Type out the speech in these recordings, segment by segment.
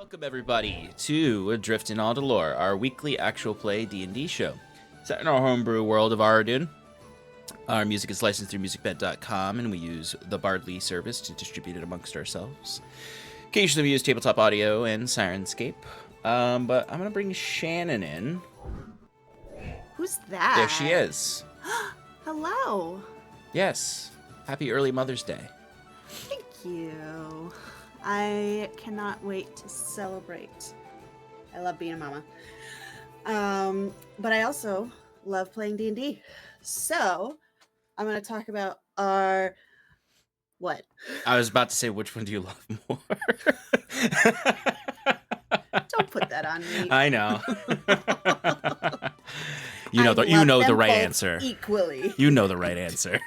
Welcome everybody to Adrift and Aldhalor, our weekly actual play D&D show. Set in our homebrew world of Aradun. Our music is licensed through Musicbed.com, and we use the Bardly service to distribute it amongst ourselves. Occasionally we use TabletopAudio and Syrinscape, but I'm going to bring Shannon in. Who's that? There she is. Hello. Yes. Happy early Mother's Day. Thank you. I cannot wait to celebrate. I love being a mama. But I also love playing D&D. So, I'm going to talk about our... What? I was about to say, which one do you love more? Don't put that on me. I know. You know the right answer. Equally. You know the right answer.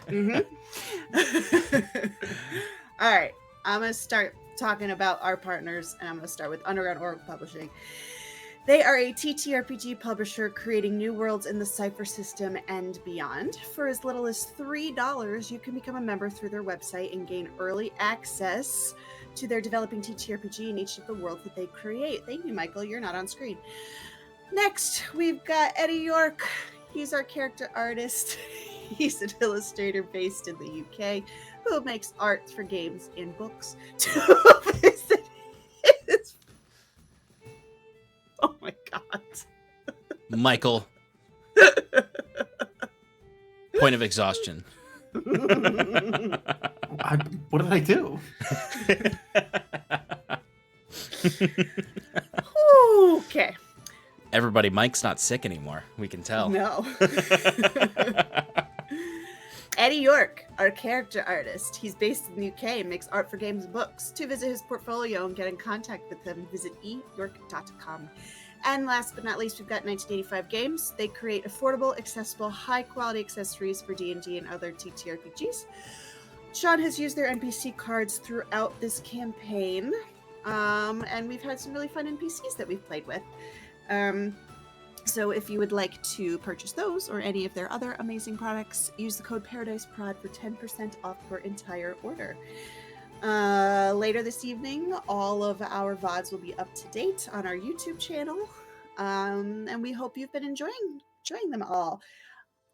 Mm-hmm. All right, I'm going to start talking about our partners, and I'm going to start with Underground Oracle Publishing. They are a TTRPG publisher creating new worlds in the Cypher system and beyond. For as little as $3, you can become a member through their website and gain early access to their developing TTRPG in each of the worlds that they create. Thank you, Michael. You're not on screen. Next, we've got Eddie Yorke. He's our character artist. He's an illustrator based in the UK who makes art for games and books. Oh my god. Michael. Point of exhaustion. What did I do? Okay. Everybody, Mike's not sick anymore. We can tell. No. Eddie Yorke, our character artist. He's based in the UK and makes art for games and books. To visit his portfolio and get in contact with him, visit eyorke.com. And last but not least, we've got 1985 Games. They create affordable, accessible, high-quality accessories for D&D and other TTRPGs. Sean has used their NPC cards throughout this campaign, and we've had some really fun NPCs that we've played with. So if you would like to purchase those or any of their other amazing products, use the code paradiceprod for 10% off your entire order. Later this evening, all of our VODs will be up to date on our YouTube channel, and we hope you've been enjoying them all.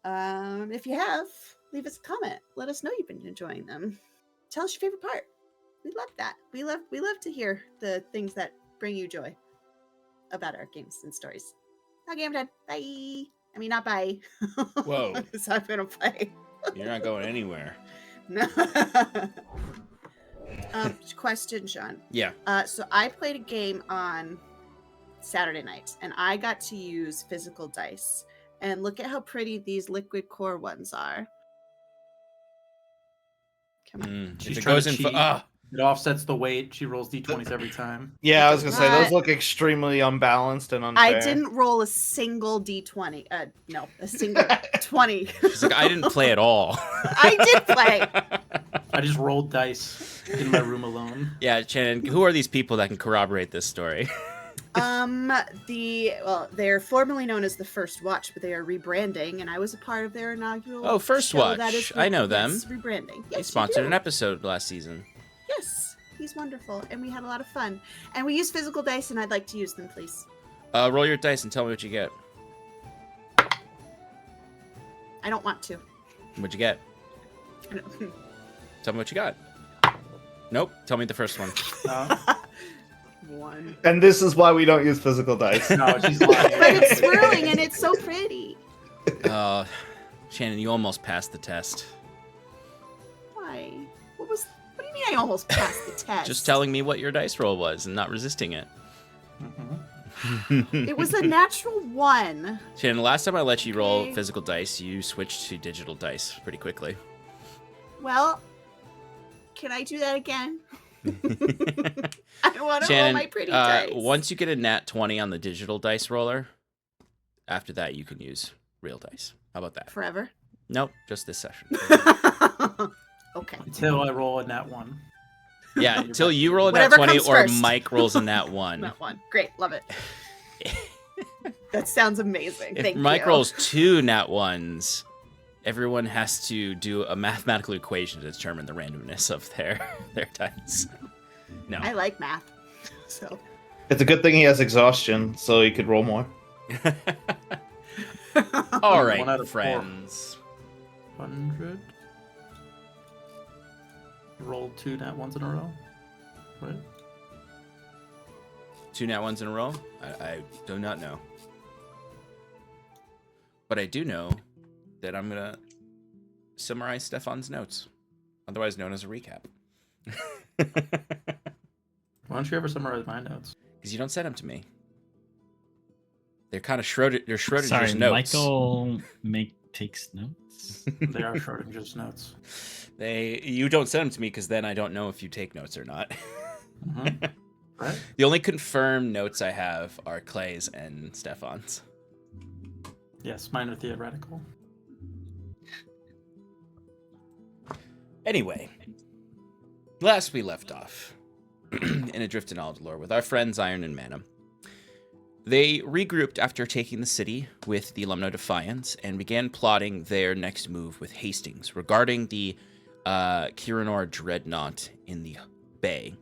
If you have, leave us a comment. Let us know you've been enjoying them. Tell us your favorite part. We love that. We love to hear the things that bring you joy about our games and stories. Okay, I'm done. Bye. I mean, not bye. Whoa. So I'm gonna play. You're not going anywhere. No. Question, Sean. Yeah. So I played a game on Saturday night, and I got to use physical dice. And look at how pretty these liquid core ones are. Come on. She's If it trying goes to in cheat. for It offsets the weight. She rolls d20s every time. Yeah, I was gonna say What? those look extremely unbalanced and unfair. I didn't roll a single d20. No, a single 20. She's like, I didn't play at all. I did play. I just rolled dice in my room alone. Yeah, Shannon, who are these people that can corroborate this story? They're formerly known as the First Watch, but they are rebranding, and I was a part of their inaugural. Oh, First show Watch. That is I know them. Yes, rebranding. They Yes, sponsored you do. an episode last season. Yes, he's wonderful, and we had a lot of fun. And we use physical dice, and I'd like to use them, please. Roll your dice and tell me what you get. I don't want to. What'd you get? Tell me what you got. Nope. Tell me the first one. One. And this is why we don't use physical dice. No, she's lying. But it's swirling, and it's so pretty. Shannon, you almost passed the test. Why? What do you mean I almost passed the test? Just telling me what your dice roll was and not resisting it. It was a natural 1. Shannon, last time I let you roll Okay. physical dice, you switched to digital dice pretty quickly. Well, can I do that again? I don't want to roll Shannon, my pretty dice. once you get a nat 20 on the digital dice roller, after that you can use real dice. How about that? Forever? Nope, just this session. Okay. Until I roll a nat 1. Yeah, until you roll a nat Whatever 20 comes or first. Mike rolls a nat 1. Not 1. Great. Love it. That sounds amazing. If Thank Mike you. rolls 2 nat 1s, everyone has to do a mathematical equation to determine the randomness of their dice. No. I like math. So. It's a good thing he has exhaustion, so he could roll more. All 1 right, out of friends. 400. Rolled 2 nat ones in a row. Right? 2 nat ones in a row? I do not know. But I do know that I'm going to summarize Stefan's notes, otherwise known as a recap. Why don't you ever summarize my notes? Because you don't send them to me. They're kind of Schrodinger's Sorry, notes. Michael takes notes. They are Schrodinger's notes. You don't send them to me because then I don't know if you take notes or not. Mm-hmm. Right? The only confirmed notes I have are Clay's and Stefan's. Yes, mine are theoretical. Anyway, last we left off in Adrift in Aldhalor with our friends Iron and Mana. They regrouped after taking the city with the Alumni Defiance and began plotting their next move with Hastings regarding the Kirinor dreadnaught in the bay,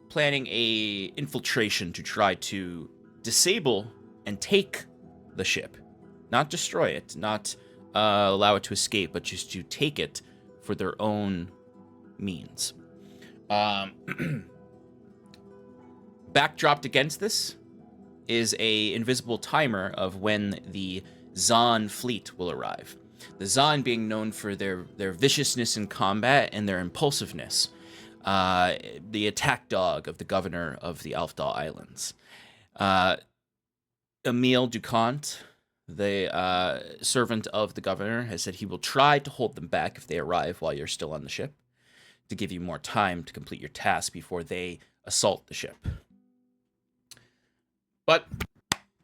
planning a infiltration to try to disable and take the ship, not destroy it, not allow it to escape, but just to take it for their own means. Backdropped against this is a invisible timer of when the Zahn fleet will arrive. The Zahn being known for their viciousness in combat and their impulsiveness. The attack dog of the governor of the Alfdal Islands. Emile Ducant, the servant of the governor, has said he will try to hold them back if they arrive while you're still on the ship, to give you more time to complete your task before they assault the ship. But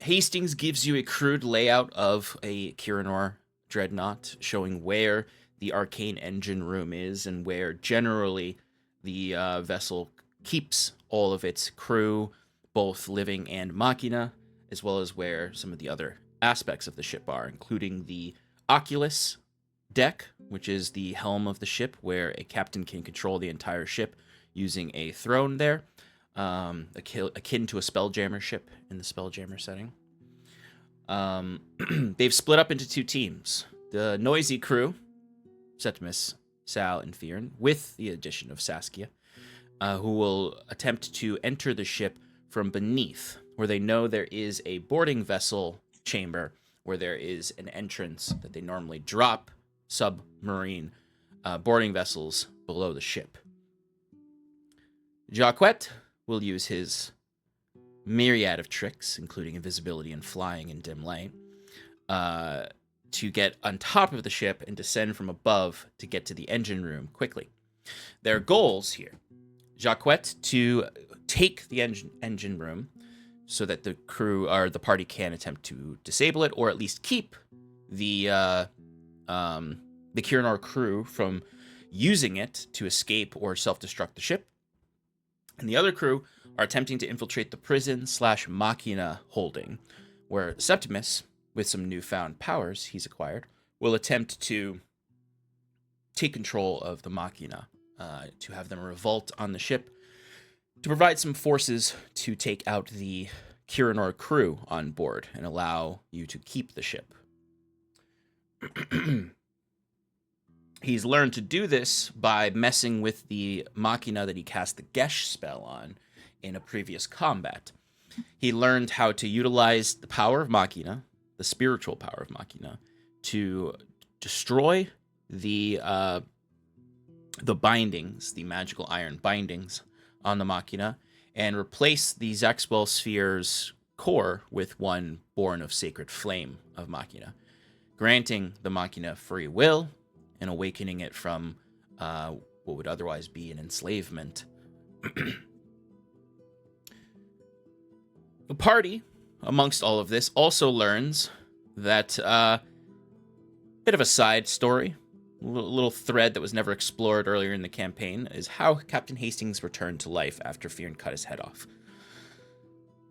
Hastings gives you a crude layout of a Kirinor dreadnaught, showing where the arcane engine room is and where generally the vessel keeps all of its crew, both living and machina, as well as where some of the other aspects of the ship are, including the Oculus deck, which is the helm of the ship, where a captain can control the entire ship using a throne there, akin to a Spelljammer ship in the Spelljammer setting. They've split up into 2 teams. The noisy crew, Septimus, Sal, and Fyrn, with the addition of Saskia, who will attempt to enter the ship from beneath, where they know there is a boarding vessel chamber, where there is an entrance that they normally drop submarine boarding vessels below the ship. Jacquet will use his myriad of tricks, including invisibility and flying in dim light, to get on top of the ship and descend from above to get to the engine room quickly. Their goals here: Jacquet to take the engine room so that the crew or the party can attempt to disable it, or at least keep the Kirinor crew from using it to escape or self-destruct the ship. And the other crew are attempting to infiltrate the prison/machina holding, where Septimus, with some newfound powers he's acquired, will attempt to take control of the machina, to have them revolt on the ship, to provide some forces to take out the Kirinor crew on board and allow you to keep the ship. He's learned to do this by messing with the machina that he cast the Gesh spell on in a previous combat. He learned how to utilize the power of machina, the spiritual power of machina, to destroy the bindings, the magical iron bindings on the machina, and replace the Zaxwell Sphere's core with one born of sacred flame of machina, granting the machina free will and awakening it from what would otherwise be an enslavement. The party, amongst all of this, also learns that bit of a side story, a little thread that was never explored earlier in the campaign, is how Captain Hastings returned to life after Fyrn cut his head off.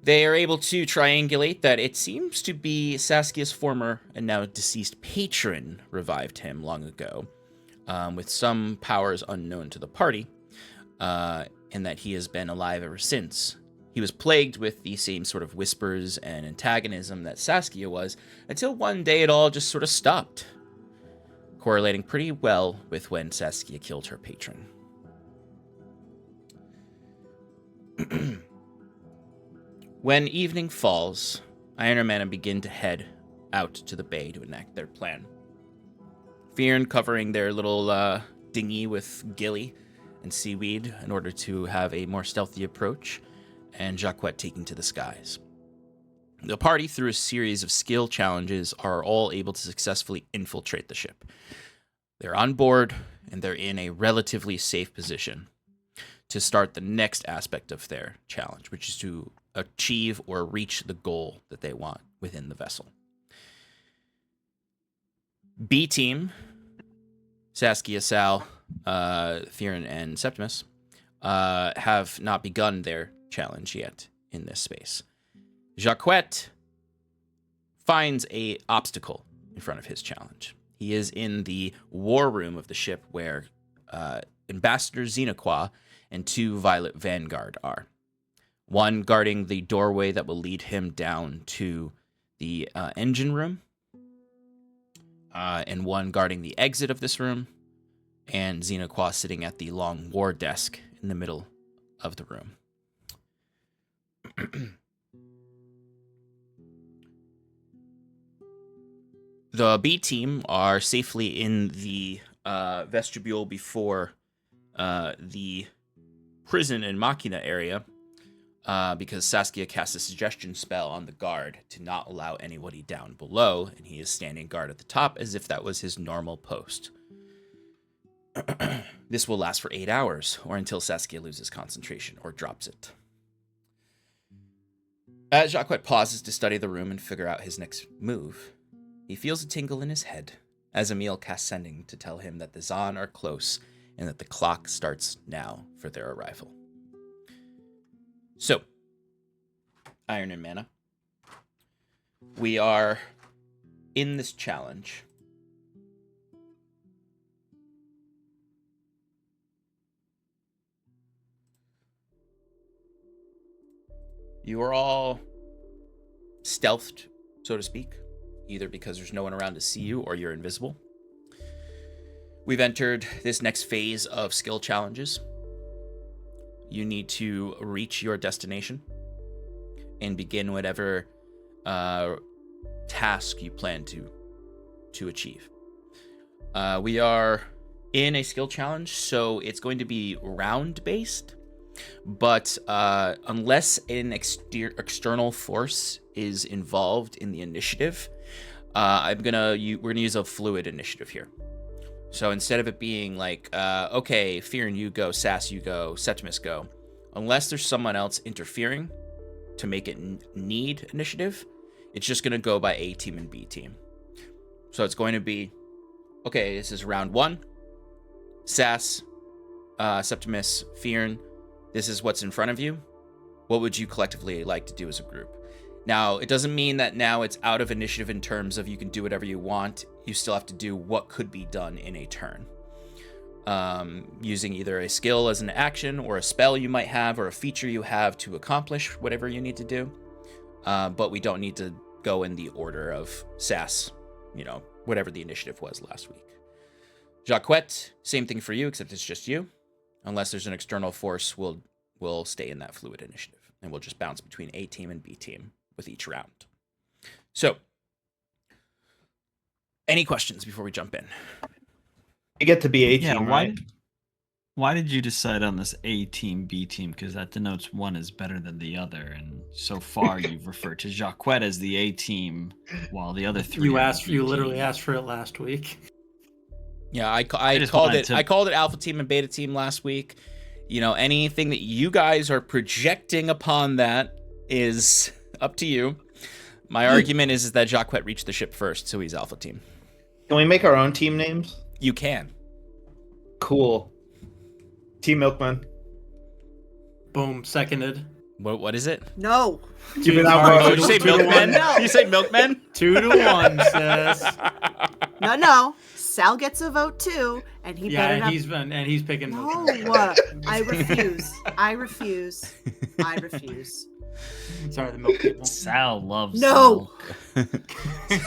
They are able to triangulate that it seems to be Saskia's former and now deceased patron revived him long ago, with some powers unknown to the party, and that he has been alive ever since. He was plagued with the same sort of whispers and antagonism that Saskia was, until one day it all just sort of stopped, correlating pretty well with when Saskia killed her patron. When evening falls, Iron and Mana begin to head out to the bay to enact their plan. Fyrn covering their little dinghy with gilly and seaweed in order to have a more stealthy approach, and Jacquette taking to the skies. The party, through a series of skill challenges, are all able to successfully infiltrate the ship. They're on board, and they're in a relatively safe position to start the next aspect of their challenge, which is to achieve or reach the goal that they want within the vessel. B team, Saskia, Sal, Fyrn, and Septimus, have not begun their challenge yet in this space. Jacquette finds a obstacle in front of his challenge. He is in the war room of the ship where Ambassador Xenaqua and 2 Violet Vanguard are. One guarding the doorway that will lead him down to the engine room, and one guarding the exit of this room, and Xenaqua sitting at the long war desk in the middle of the room. The B team are safely in the vestibule before the prison and Machina area, because Saskia cast a suggestion spell on the guard to not allow anybody down below, and he is standing guard at the top as if that was his normal post. This will last for 8 hours, or until Saskia loses concentration or drops it. As Jacquette pauses to study the room and figure out his next move, he feels a tingle in his head as Emil casts sending to tell him that the Zahn are close and that the clock starts now for their arrival. So, Iron and Mana, we are in this challenge. You are all stealthed, so to speak, either because there's no one around to see you or you're invisible. We've entered this next phase of skill challenges. You need to reach your destination and begin whatever task you plan to achieve. We are in a skill challenge, so it's going to be round-based. But unless an external force is involved in the initiative, we're gonna use a fluid initiative here. So instead of it being like, okay, Fyrn, you go, Sass, you go, Septimus, go, unless there's someone else interfering to make it need initiative, it's just gonna go by A team and B team. So it's going to be, okay, this is round 1, Sass, Septimus, Fyrn. This is what's in front of you. What would you collectively like to do as a group? Now, it doesn't mean that now it's out of initiative in terms of you can do whatever you want. You still have to do what could be done in a turn. Using either a skill as an action or a spell you might have or a feature you have to accomplish whatever you need to do. But we don't need to go in the order of Sass, whatever the initiative was last week. Jacquette, same thing for you, except it's just you. Unless there's an external force, we'll stay in that fluid initiative, and we'll just bounce between A team and B team with each round. So, any questions before we jump in? You get to be A team, Yeah, right? why did you decide on this A team, B team? Because that denotes one is better than the other, and so far you've referred to Jacquette as the A team, while the other 3 You literally asked for it last week. Yeah, I called it Alpha Team and Beta Team last week. Anything that you guys are projecting upon that is up to you. My argument is that Jacquette reached the ship first, so he's Alpha Team. Can we make our own team names? You can. Cool. Team Milkman. Boom, seconded. What is it? No. Give it Sorry, out. Oh, did you say 2 to 1. milkmen? No. You say milkmen? 2 to 1, sis. No. Sal gets a vote too, and he better not. He's picking. No, milk. I refuse. I refuse. I refuse. Sorry, the milk people. Sal loves No. milk.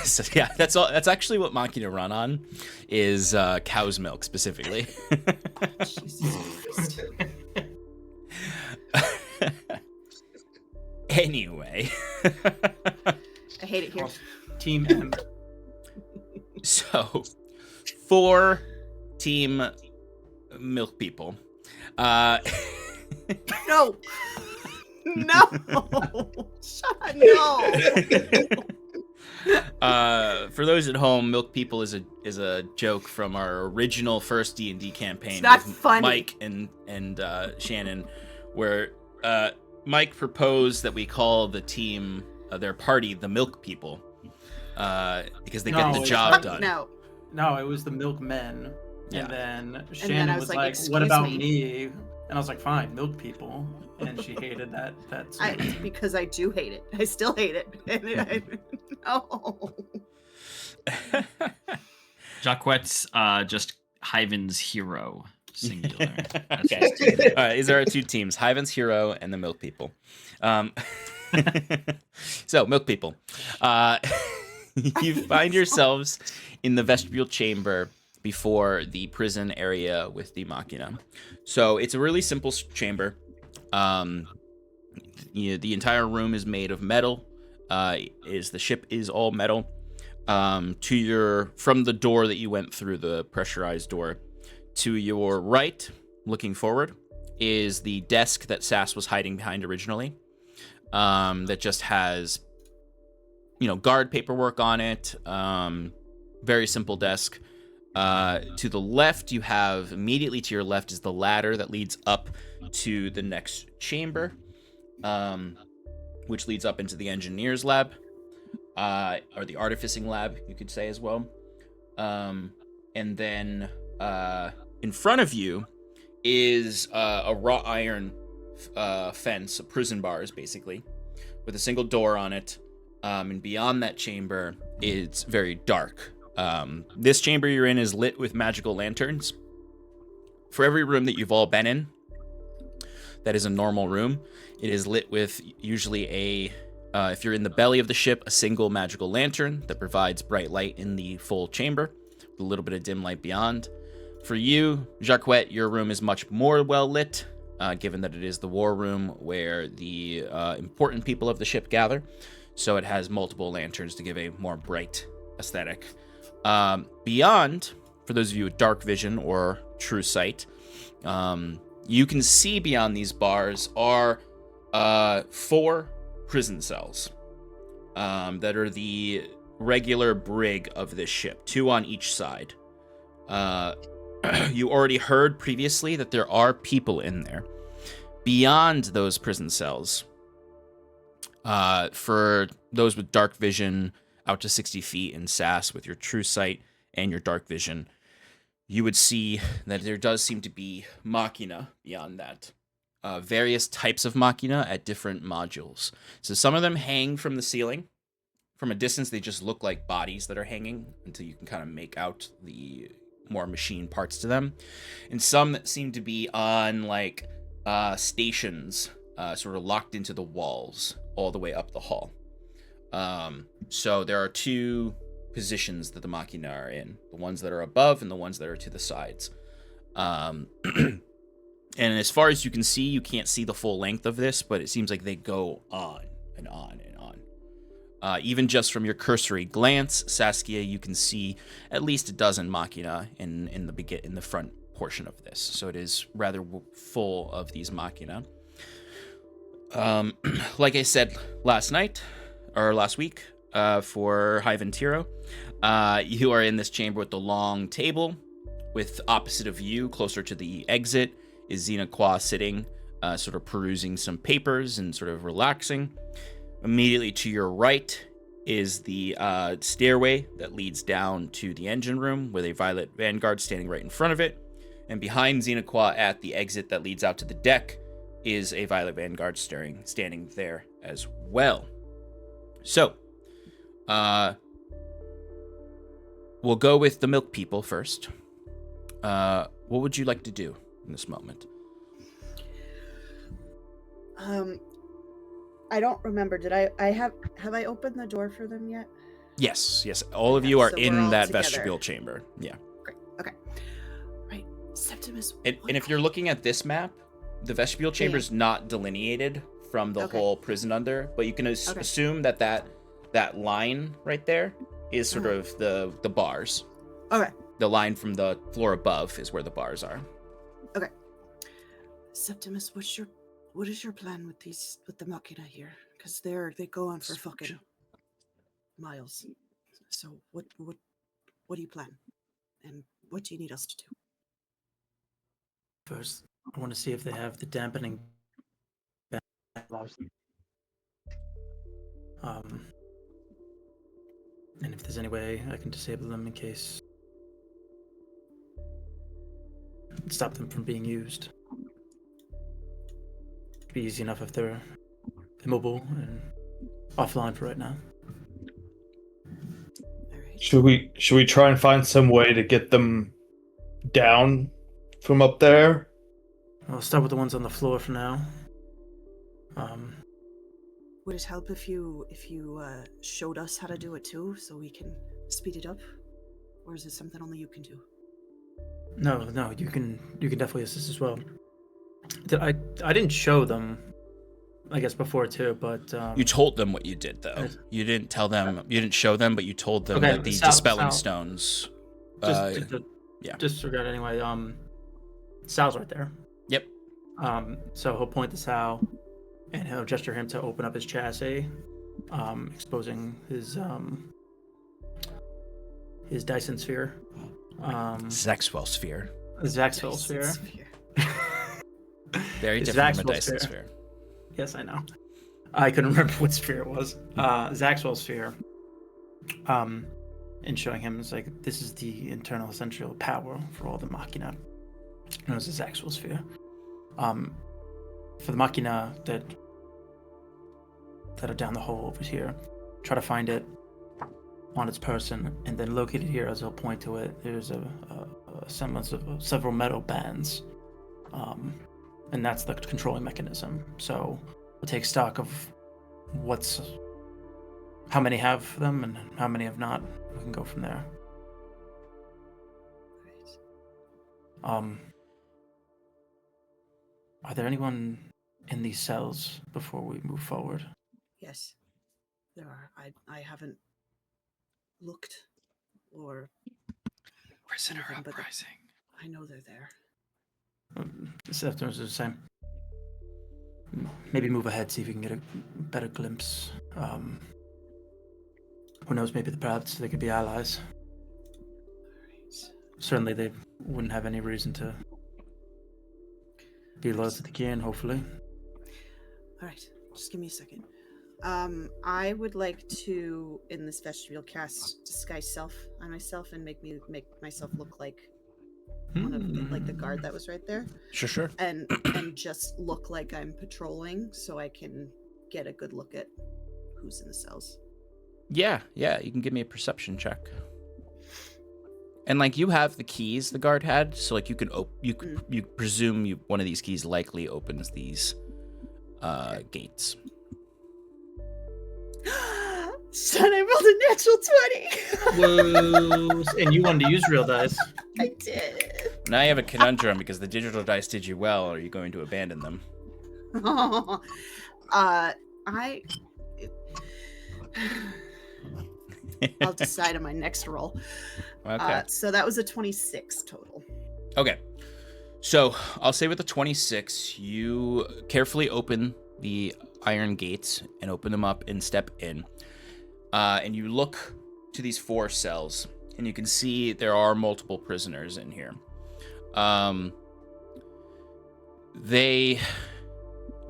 So, yeah, that's all. That's actually what Machina run on, is cow's milk specifically. Jesus Christ. Anyway, I hate it here. Team M. so for Team Milk People, No. No. Shut up. No. For those at home, Milk People is a joke from our original first D&D campaign. It's not with funny. Mike and Shannon, where Mike proposed that we call the team, their party, the Milk People, because they get the job done. No. No, it was the milkmen. Yeah. And then I Shannon was was like, like, "What "Excuse about me." me?" And I was like, "Fine, milk people." And she hated that. Because I do hate it. I still hate it. No. Jacquette's just Hyven's hero, singular. That's Okay. just- All right, these are our two teams: Hyven's Hero and the Milk People. So, Milk People, you find yourselves in the vestibule chamber before the prison area with the Machina. So it's a really simple chamber. The entire room is made of metal. The ship is all metal. From the door that you went through, the pressurized door, to your right, looking forward, is the desk that Sass was hiding behind originally. That just has, guard paperwork on it. Very simple desk. To the left, immediately to your left is the ladder that leads up to the next chamber, which leads up into the engineer's lab, or the artificing lab, you could say as well. And then in front of you is a wrought iron fence, prison bars, basically, with a single door on it. And beyond that chamber, it's very dark. This chamber you're in is lit with magical lanterns. For every room that you've all been in, that is a normal room, it is lit with usually if you're in the belly of the ship, a single magical lantern that provides bright light in the full chamber, with a little bit of dim light beyond. For you, Jacquet, your room is much more well lit, given that it is the war room where the important people of the ship gather. So it has multiple lanterns to give a more bright aesthetic. Beyond, for those of you with dark vision or true sight, you can see beyond these bars are 4 prison cells that are the regular brig of this ship, 2 on each side. You already heard previously that there are people in there. Beyond those prison cells, for those with dark vision out to 60 feet in SAS with your true sight and your dark vision, you would see that there does seem to be machina beyond that. Various types of machina at different modules. So some of them hang from the ceiling. From a distance, they just look like bodies that are hanging until you can kind of make out the more machine parts to them. And some that seem to be on stations, sort of locked into the walls all the way up the hall. So there are 2 positions that the machina are in, the ones that are above and the ones that are to the sides. And as far as you can see, you can't see the full length of this, but it seems like they go on and on and on. Even just from your cursory glance, Saskia, you can see at least a dozen machina in the front portion of this. So it is rather full of these machina. Like I said last week, for Hyven Tiro, you are in this chamber with the long table, with opposite of you, closer to the exit, is Xena Qua sitting, sort of perusing some papers and sort of relaxing. Immediately to your right is the stairway that leads down to the engine room, with a Violet Vanguard standing right in front of it. And behind Xena Qua at the exit that leads out to the deck is a Violet Vanguard standing there as well. So, we'll go with the Milk People first. What would you like to do in this moment? I don't remember. Did I have I opened the door for them yet? Yes. All of you are So we're in all that together. vestibule chamber. Yeah. Great. Okay. Right. Septimus. And if you're looking at this map, the vestibule chamber is not delineated from the whole prison under, but you can assume that line right there is sort of the bars. Okay. The line from the floor above is where the bars are. Okay. Septimus, what is your plan with the machina here? Because they go on for fucking miles. So what do you plan? And what do you need us to do? First, I want to see if they have the dampening. And if there's any way I can disable them in case. Stop them from being used. It'd be easy enough if they're immobile and offline for right now. All right. Should we try and find some way to get them down from up there? I'll start with the ones on the floor for now. Would it help if you showed us how to do it too, so we can speed it up, or is it something only you can do? No, you can definitely assist as well. I didn't show them, I guess, before too, but You told them what you did, though. You didn't tell them. You didn't show them, but you told them that the dispelling stones. Disregard anyway. Sal's right there. Yep. So he'll point to Sal, and he'll gesture him to open up his chassis, exposing his Dyson sphere. Zexwell sphere. Zaxwell sphere. Very His different from a Zaxwell Dyson sphere. sphere. Yes, I know. I couldn't remember what sphere it was. Zaxwell sphere. And showing him, it's like, this is the internal essential power for all the machina. And it was a Zaxwell sphere. For the machina that are down the hole over here, try to find it on its person, and then located here, as I'll point to it, there's a semblance of several metal bands. And that's the controlling mechanism. So we'll take stock of how many have them and how many have not. We can go from there. Are there anyone in these cells before we move forward? Yes, there are. I haven't looked or. Prisoner anything, but uprising. I know they're there. Septimus is the same. Maybe move ahead, see if we can get a better glimpse. Who knows, maybe perhaps they could be allies. Right. Certainly they wouldn't have any reason to be loyal to the king, hopefully. All right, just give me a second. I would like to, in this vestibule, cast disguise self on myself and make myself look like one of the guard that was right there. Sure. And just look like I'm patrolling, so I can get a good look at who's in the cells. Yeah. You can give me a perception check. And like you have the keys the guard had, so like you can you presume one of these keys likely opens these gates. Son, I rolled a natural 20. Whoa! And you wanted to use real dice. I did. Now you have a conundrum because the digital dice did you well. Or are you going to abandon them? I'll decide on my next roll. Okay. So that was a 26 total. Okay. So I'll say with a 26, you carefully open the iron gates and open them up and step in. And you look to these 4 cells, and you can see there are multiple prisoners in here. They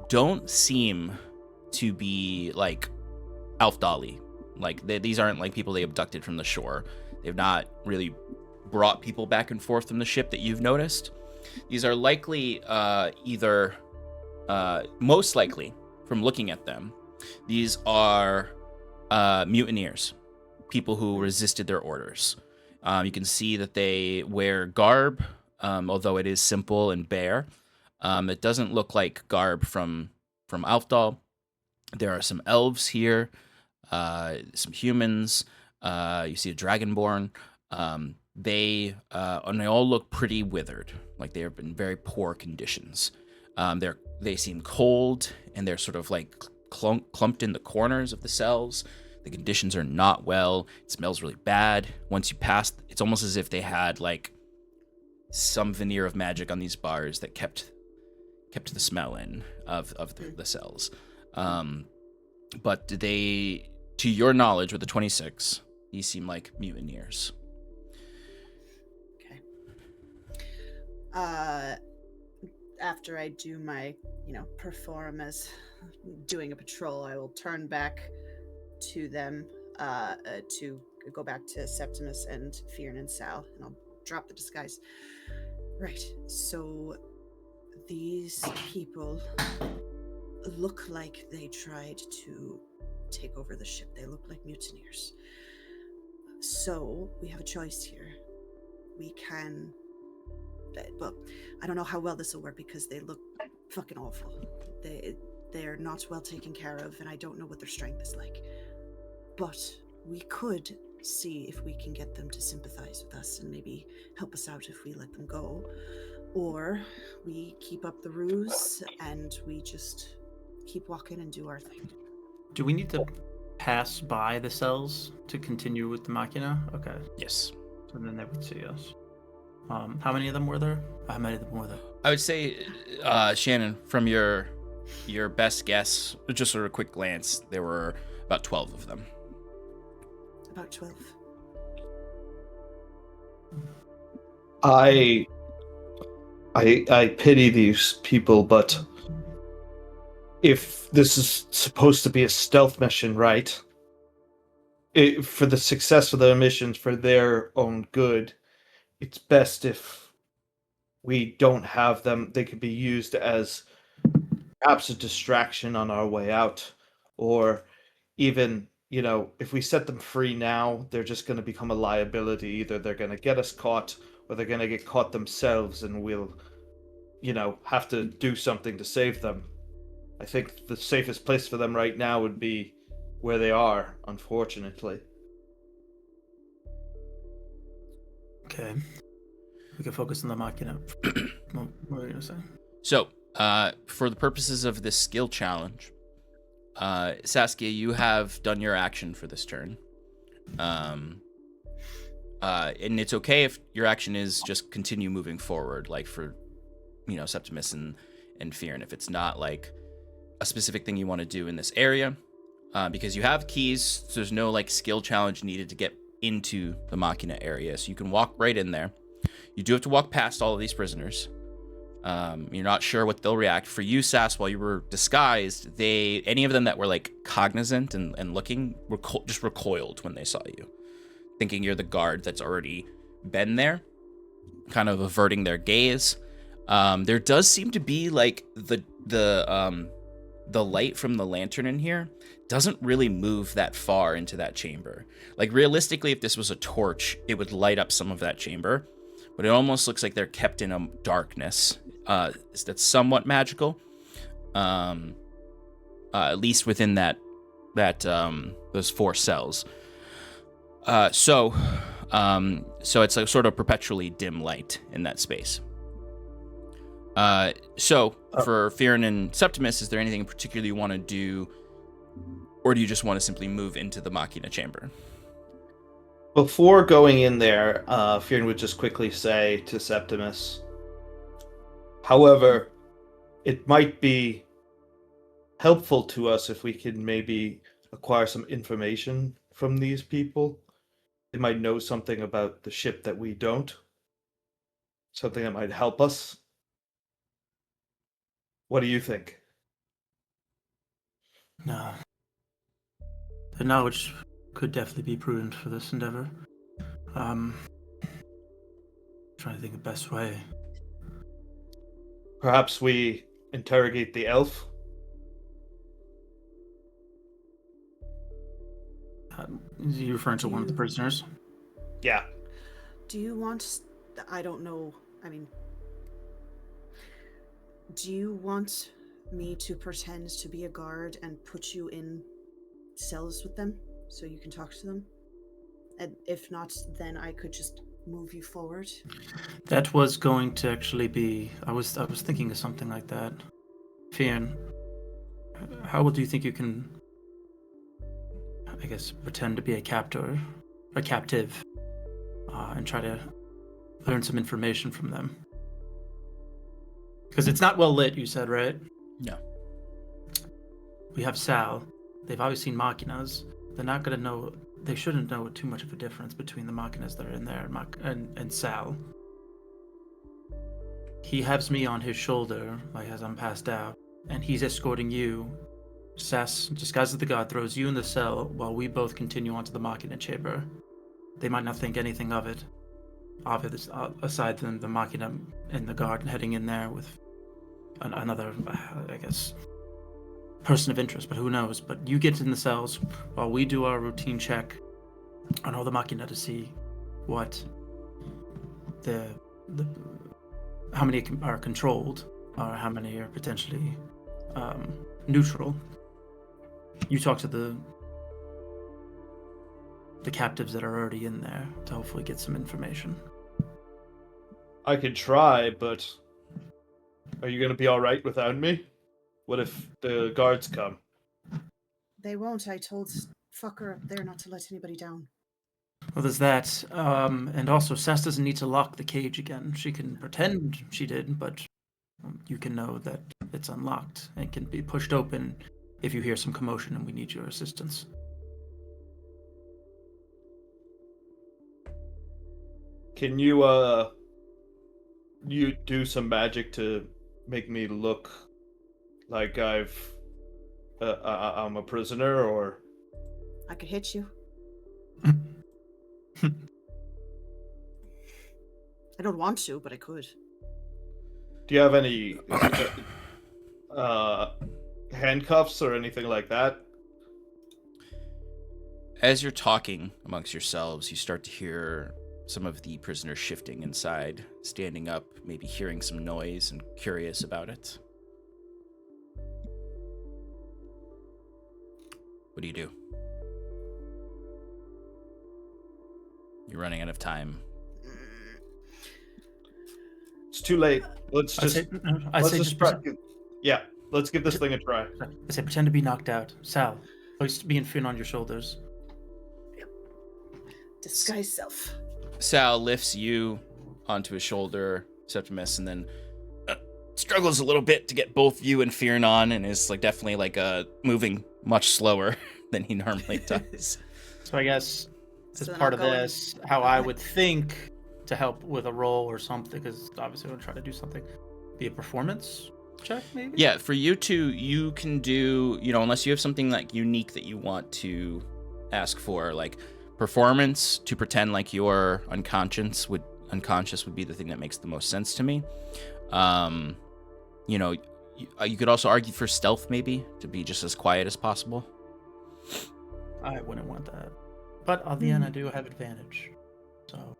don't seem to be like Aldhalor. Like these aren't like people they abducted from the shore. They've not really brought people back and forth from the ship that you've noticed. These are likely either most likely, from looking at them, these are mutineers, people who resisted their orders. You can see that they wear garb, although it is simple and bare. It doesn't look like garb from Aldhalor. There are some elves here, some humans. You see a dragonborn. They all look pretty withered, like they are in very poor conditions. They seem cold, and they're sort of like clumped in the corners of the cells. The conditions are not well. It smells really bad. Once you pass, it's almost as if they had like some veneer of magic on these bars that kept the smell in of the cells. But they, to your knowledge, with the 26, these seem like mutineers. Okay. After I do my, perform as doing a patrol, I will turn back to them to go back to Septimus and Fyrn and Sal, and I'll drop the disguise. Right, so these people look like they tried to take over the ship. They look like mutineers. So we have a choice here. We can... Well, I don't know how well this will work because they look fucking awful. They're not well taken care of, and I don't know what their strength is like. But we could see if we can get them to sympathize with us and maybe help us out if we let them go. Or we keep up the ruse and we just keep walking and do our thing. Do we need to pass by the cells to continue with the machina? Okay. Yes. So then they would see us. How many of them were there? How many of them were there? I would say, Shannon, from your best guess, just sort of a quick glance, there were about 12 of them. About 12. I pity these people, but if this is supposed to be a stealth mission, right? For the success of their missions, for their own good, it's best if we don't have them. They could be used as perhaps a distraction on our way out, or even, if we set them free now, they're just going to become a liability. Either they're going to get us caught, or they're going to get caught themselves, and we'll, have to do something to save them. I think the safest place for them right now would be where they are, unfortunately. Okay. We can focus on the machina. What were you going to say? So, for the purposes of this skill challenge, Saskia, you have done your action for this turn. And it's okay if your action is just continue moving forward, like for, Septimus and Fyrn, if it's not like a specific thing you want to do in this area, because you have keys, so there's no like skill challenge needed to get into the Machina area, so you can walk right in there. You do have to walk past all of these prisoners. You're not sure what they'll react. For you, Sass, while you were disguised, any of them that were like cognizant and looking just recoiled when they saw you, thinking you're the guard that's already been there, kind of averting their gaze. There does seem to be like the light from the lantern in here doesn't really move that far into that chamber. Like realistically, if this was a torch, it would light up some of that chamber, but it almost looks like they're kept in a darkness that's somewhat magical, at least within that those 4 cells. So it's like sort of perpetually dim light in that space. For Fyrn and Septimus, is there anything in particular you want to do, or do you just want to simply move into the Machina chamber? Before going in there, Fyrn would just quickly say to Septimus, however, it might be helpful to us if we can maybe acquire some information from these people. They might know something about the ship that we don't. Something that might help us. What do you think? No. The knowledge could definitely be prudent for this endeavor. Trying to think the best way. Perhaps we interrogate the elf. You referring to one of the prisoners? Yeah. Do you want... I don't know. I mean... Do you want me to pretend to be a guard and put you in cells with them so you can talk to them? And if not, then I could just move you forward. That was going to actually be... I was thinking of something like that. Fyrn, how do you think you can, I guess, pretend to be a captive, and try to learn some information from them? Because it's not well lit, you said, right? No. We have Sal. They've always seen machinas. They're not going to know... They shouldn't know too much of a difference between the machinas that are in there and Sal. He has me on his shoulder, like as I'm passed out, and he's escorting you. Sas, disguised as the god, throws you in the cell while we both continue onto the machina chamber. They might not think anything of it, aside from the machina and the guard heading in there with another, I guess, person of interest, but who knows. But you get in the cells while we do our routine check on all the machina to see what how many are controlled or how many are potentially neutral. You talk to the captives that are already in there to hopefully get some information. I could try, but are you going to be all right without me? What if the guards come? They won't. I told fucker up there not to let anybody down. Well, there's that. And also, Sass doesn't need to lock the cage again. She can pretend she did, but you can know that it's unlocked and can be pushed open if you hear some commotion and we need your assistance. Can you do some magic to make me look like I'm a prisoner, or? I could hit you. I don't want to, but I could. Do you have any handcuffs or anything like that? As you're talking amongst yourselves, you start to hear some of the prisoners shifting inside, standing up, maybe hearing some noise and curious about it. What do you do? You're running out of time. It's too late. Let's just yeah. Let's give this thing a try. I say pretend to be knocked out. Sal, hoist me and Fyrn on your shoulders. Disguise self. Sal lifts you onto his shoulder, Septimus, and then struggles a little bit to get both you and Fyrn on, and is like definitely like moving much slower than he normally does. So I guess as So part of not going- this, how I would think to help with a roll or something, because obviously I'm gonna try to do something, be a performance check maybe. Yeah, for you two, you can do, unless you have something like unique that you want to ask for, like performance to pretend like you're unconscious would be the thing that makes the most sense to me. You could also argue for stealth maybe to be just as quiet as possible. I wouldn't want that, but on the end I do have advantage, so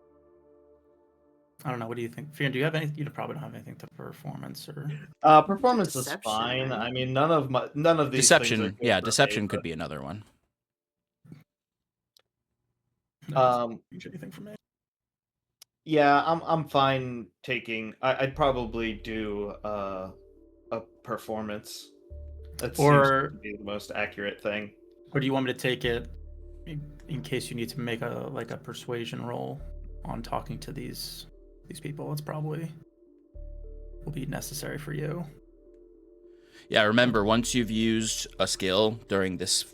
I don't know. What do you think, Fyrn? Do you have anything? You probably don't have anything to performance or. Performance is Deception, fine. right? I mean, none of these. Deception, things are good yeah, for deception me, could be another one. Anything for me? Yeah, I'm fine taking. I'd probably do a performance. That seems to be the most accurate thing. Or do you want me to take it in case you need to make a persuasion roll on talking to these people? It's probably will be necessary for you. Yeah, remember, once you've used a skill during this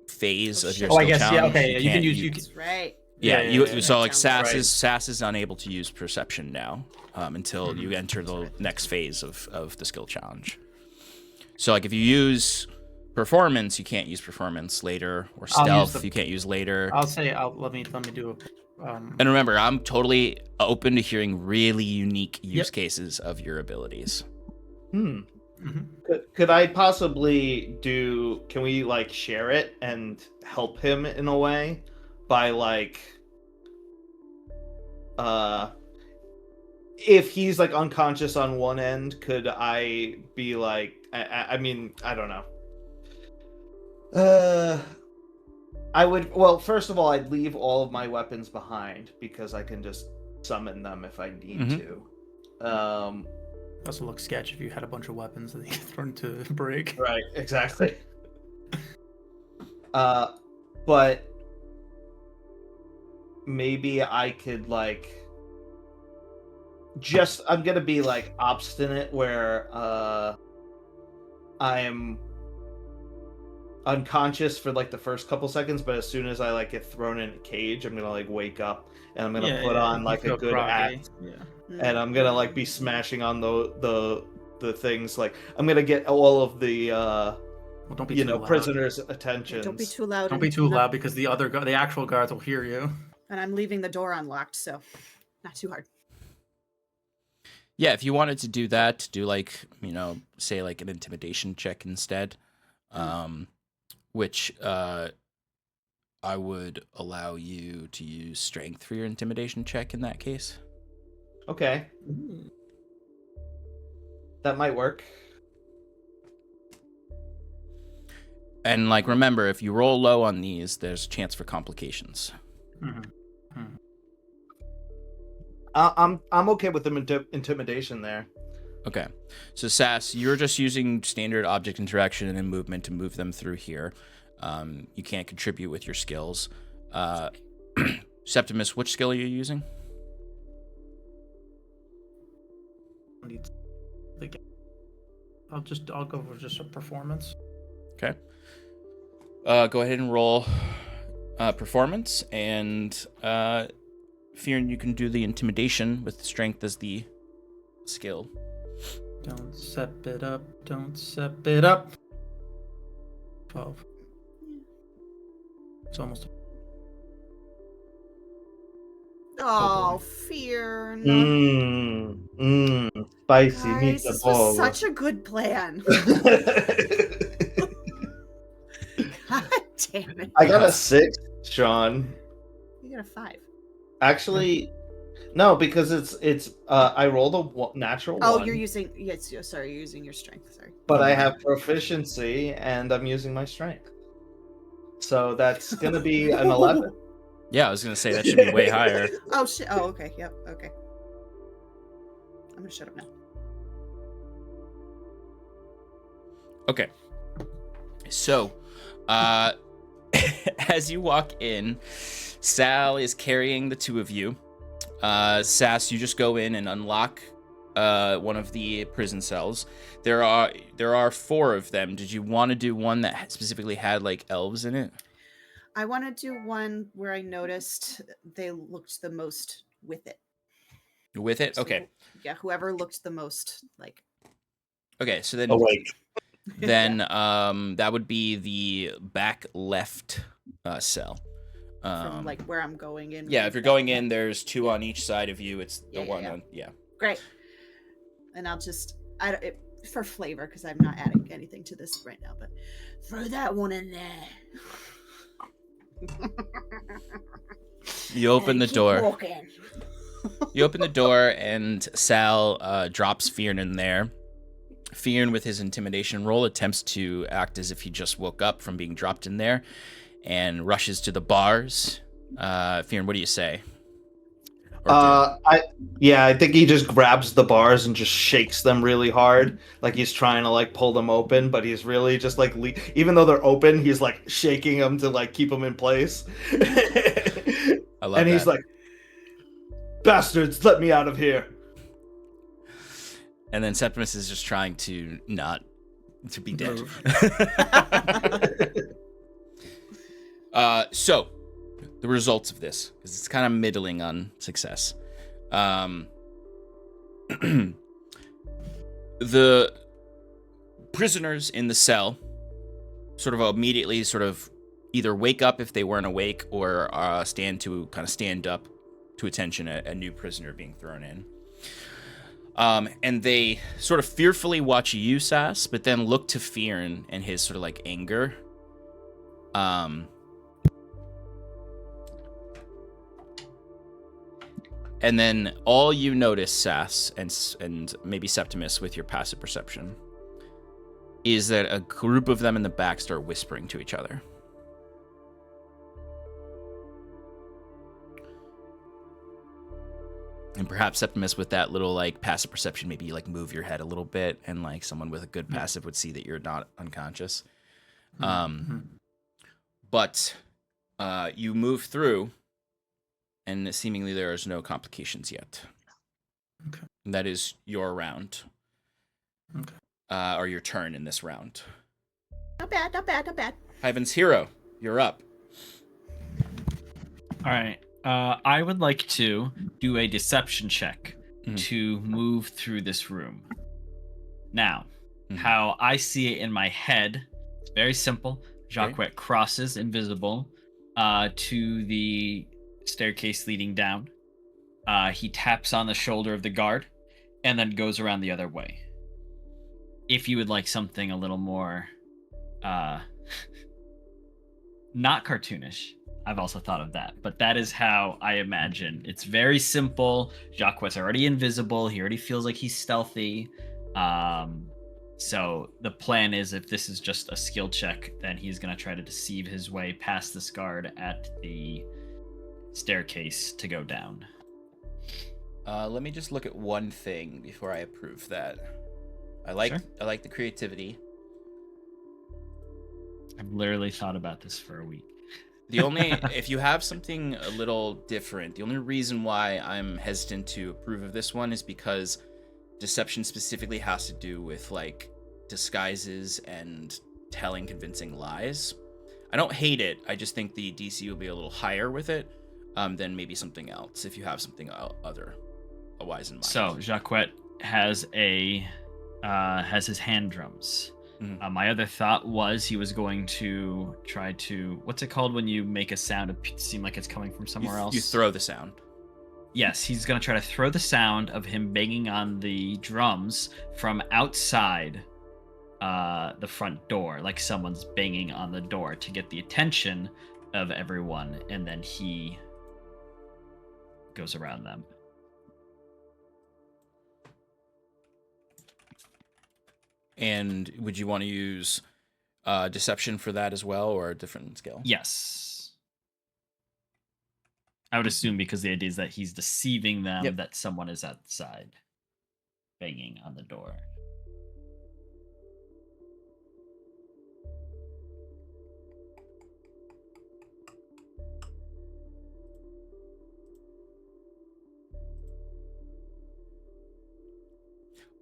phase of your Oh, I skill guess, yeah, challenge, okay, you can can't use- That's right. Yeah, so like Right. Sass is unable to use perception now until you enter the next phase of the skill challenge. So like if you use performance, you can't use performance later, or stealth you can't use later. Let me do a. And remember, I'm totally open to hearing really unique use cases of your abilities. Could I possibly do? Can we like share it and help him in a way by like, if he's like unconscious on one end, could I be like? I mean, I don't know. I would. Well, first of all, I'd leave all of my weapons behind because I can just summon them if I need to. Also look sketch if you had a bunch of weapons that you could throw into a break. Right, exactly. But maybe I could like I'm gonna be like obstinate where I'm unconscious for like the first couple seconds, but as soon as I like get thrown in a cage, I'm gonna like wake up and I'm gonna put on like a good act. Yeah. And I'm gonna like be smashing on the things. Like I'm gonna get all of the don't be too loud. prisoners' attention. Don't be too loud. Don't be too loud because the actual guards will hear you. And I'm leaving the door unlocked, so not too hard. Yeah, if you wanted to do that, do like, say like an intimidation check instead, which I would allow you to use strength for your intimidation check in that case. Okay. That might work. And like, remember, if you roll low on these, there's a chance for complications. I'm okay with the intimidation there. Okay. So Sass, you're just using standard object interaction and then movement to move them through here. You can't contribute with your skills. Septimus, which skill are you using? I'll go for just a performance. Okay. Go ahead and roll performance, and Fyrn, you can do the intimidation with strength as the skill. Don't sep it up. Don't sep it up. 12. It's almost. Oh, Fyrn. Spicy Guys, this was such a good plan. God damn it. I got a 6, Sean. You got a 5. Actually, no, because it's I rolled a natural 1. Oh, you're using you're using your strength. Sorry. But I have proficiency and I'm using my strength. So that's gonna be an 11. Yeah, I was gonna say that should be way higher. Oh shit. Oh, okay. Yep. Okay. I'm gonna shut up now. Okay. So, as you walk in, Sal is carrying the two of you. Sass, you just go in and unlock one of the prison cells. There are 4 of them. Did you want to do one that specifically had like elves in it? I want to do one where I noticed they looked the most with it. With it? So, Okay. yeah, whoever looked the most like. Okay, so then Awake. then that would be the back left cell. From like where I'm going in. Yeah, if you're going in, there's 2 on each side of you. It's the one on, yeah. Great. And I'll just for flavor, because I'm not adding anything to this right now, but throw that one in there. You open the door. Walking. You open the door, and Sal drops Fyrn in there. Fyrn, with his intimidation roll, attempts to act as if he just woke up from being dropped in there, and rushes to the bars. Fyrn, what do you say? I think he just grabs the bars and just shakes them really hard, like he's trying to like pull them open, but he's really just like even though they're open, he's like shaking them to like keep them in place. I love and he's like, "Bastards, let me out of here!" And then Septimus is just trying to not to be dead. So, the results of this, because it's kind of middling on success. The prisoners in the cell sort of immediately either wake up if they weren't awake, or stand up to attention a new prisoner being thrown in. And they sort of fearfully watch you, Sass, but then look to Fyrn and his sort of like anger. And then all you notice, Sass, and maybe Septimus with your passive perception, is that a group of them in the back start whispering to each other. And perhaps Septimus, with that little like passive perception, maybe you like move your head a little bit, and like someone with a good passive would see that you're not unconscious. But you move through, and seemingly there is no complications yet. Okay. And that is your round. Okay. Or your turn in this round. Not bad, not bad, not bad. Ivan's hero, you're up. All right. I would like to do a deception check to move through this room. Now, how I see it in my head, it's very simple. Jacquet crosses invisible to the staircase leading down. He taps on the shoulder of the guard and then goes around the other way. If you would like something a little more not cartoonish, I've also thought of that, but that is how I imagine. It's very simple. Jacquet's already invisible. He already feels like he's stealthy. So the plan is, if this is just a skill check, then he's going to try to deceive his way past this guard at the staircase to go down. Let me just look at one thing before I approve that. I like the creativity. I've literally thought about this for a week. The only, if you have something a little different, the only reason why I'm hesitant to approve of this one is because deception specifically has to do with like disguises and telling convincing lies. I don't hate it. I just think the DC will be a little higher with it than maybe something else, if you have something otherwise in mind. So Jacquet has his hand drums. My other thought was he was going to try to, what's it called when you make a sound seem like it's coming from somewhere else? You throw the sound. Yes, he's going to try to throw the sound of him banging on the drums from outside the front door, like someone's banging on the door, to get the attention of everyone, and then he goes around them. And would you want to use deception for that as well, or a different skill? Yes. I would assume, because the idea is that he's deceiving them, that someone is outside banging on the door.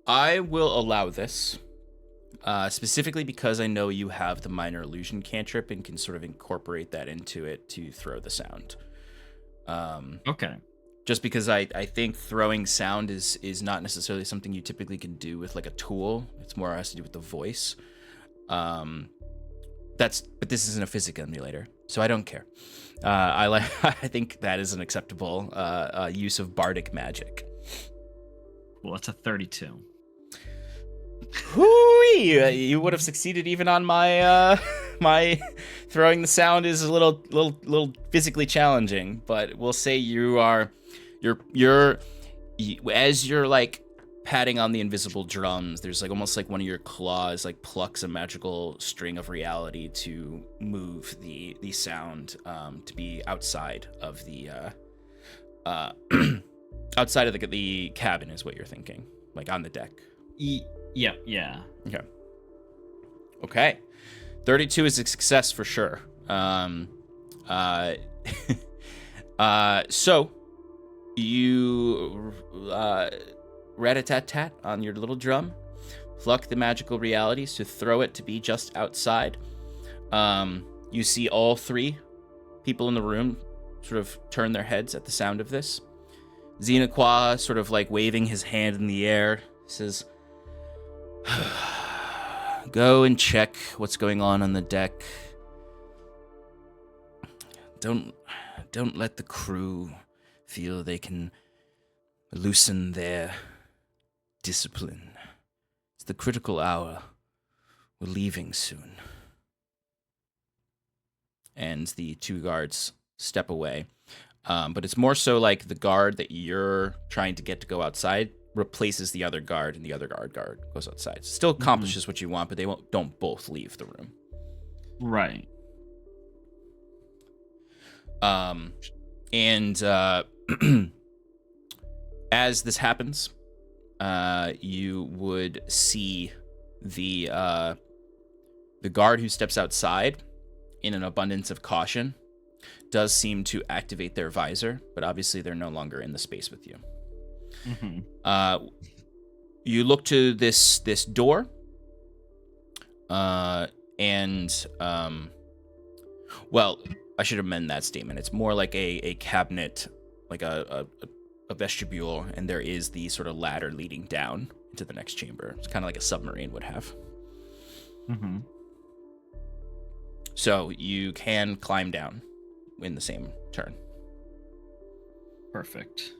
I will allow this. Specifically because I know you have the minor illusion cantrip and can sort of incorporate that into it to throw the sound. Okay. Just because I think throwing sound is not necessarily something you typically can do with like a tool. It's more has to do with the voice. But this isn't a physics emulator, so I don't care. I think that is an acceptable use of bardic magic. Well, that's a 32. Whoo-wee! You would have succeeded even on my my throwing the sound is a little physically challenging, but we'll say you're as you're like patting on the invisible drums, there's like almost like one of your claws like plucks a magical string of reality to move the sound to be outside of the outside of the cabin is what you're thinking, like on the deck. Yeah. Okay. 32 is a success for sure. So you rat-a-tat-tat on your little drum, pluck the magical realities to throw it to be just outside. You see all three people in the room sort of turn their heads at the sound of this. Xenaqua sort of like waving his hand in the air says, "Go and check what's going on the deck. Don't let the crew feel they can loosen their discipline. It's the critical hour. We're leaving soon. And the 2 guards step away. But it's more so like the guard that you're trying to get to go outside replaces the other guard, and the other guard goes outside. Still accomplishes what you want, but they don't both leave the room. Right. And as this happens, you would see the guard who steps outside, in an abundance of caution, does seem to activate their visor, but obviously they're no longer in the space with you. You look to this door, and well, I should amend that statement. It's more like a cabinet, like a vestibule, and there is the sort of ladder leading down into the next chamber. It's kind of like a submarine would have. So you can climb down in the same turn. Perfect.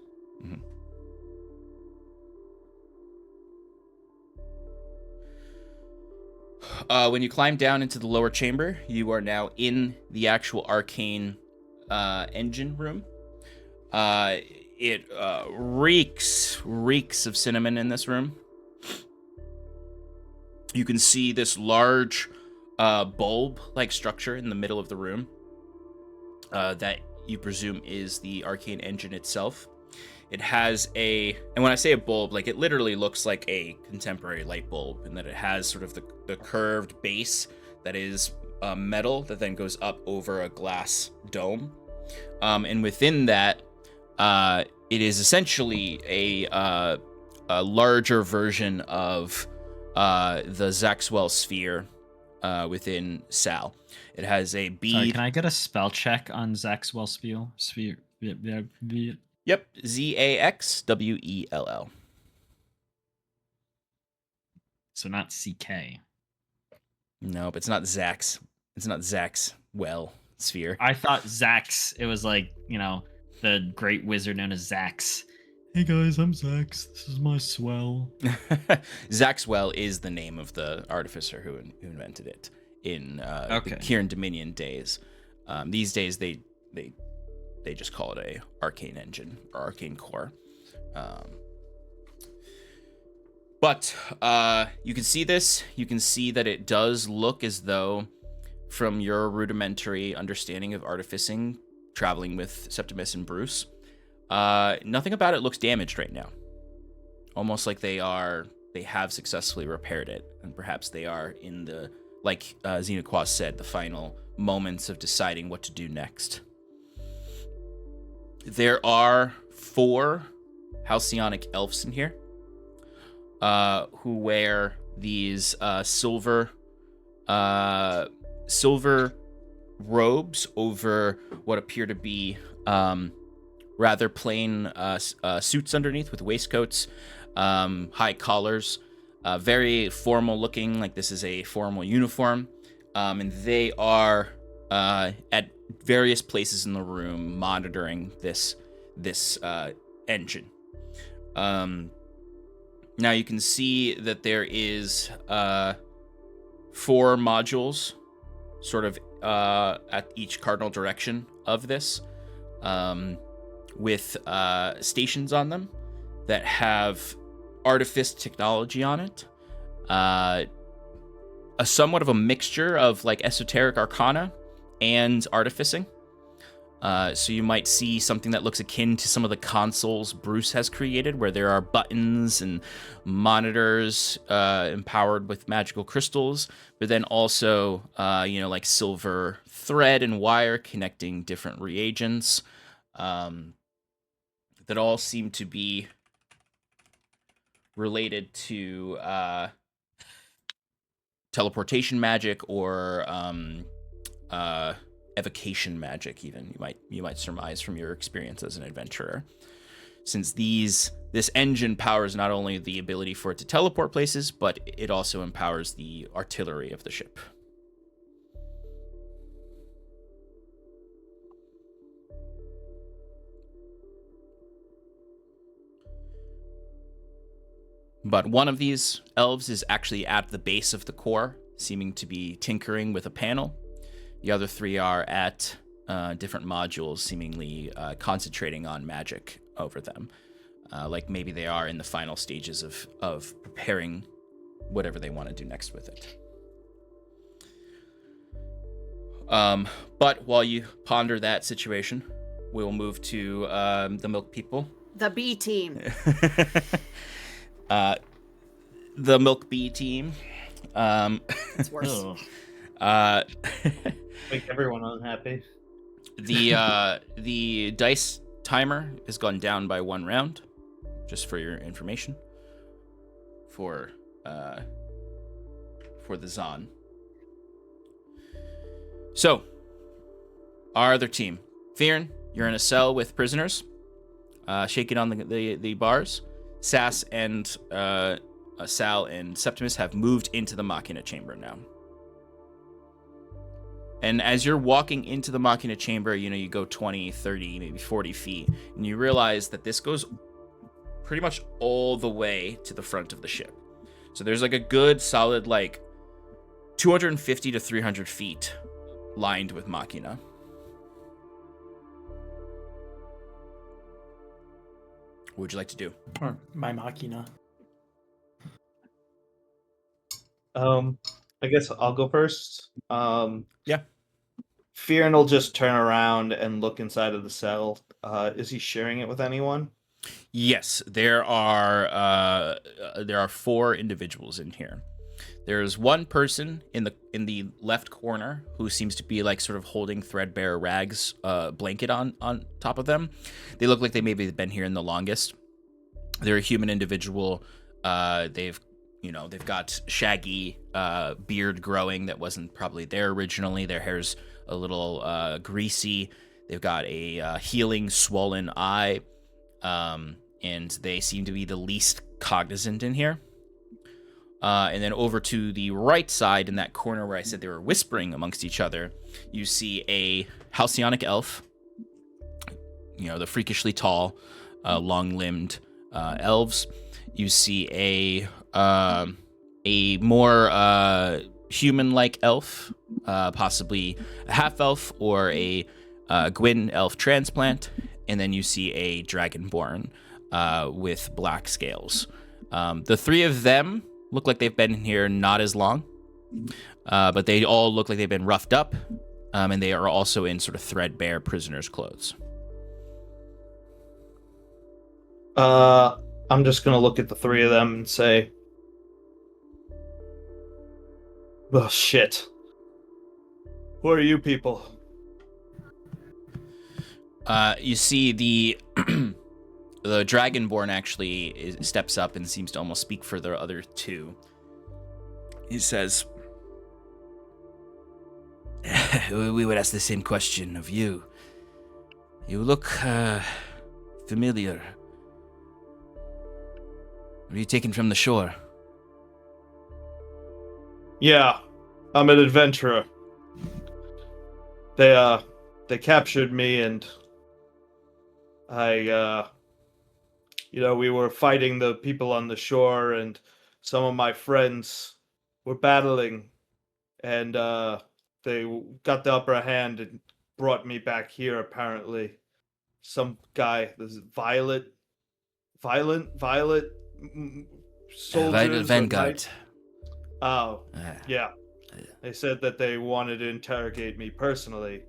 When you climb down into the lower chamber, you are now in the actual arcane engine room. It reeks of cinnamon in this room. You can see this large bulb-like structure in the middle of the room that you presume is the arcane engine itself. It has and when I say a bulb, like, it literally looks like a contemporary light bulb, in that it has sort of the curved base that is metal that then goes up over a glass dome. And within that, it is essentially a larger version of the Zaxwell sphere within Sal. It has a bead. Sorry, can I get a spell check on Zaxwell sphere? Yep, Zaxwell. So not CK. No, but it's not Zax. It's not Zax sphere. I thought Zax. It was like, the great wizard known as Zax. Hey guys, I'm Zax. This is my swell. Zaxwell is the name of the artificer who invented it in the Kieran Dominion days. These days, they just call it a arcane engine or arcane core. But you can see this. You can see that it does look as though, from your rudimentary understanding of artificing, traveling with Septimus and Bruce, nothing about it looks damaged right now. Almost like they have successfully repaired it, and perhaps they are in the, like Xenoquas said, the final moments of deciding what to do next. There are 4 Halcyonic elves in here, who wear these silver robes over what appear to be rather plain suits underneath, with waistcoats, high collars, very formal looking, like this is a formal uniform, and they are at various places in the room monitoring this engine. Now you can see that there is 4 modules sort of at each cardinal direction of this, with stations on them that have artifice technology on it, a somewhat of a mixture of like esoteric arcana and artificing. So you might see something that looks akin to some of the consoles Bruce has created, where there are buttons and monitors empowered with magical crystals, but then also, like silver thread and wire connecting different reagents that all seem to be related to teleportation magic or evocation magic, even you might surmise from your experience as an adventurer, since this engine powers not only the ability for it to teleport places, but it also empowers the artillery of the ship. But one of these elves is actually at the base of the core, seeming to be tinkering with a panel. The other 3 are at different modules, seemingly concentrating on magic over them. Like maybe they are in the final stages of preparing whatever they want to do next with it. But while you ponder that situation, we'll move to the milk people. The B team. The milk bee team. It's worse. Make everyone unhappy. The dice timer has gone down by 1 round, just for your information. For the Zon. So, our other team. Fyrn, you're in a cell with prisoners, shaking on the bars. Sass and Sal and Septimus have moved into the Machina chamber now. And as you're walking into the Machina chamber, you go 20, 30, maybe 40 feet, and you realize that this goes pretty much all the way to the front of the ship. So there's like a good solid 250 to 300 feet lined with Machina. What would you like to do? Or my Machina. I guess I'll go first. Yeah. Fyrn will just turn around and look inside of the cell. Is he sharing it with anyone? Yes, there are 4 individuals in here. There's one person in the left corner who seems to be sort of holding threadbare rags blanket on top of them. They look like they maybe have been here in the longest. They're a human individual. They've got shaggy beard growing that wasn't probably there originally. Their hair's a little greasy. They've got a healing swollen eye. And they seem to be the least cognizant in here. And then over to the right side, in that corner where I said they were whispering amongst each other, you see a halcyonic elf. The freakishly tall, long-limbed elves. You see a more human-like elf, possibly a half-elf or a Gwyn elf transplant. And then you see a dragonborn with black scales. The 3 of them look like they've been here not as long, but they all look like they've been roughed up, and they are also in sort of threadbare prisoner's clothes. I'm just going to look at the 3 of them and say, oh, shit. Who are you people? You see the Dragonborn actually steps up and seems to almost speak for the other 2. He says, we would ask the same question of you. You look familiar. Were you taken from the shore? Yeah, I'm an adventurer. They captured me and we were fighting the people on the shore, and some of my friends were battling, and they got the upper hand and brought me back here, apparently. Some guy, this Violet soldiers. Vanguard. Oh, yeah. They said that they wanted to interrogate me personally.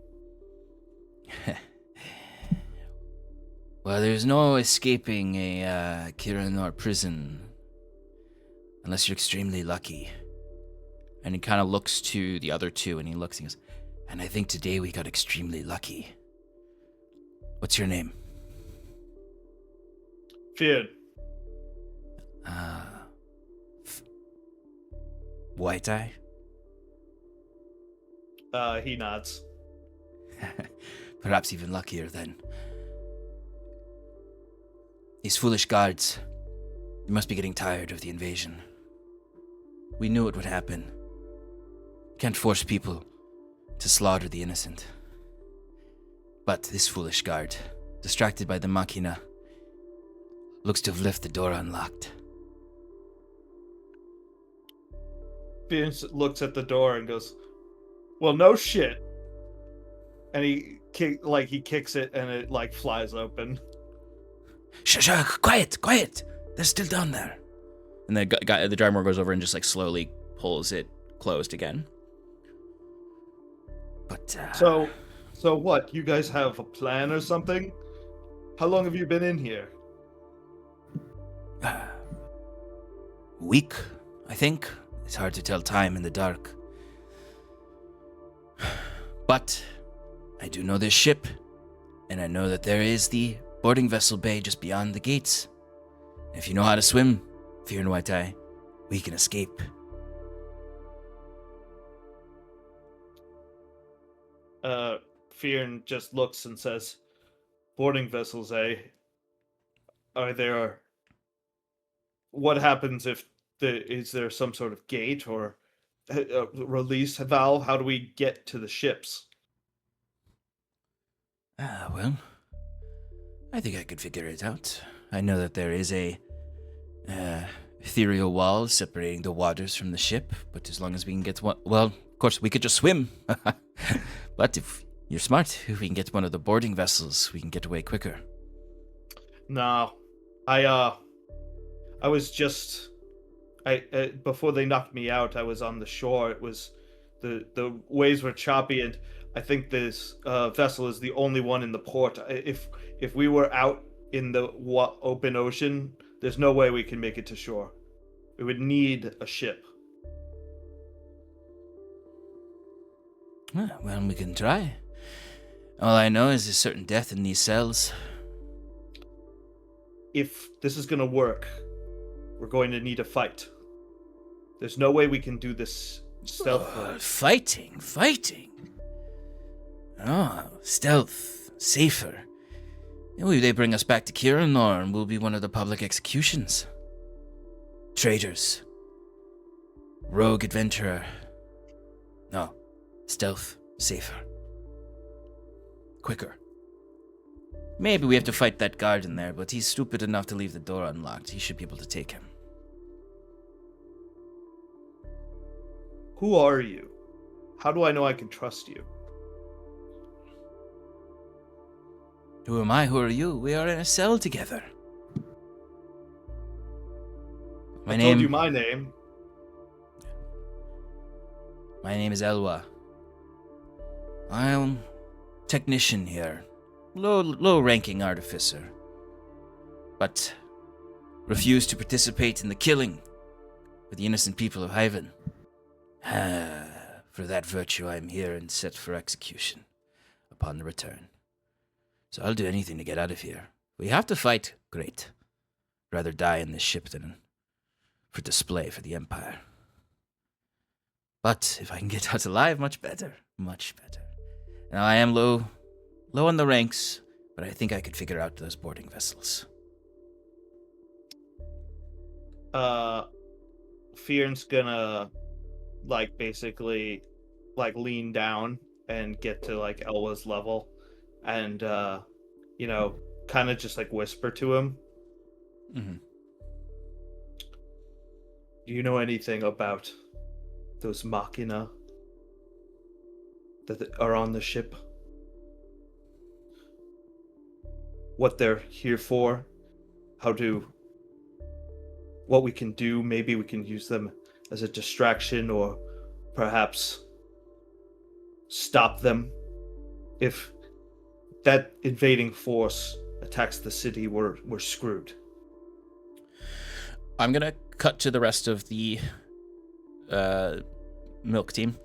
Well, there's no escaping a Kiranor prison unless you're extremely lucky. And he kind of looks to the other 2, and he looks and goes, and I think today we got extremely lucky. What's your name? Fyrn. White Eye? He nods. Perhaps even luckier then. These foolish guards, they must be getting tired of the invasion. We knew it would happen. Can't force people to slaughter the innocent. But this foolish guard, distracted by the Machina, looks to have left the door unlocked. Fyrn looks at the door and goes, "Well, no shit." And he kicks it and it like flies open. Shh, quiet. They're still down there. And the Drymore goes over and just like slowly pulls it closed again. But So what? You guys have a plan or something? How long have you been in here? Week, I think. It's hard to tell time in the dark. But I do know this ship, and I know that there is the boarding vessel bay just beyond the gates. If you know how to swim, Fyrn White Eye, we can escape. Fyrn just looks and says, "Boarding vessels, eh? Are there... What happens if is there some sort of gate or release valve? How do we get to the ships?" Well, I think I could figure it out. I know that there is a ethereal wall separating the waters from the ship, but as long as we can get one... Well, of course, we could just swim. But if you're smart, if we can get one of the boarding vessels, we can get away quicker. No. I was just... before they knocked me out, I was on the shore. It was... The waves were choppy, and I think this vessel is the only one in the port. If we were out in the open ocean, there's no way we can make it to shore. We would need a ship. Well, we can try. All I know is there's certain death in these cells. If this is going to work, we're going to need a fight. There's no way we can do this stealthily. Fighting. Oh, stealth, safer. Maybe they bring us back to Syrinscape and we'll be one of the public executions. Traitors. Rogue adventurer. No, stealth, safer. Quicker. Maybe we have to fight that guard in there, but he's stupid enough to leave the door unlocked. He should be able to take him. Who are you? How do I know I can trust you? Who am I? Who are you? We are in a cell together. I told you my name. My name is Elwa. I'm technician here. Low-ranking artificer. But refuse to participate in the killing of the innocent people of Hyven. For that virtue I am here and set for execution upon the return. So I'll do anything to get out of here. We have to fight, great. Rather die in this ship than for display for the Empire. But if I can get out alive, much better. Much better. Now I am low on the ranks, but I think I could figure out those boarding vessels. Fyrn's gonna basically lean down and get to Elwa's level and kind of just whisper to him. Mm-hmm. Do you know anything about those machina that are on the ship? What they're here for? What we can do? Maybe we can use them as a distraction, or perhaps stop them. If that invading force attacks the city, we're screwed. I'm gonna cut to the rest of the milk team.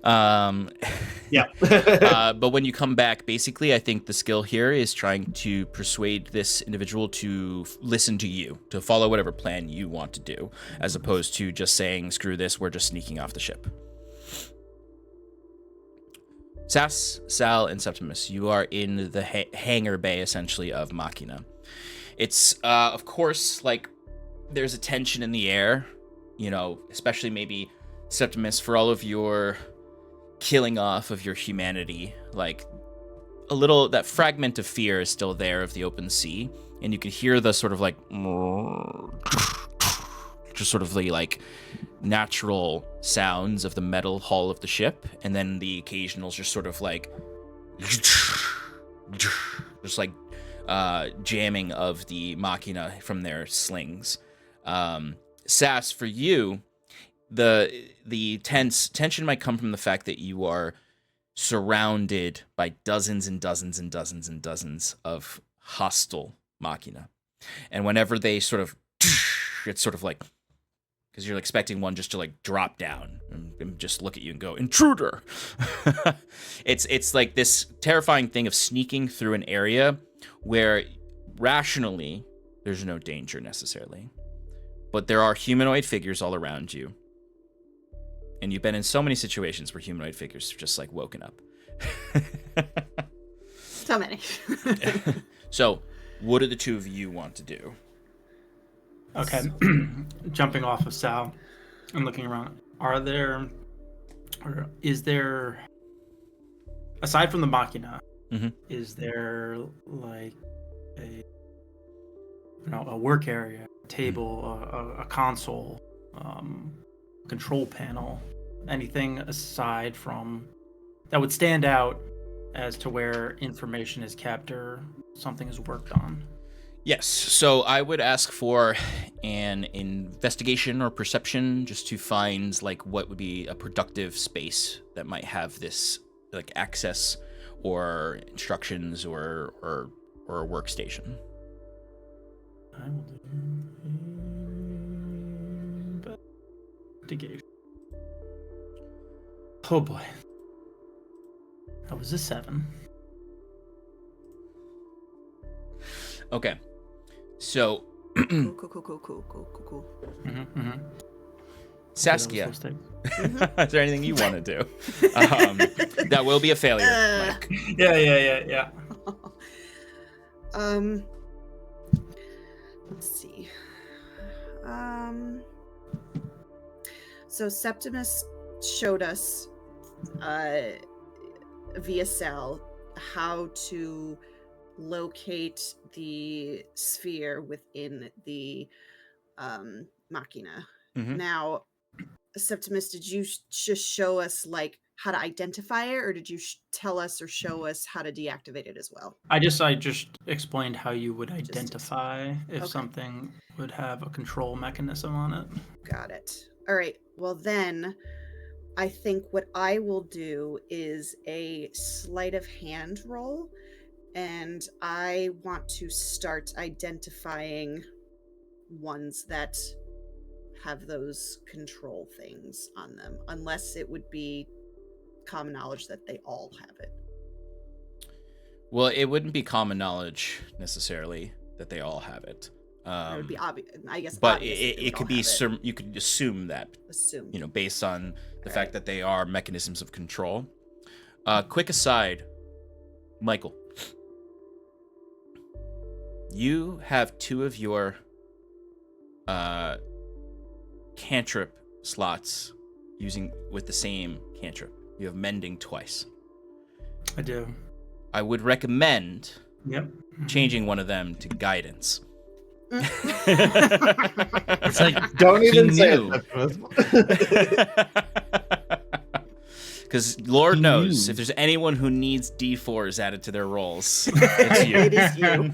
Yeah. But when you come back, basically, I think the skill here is trying to persuade this individual to listen to you, to follow whatever plan you want to do, as opposed to just saying, screw this, we're just sneaking off the ship. Sass, Sal, and Septimus, you are in the hangar bay, essentially, of Machina. It's, of course, there's a tension in the air, especially maybe Septimus, for all of your killing off of your humanity, that fragment of fear is still there of the open sea, and you can hear the sort of just sort of the natural sounds of the metal hull of the ship, and then the occasional just sort of like just like jamming of the machina from their slings. Sass, for you, the tension might come from the fact that you are surrounded by dozens and dozens and dozens and dozens of hostile machina. And whenever they sort of, it's sort of like, because you're expecting one just to like drop down and just look at you and go, intruder. It's like this terrifying thing of sneaking through an area where rationally there's no danger necessarily, but there are humanoid figures all around you. And you've been in so many situations where humanoid figures have just like woken up. So many. So, what do the two of you want to do? Okay, jumping off of Sal and looking around, is there, aside from the machina, is there like a work area, a table, a console, control panel, anything aside from that would stand out as to where information is kept or something is worked on? Yes, so I would ask for an investigation or perception just to find like what would be a productive space that might have this like access or instructions or a workstation. I will do investigation. Oh boy. That was a 7. Okay. So, Cool. Saskia, Mm-hmm. is there anything you want to do? That will be a failure, Mike. Yeah. Let's see. So Septimus showed us via cell how to locate the sphere within the machina. Mhm. Now, Septimus, did you just show us like how to identify it, or did you tell us or show us how to deactivate it as well? I just explained how you would identify if Okay. something would have a control mechanism on it. Got it. All right. Well, then I think what I will do is a sleight of hand roll, and I want to start identifying ones that have those control things on them, unless it would be common knowledge that they all have it. Well, it wouldn't be common knowledge necessarily that they all have it. It would be obvious, I guess. But obvious it could be you could assume that, assume. based on the fact Right. that they are mechanisms of control. Quick aside, Michael, you have 2 of your cantrip slots using with the same cantrip. You have mending twice. I do. I would recommend Yep. changing one of them to guidance. It's like Don't he even say knew. it. Because Lord He knows knew. if there's anyone who needs D4s added to their rolls, it's you. It is you.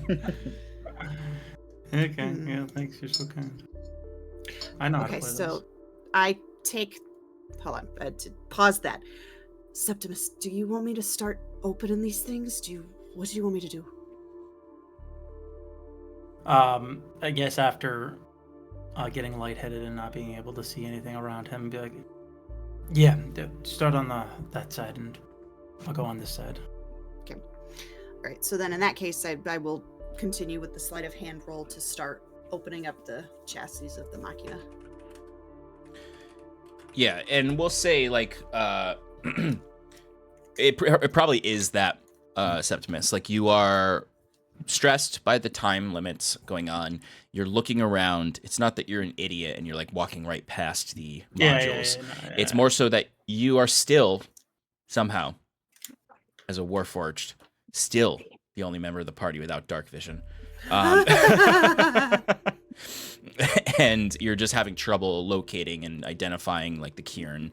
Okay. Yeah. Thanks. You're so kind. I know how to Okay, play so those. I take. Hold on. To pause that. Septimus, do you want me to start opening these things? What do you want me to do? I guess after getting lightheaded and not being able to see anything around him, be like, yeah, start on that side, and I'll go on this side. All right. So then, in that case, I will continue with the sleight of hand roll to start opening up the chassis of the machina. Yeah, and we'll say like it probably is that Septimus. Like you are stressed by the time limits going on. You're looking around. It's not that you're an idiot and you're like walking right past the modules. It's more so that you are still somehow, as a Warforged, still the only member of the party without dark vision. and you're just having trouble locating and identifying like the Kieran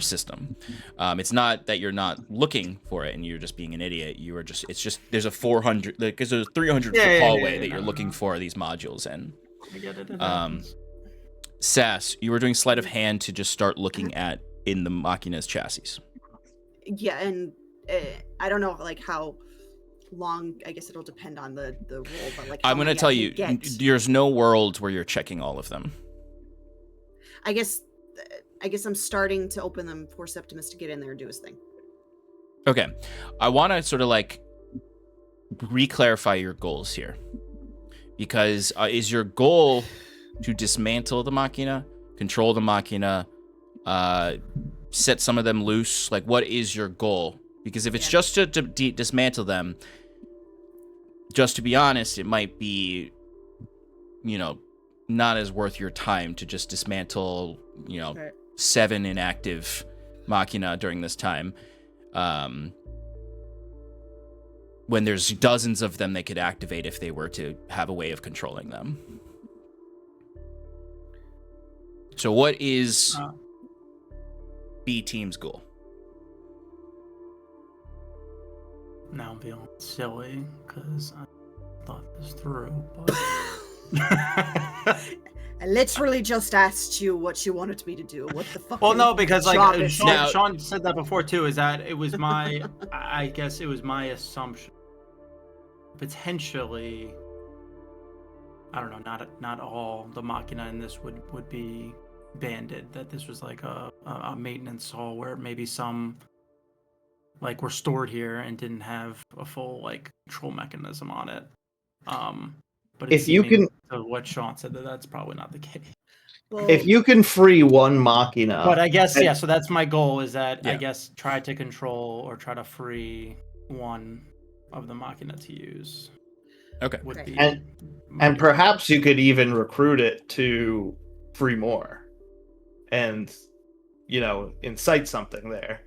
system. It's not that you're not looking for it and you're just being an idiot. You are just, it's just, there's a 400, like there's a 300 foot hallway that you're looking for these modules in. I get it. Sass, you were doing sleight of hand to just start looking at in the Machina's chassis. Yeah, and I don't know like how long. I guess it'll depend on the roll, but like I'm gonna tell you, there's no worlds where you're checking all of them. I guess I'm starting to open them for Septimus to get in there and do his thing. Okay, I want to sort of like re-clarify your goals here, because is your goal to dismantle the Machina, control the Machina, set some of them loose? Like, what is your goal? Because if it's just to dismantle them, just to be honest, it might be, not as worth your time to just dismantle, 7 inactive Machina during this time. When there's dozens of them they could activate if they were to have a way of controlling them. So what is B team's goal? Now I'm feeling silly because I thought this through, but I literally just asked you what you wanted me to do. What the fuck? well, no, because like Sean said that before too. Is that it was my, I guess it was my assumption. Potentially, I don't know. Not all the Machina in this would be banded. That this was like a maintenance hall where maybe some like were stored here and didn't have a full like control mechanism on it. But if you can, to what Sean said, that's probably not the case. Well, if you can free one Machina, but I guess so that's my goal. Is that I guess try to control or try to free one of the Machina to use. Okay. Would be and perhaps you could even recruit it to free more, and incite something there.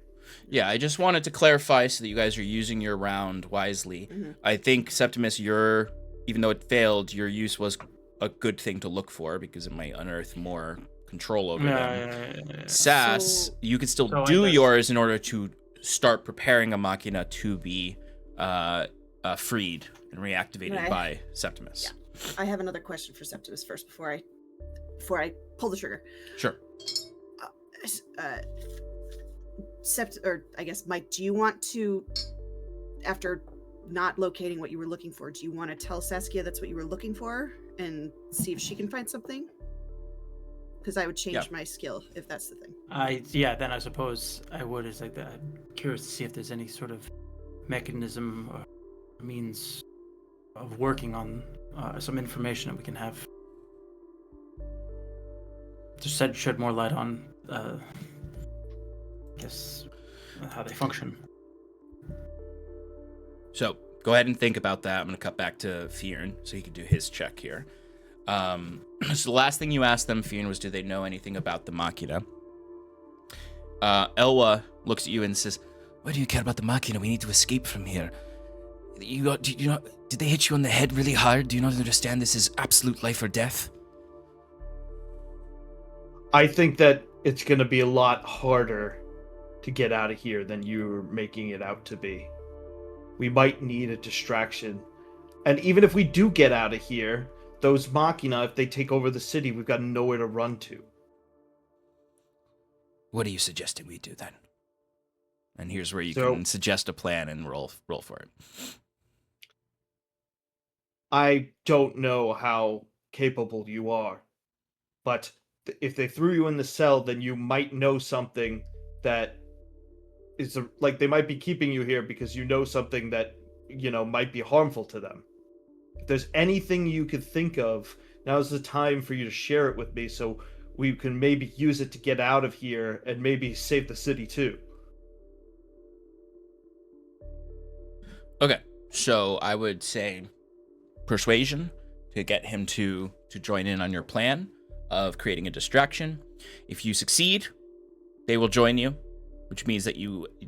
Yeah, I just wanted to clarify so that you guys are using your round wisely. Mm-hmm. I think Septimus, even though it failed, your use was a good thing to look for because it might unearth more control over them. Yeah. Sass, you can still do yours in order to start preparing a Machina to be freed and reactivated by Septimus. Yeah. I have another question for Septimus first before I pull the trigger. Sure. I guess Mike, do you want to, after not locating what you were looking for, do you want to tell Saskia that's what you were looking for and see if she can find something? Because I would change my skill if that's the thing. Then I suppose I would. Is like that. I'm curious to see if there's any sort of mechanism or means of working on some information that we can have. Just shed more light on, I guess, how they function. So go ahead and think about that. I'm going to cut back to Fyrn so he can do his check here. So the last thing you asked them, Fyrn, was do they know anything about the Machina? Elwa looks at you and says, "Why do you care about the Machina? We need to escape from here. Did they hit you on the head really hard? Do you not understand this is absolute life or death?" I think that it's going to be a lot harder to get out of here than you're making it out to be. We might need a distraction. And even if we do get out of here, those Machina, if they take over the city, we've got nowhere to run to. What are you suggesting we do then? And here's where you can suggest a plan and roll for it. I don't know how capable you are, but if they threw you in the cell, then you might know something that is like they might be keeping you here because you know something that might be harmful to them. If there's anything you could think of, now's the time for you to share it with me so we can maybe use it to get out of here and maybe save the city too. Okay, so I would say persuasion to get him to join in on your plan of creating a distraction. If you succeed, they will join you, which means that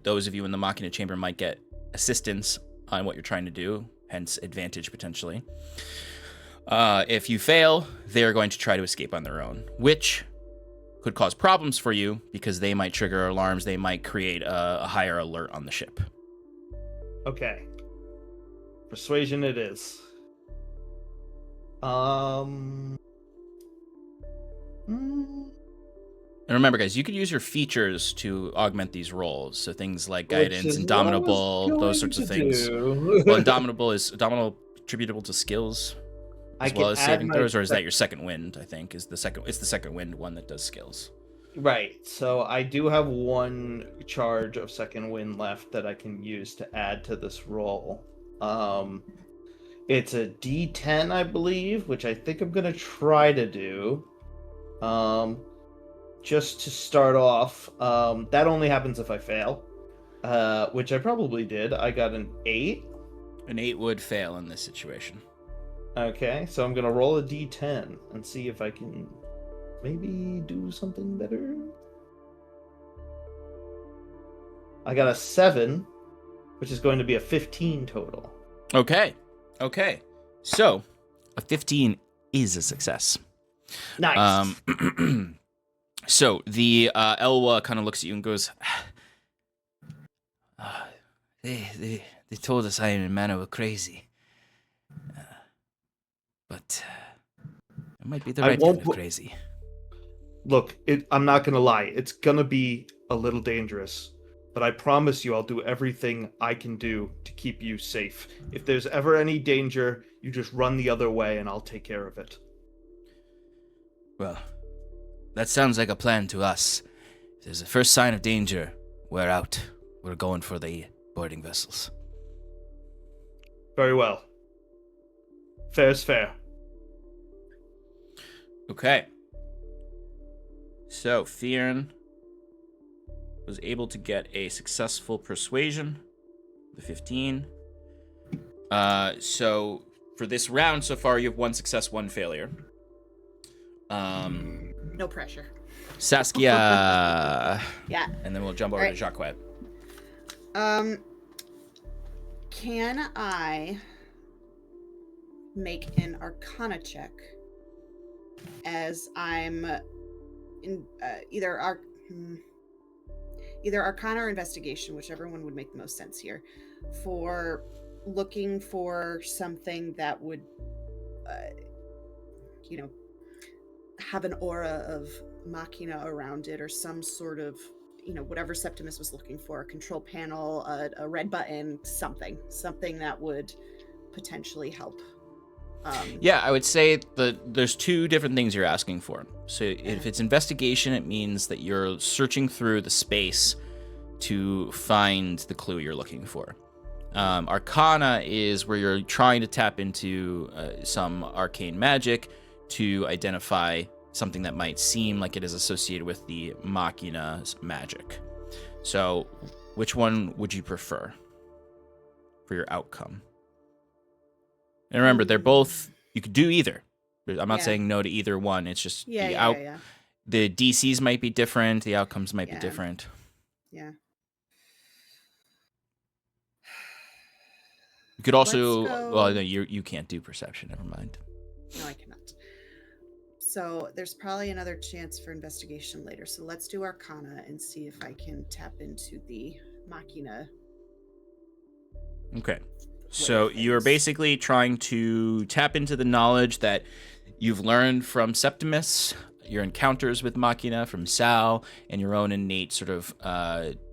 those of you in the Machina chamber might get assistance on what you're trying to do, hence advantage potentially. If you fail, they're going to try to escape on their own, which could cause problems for you because they might trigger alarms. They might create a higher alert on the ship. Okay. Persuasion it is. Mm, And remember, guys, you could use your features to augment these rolls. So things like Which guidance, is what I was indomitable, those going sorts of to things. do. Well, indomitable attributable to skills I as can well as add saving my throws, or is that sec- your second wind? I think it's the second wind one that does skills. Right. So I do have one charge of second wind left that I can use to add to this roll. It's a D10, I believe, which I think I'm gonna try to do. Just to start off, that only happens if I fail, which I probably did. I got an 8. An 8 would fail in this situation. Okay, so I'm gonna roll a D10 and see if I can maybe do something better. I got a 7, which is going to be a 15 total. Okay. So, a 15 is a success. Nice. So the Elwa kind of looks at you and goes, they told us I and Mana were crazy. But it might be the right kind of crazy. Look, I'm not gonna lie. It's gonna be a little dangerous, but I promise you I'll do everything I can do to keep you safe. If there's ever any danger, you just run the other way and I'll take care of it. Well, that sounds like a plan to us. If there's a first sign of danger, we're out. We're going for the boarding vessels. Very well. Fair's fair. Okay. So, Fyrn was able to get a successful persuasion, the 15. So, for this round so far, you have 1 success, 1 failure. No pressure. Saskia. Yeah. And then we'll jump over to Jacques. Can I make an Arcana check as I'm in either Arcana or Investigation, whichever one would make the most sense here, for looking for something that would, have an aura of machina around it, or some sort of, whatever Septimus was looking for, a control panel, a red button, something that would potentially help. Yeah, I would say that there's 2 different things you're asking for. So if it's investigation, it means that you're searching through the space to find the clue you're looking for. Arcana is where you're trying to tap into some arcane magic to identify something that might seem like it is associated with the Machina's magic. So, which one would you prefer for your outcome? And remember, they're both, you could do either. I'm not saying no to either one. It's just the DCs might be different, the outcomes might be different. Yeah. You could also, well, no, you can't do perception, never mind. No, I cannot. So there's probably another chance for investigation later. So let's do Arcana and see if I can tap into the Machina. Okay. So you're basically trying to tap into the knowledge that you've learned from Septimus, your encounters with Machina from Sal, and your own innate sort of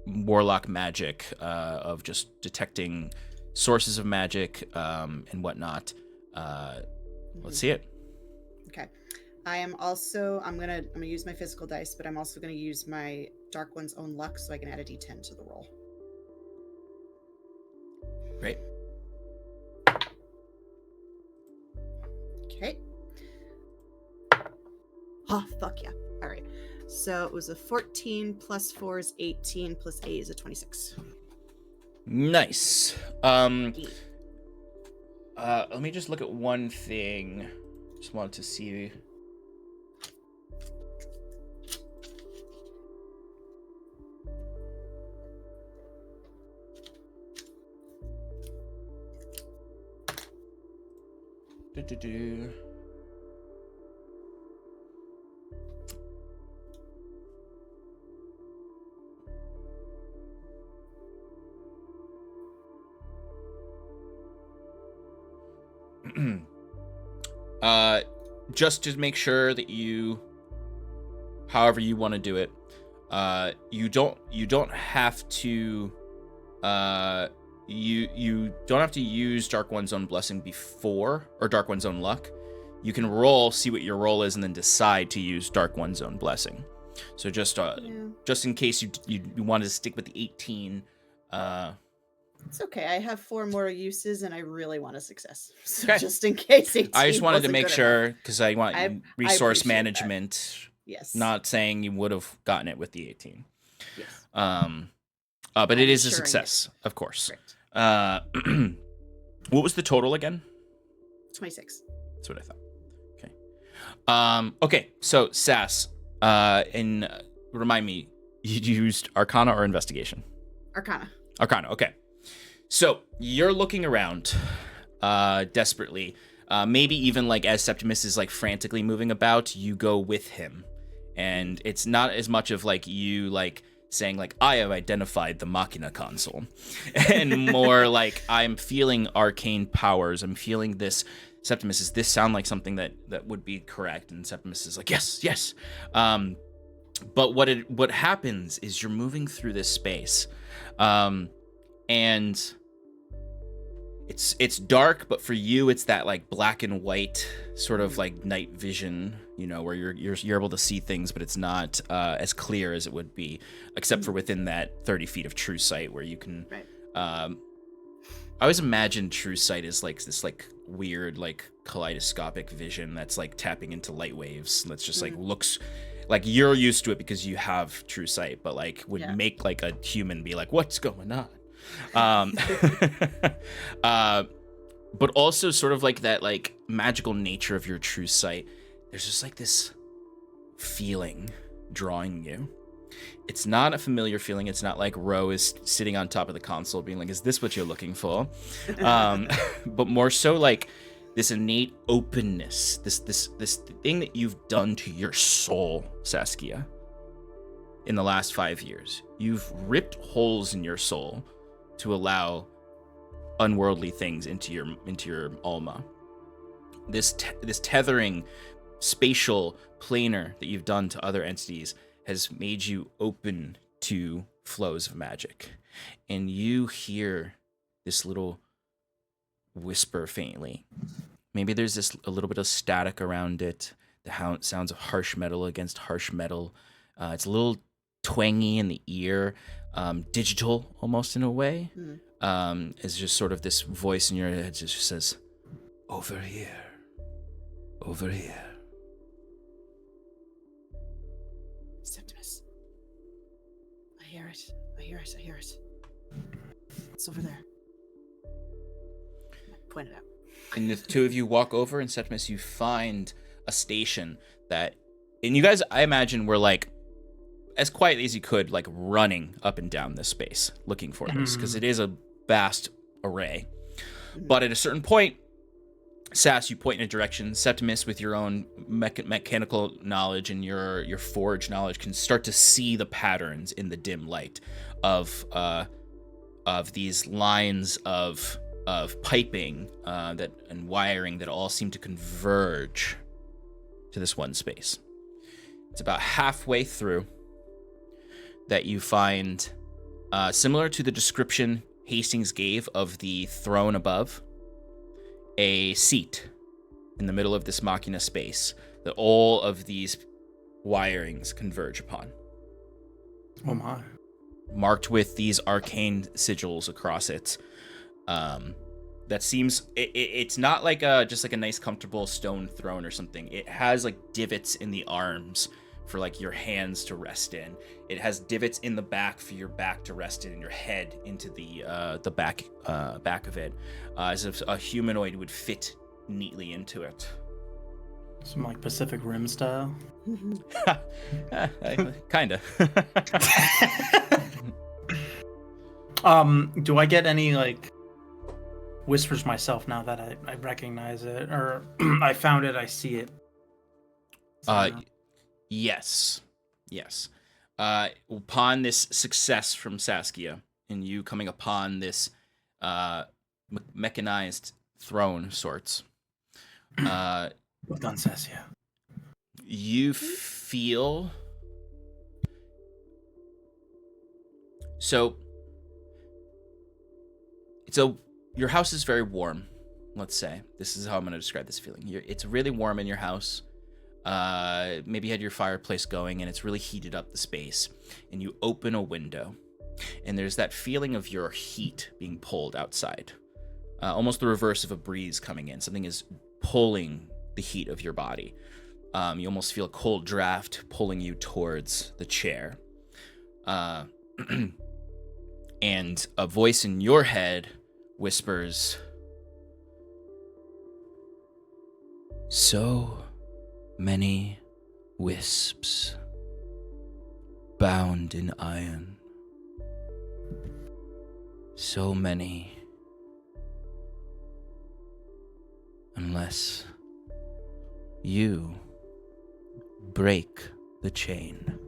warlock magic of just detecting sources of magic and whatnot. Let's see it. Okay. I'm gonna use my physical dice, but I'm also gonna use my Dark One's own luck so I can add a D10 to the roll. Great. Okay. Oh, fuck yeah. All right. So it was a 14 plus 4 is 18 plus 8 is a 26. Nice. Let me just look at one thing. Just wanted to see. Do-do-do. Just to make sure that you, however you want to do it, you don't have to you don't have to use Dark One's Own Blessing before, or Dark One's Own Luck. You can roll, see what your roll is, and then decide to use Dark One's Own Blessing. So just in case you wanted to stick with the 18. It's okay. I have 4 more uses, and I really want a success. So Okay. just in case 18 I just wanted to wasn't make good sure, enough. because I want I resource appreciate management. Yes. Not saying you would have gotten it with the 18. Yes. But I'm it is a ensuring success, of course. Correct. What was the total again? 26. That's what I thought. Okay. Okay, so Sass, and remind me, you used Arcana or Investigation? Arcana. Arcana, okay. So you're looking around desperately. Maybe even like as Septimus is like frantically moving about, you go with him. And it's not as much of like you like saying like, I have identified the Machina console. And more like, I'm feeling arcane powers. I'm feeling this. Septimus, does this sound like something that would be correct? And Septimus is like, yes. But what happens is you're moving through this space. And it's dark, but for you it's that like black and white sort of like night vision, you know, where you're able to see things, but it's not as clear as it would be, except for within that 30 feet of true sight where you can. Right. I always imagine true sight is like this like weird like kaleidoscopic vision that's like tapping into light waves. That's just like looks like you're used to it because you have true sight, but like would make like a human be like, what's going on? But also sort of like that like magical nature of your true sight. There's just like this feeling drawing you. It's not a familiar feeling. It's not like Ro is sitting on top of the console being like, is this what you're looking for? But more so like this innate openness, this thing that you've done to your soul, Saskia, in the last 5 years. You've ripped holes in your soul to allow unworldly things into your Alma. This tethering, spatial, planar that you've done to other entities has made you open to flows of magic. And you hear this little whisper faintly. Maybe there's a little bit of static around it. The sounds of harsh metal against harsh metal. It's a little twangy in the ear, digital almost in a way. It's just sort of this voice in your head just says, over here, over here. Septimus. I hear it. I hear it. It's over there. Point it out. And the two of you walk over, and Septimus, you find a station that, and you guys, I imagine, were like as quietly as you could, like running up and down this space looking for this, because it is a vast array. But at a certain point, Sass, you point in a direction. Septimus, with your own mechanical knowledge and your forge knowledge, can start to see the patterns in the dim light of these lines of piping and wiring that all seem to converge to this one space. It's about halfway through that you find, similar to the description Hastings gave of the throne above, a seat in the middle of this machina space that all of these wirings converge upon. Oh my. Marked with these arcane sigils across it. That seems, it's not like just like a nice comfortable stone throne or something. It has like divots in the arms for like your hands to rest in. It has divots in the back for your back to rest in, and your head into the back of it, as if a humanoid would fit neatly into it. Some like Pacific Rim style. Kinda. Do I get any like whispers myself now that I recognize it, or I found it, I see it. Yes. Upon this success from Saskia, and you coming upon this mechanized throne sorts, Well done, Saskia. you feel so your house is very warm. Let's say this is how I'm going to describe this feeling. It's really warm in your house. Maybe you had your fireplace going and it's really heated up the space, and you open a window and there's that feeling of your heat being pulled outside, almost the reverse of a breeze coming in. Something is pulling the heat of your body. You almost feel a cold draft pulling you towards the chair, and a voice in your head whispers, "So many wisps bound in iron. So many. Unless you break the chain."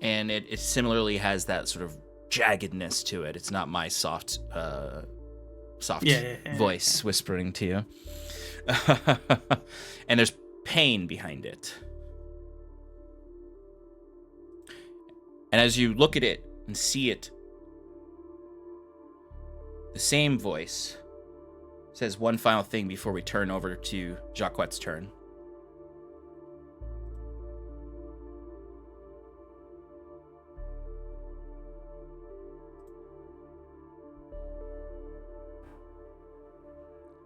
And it similarly has that sort of jaggedness to it. It's not my soft voice whispering to you. And there's pain behind it. And as you look at it and see it, the same voice says one final thing before we turn over to Jacquette's turn.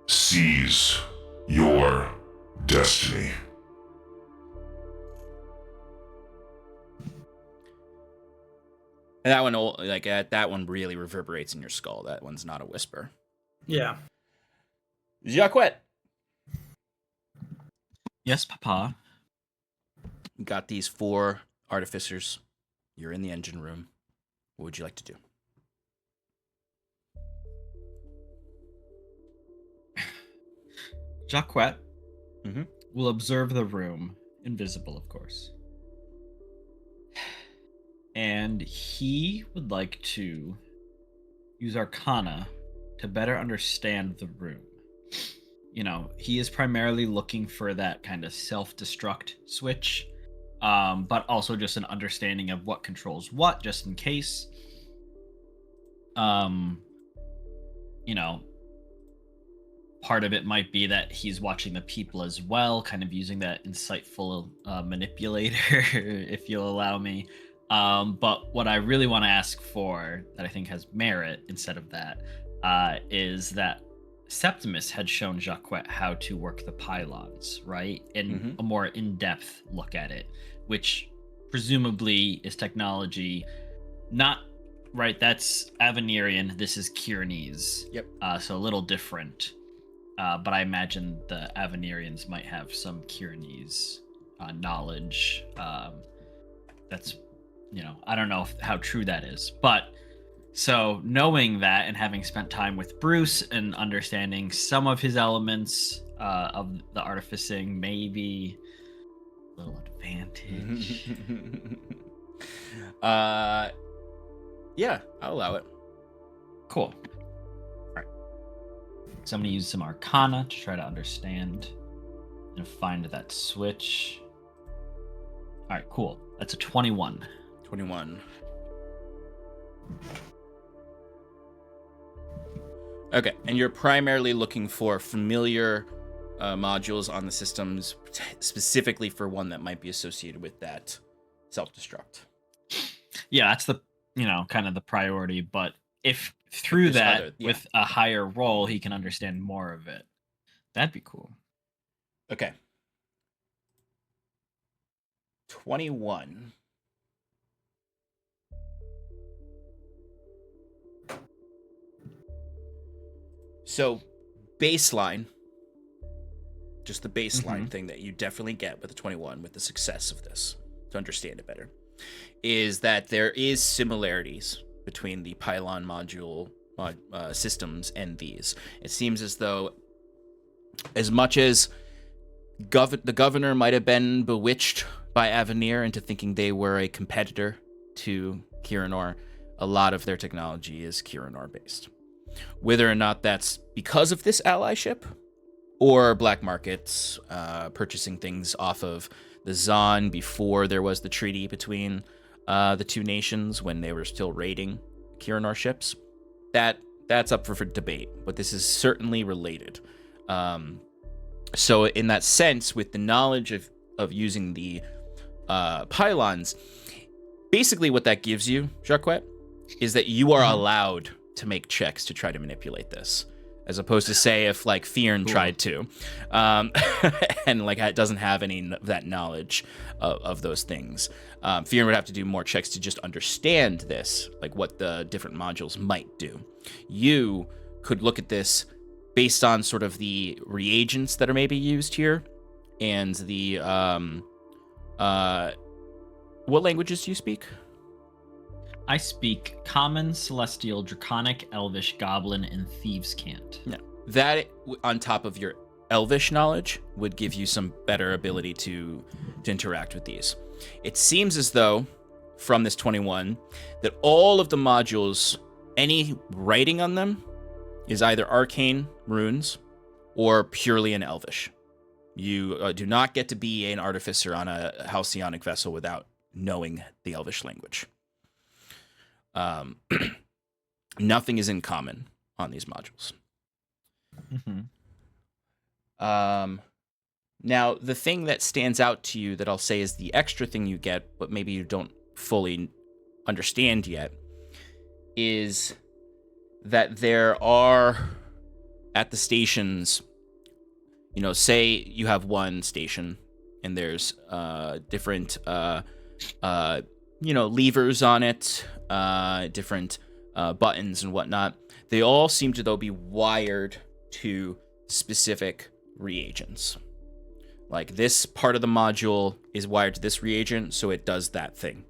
Seize your destiny. And that one, that one really reverberates in your skull. That one's not a whisper. Yeah. Jacquette. Yes, Papa. You got these 4 artificers. You're in the engine room. What would you like to do? Jacquette will observe the room, invisible, of course. And he would like to use Arcana to better understand the room. You know, he is primarily looking for that kind of self-destruct switch, but also just an understanding of what controls what, just in case. You know, part of it might be that he's watching the people as well, kind of using that insightful manipulator, if you'll allow me. But what I really want to ask for, that I think has merit instead of that, is that Septimus had shown Jacquette how to work the pylons, right? And a more in-depth look at it, which presumably is technology, not, right, that's Avenirian, this is Kieranese. Yep. So a little different. But I imagine the Avenirians might have some Kieranese knowledge. That's, you know, I don't know how true that is. But so knowing that and having spent time with Bruce and understanding some of his elements of the artificing, maybe a little advantage. Yeah, I'll allow it. Cool. All right. So I'm going to use some Arcana to try to understand and find that switch. All right, cool. That's a 21. 21. Okay, and you're primarily looking for familiar modules on the systems, specifically for one that might be associated with that self-destruct. Yeah, that's the, you know, kind of the priority, but if through that, with a higher roll, he can understand more of it, that'd be cool. Okay. 21. So, baseline, just the baseline thing that you definitely get with the 21 with the success of this, to understand it better. is that there is similarities between the pylon module systems and these. It seems as though, as much as the governor might have been bewitched by Avenir into thinking they were a competitor to Kirinor, a lot of their technology is Kirinor based. Whether or not that's because of this allyship or black markets purchasing things off of the Zon before there was the treaty between the two nations when they were still raiding Kirinor ships, that's up for debate, but this is certainly related. So in that sense, with the knowledge of using the pylons, basically what that gives you, Jacquet, is that you are allowed to make checks to try to manipulate this, as opposed to, say, if like Fyrn tried to, and like it doesn't have any of that knowledge of those things. Fyrn would have to do more checks to just understand this, like what the different modules might do. You could look at this based on sort of the reagents that are maybe used here, and the what languages do you speak? I speak Common, Celestial, Draconic, Elvish, Goblin, and Thieves' Cant. Yeah. That, on top of your Elvish knowledge, would give you some better ability to interact with these. It seems as though, from this 21, that all of the modules, any writing on them, is either arcane runes or purely in Elvish. You do not get to be an artificer on a halcyonic vessel without knowing the Elvish language. Nothing is in common on these modules. Now, the thing that stands out to you that I'll say is the extra thing you get, but maybe you don't fully understand yet, is that there are, at the stations, you know, say you have one station and there's different levers on it, different buttons and whatnot. They all seem to, though, be wired to specific reagents. Like, this part of the module is wired to this reagent, so it does that thing.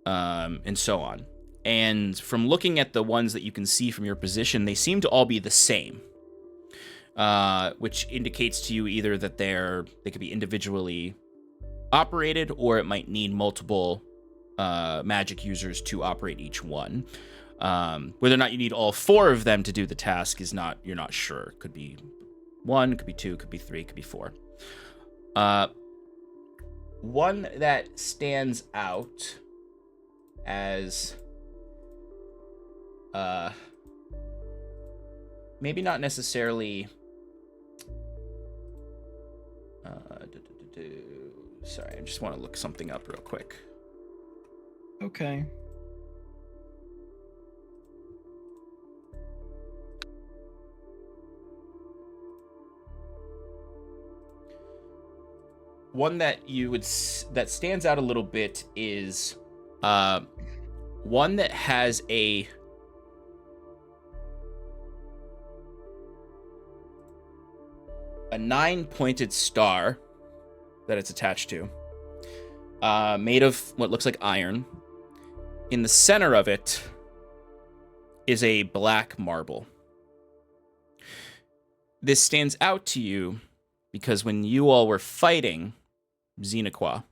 And so on. And from looking at the ones that you can see from your position, they seem to all be the same. Which indicates to you either that they could be individually operated, or it might need multiple magic users to operate each one. Whether or not you need all four of them to do the task you're not sure. Could be one, could be two, could be three, could be four. One that stands out as maybe not necessarily sorry, I just want to look something up real quick. Okay. One that that stands out a little bit is one that has a nine-pointed star that it's attached to, made of what looks like iron. In the center of it is a black marble. This stands out to you because when you all were fighting Xenaqua,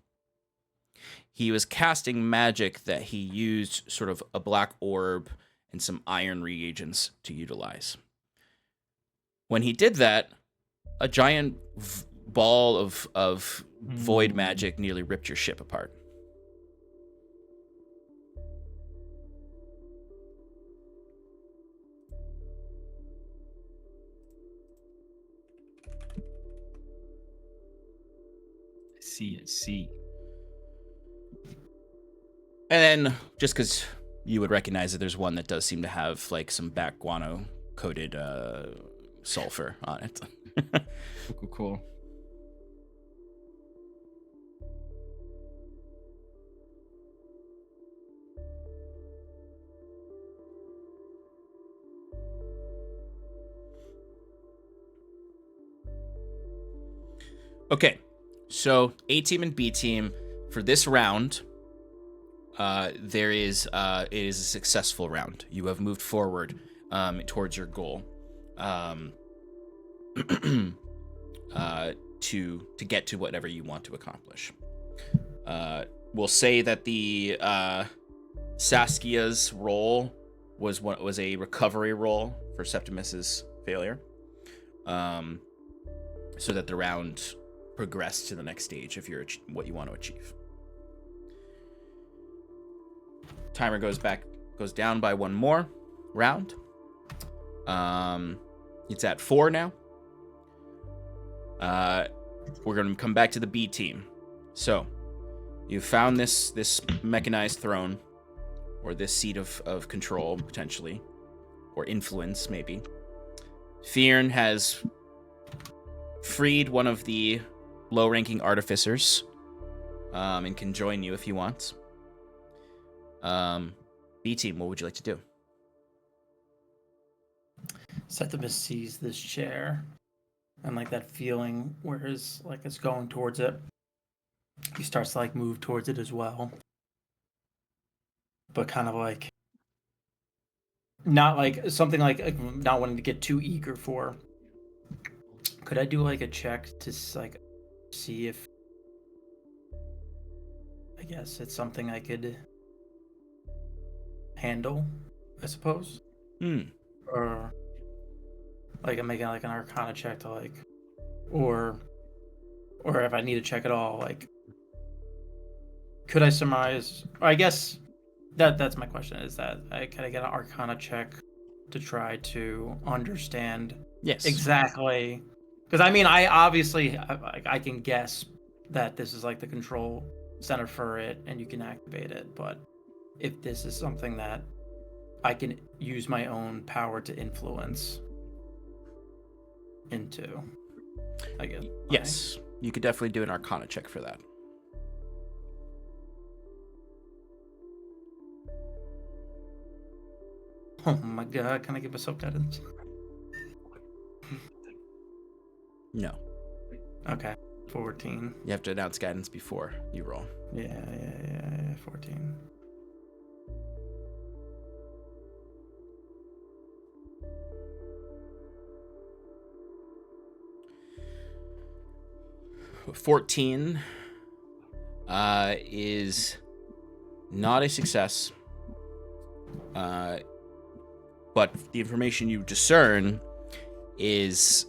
he was casting magic that he used sort of a black orb and some iron reagents to utilize. When he did that, a giant ball of void magic nearly ripped your ship apart. I see. And then, just because you would recognize that there's one that does seem to have like some back guano coated sulfur on it. Cool. Okay, so A team and B team for this round, It is a successful round. You have moved forward towards your goal to get to whatever you want to accomplish. We'll say that the Saskia's roll was a recovery roll for Septimus's failure, so that the round progressed to the next stage if you're what you want to achieve. Timer goes down by one more round. It's at 4 now. We're going to come back to the B team. So, you found this mechanized throne, or this seat of control, potentially, or influence, maybe. Fyrn has freed one of the low-ranking artificers, and can join you if he wants. B team, what would you like to do? Septimus sees this chair, and like that feeling where it's going towards it. He starts to like move towards it as well, but kind of like not like something like not wanting to get too eager for. Could I do like a check to like see if I guess it's something I could handle, I suppose? Or like I'm making like an Arcana check to like, or if I need to check at all, like, could I surmise? Or I guess that's my question. Is that can I get an Arcana check to try to understand? Yes. Exactly. Because I mean, I can guess that this is like the control center for it, and you can activate it. But if this is something that I can use my own power to influence into, I guess. Yes, you could definitely do an Arcana check for that. Oh my god, can I give myself guidance? No. Okay, 14. You have to announce guidance before you roll. Yeah, 14. But 14 is not a success. But the information you discern is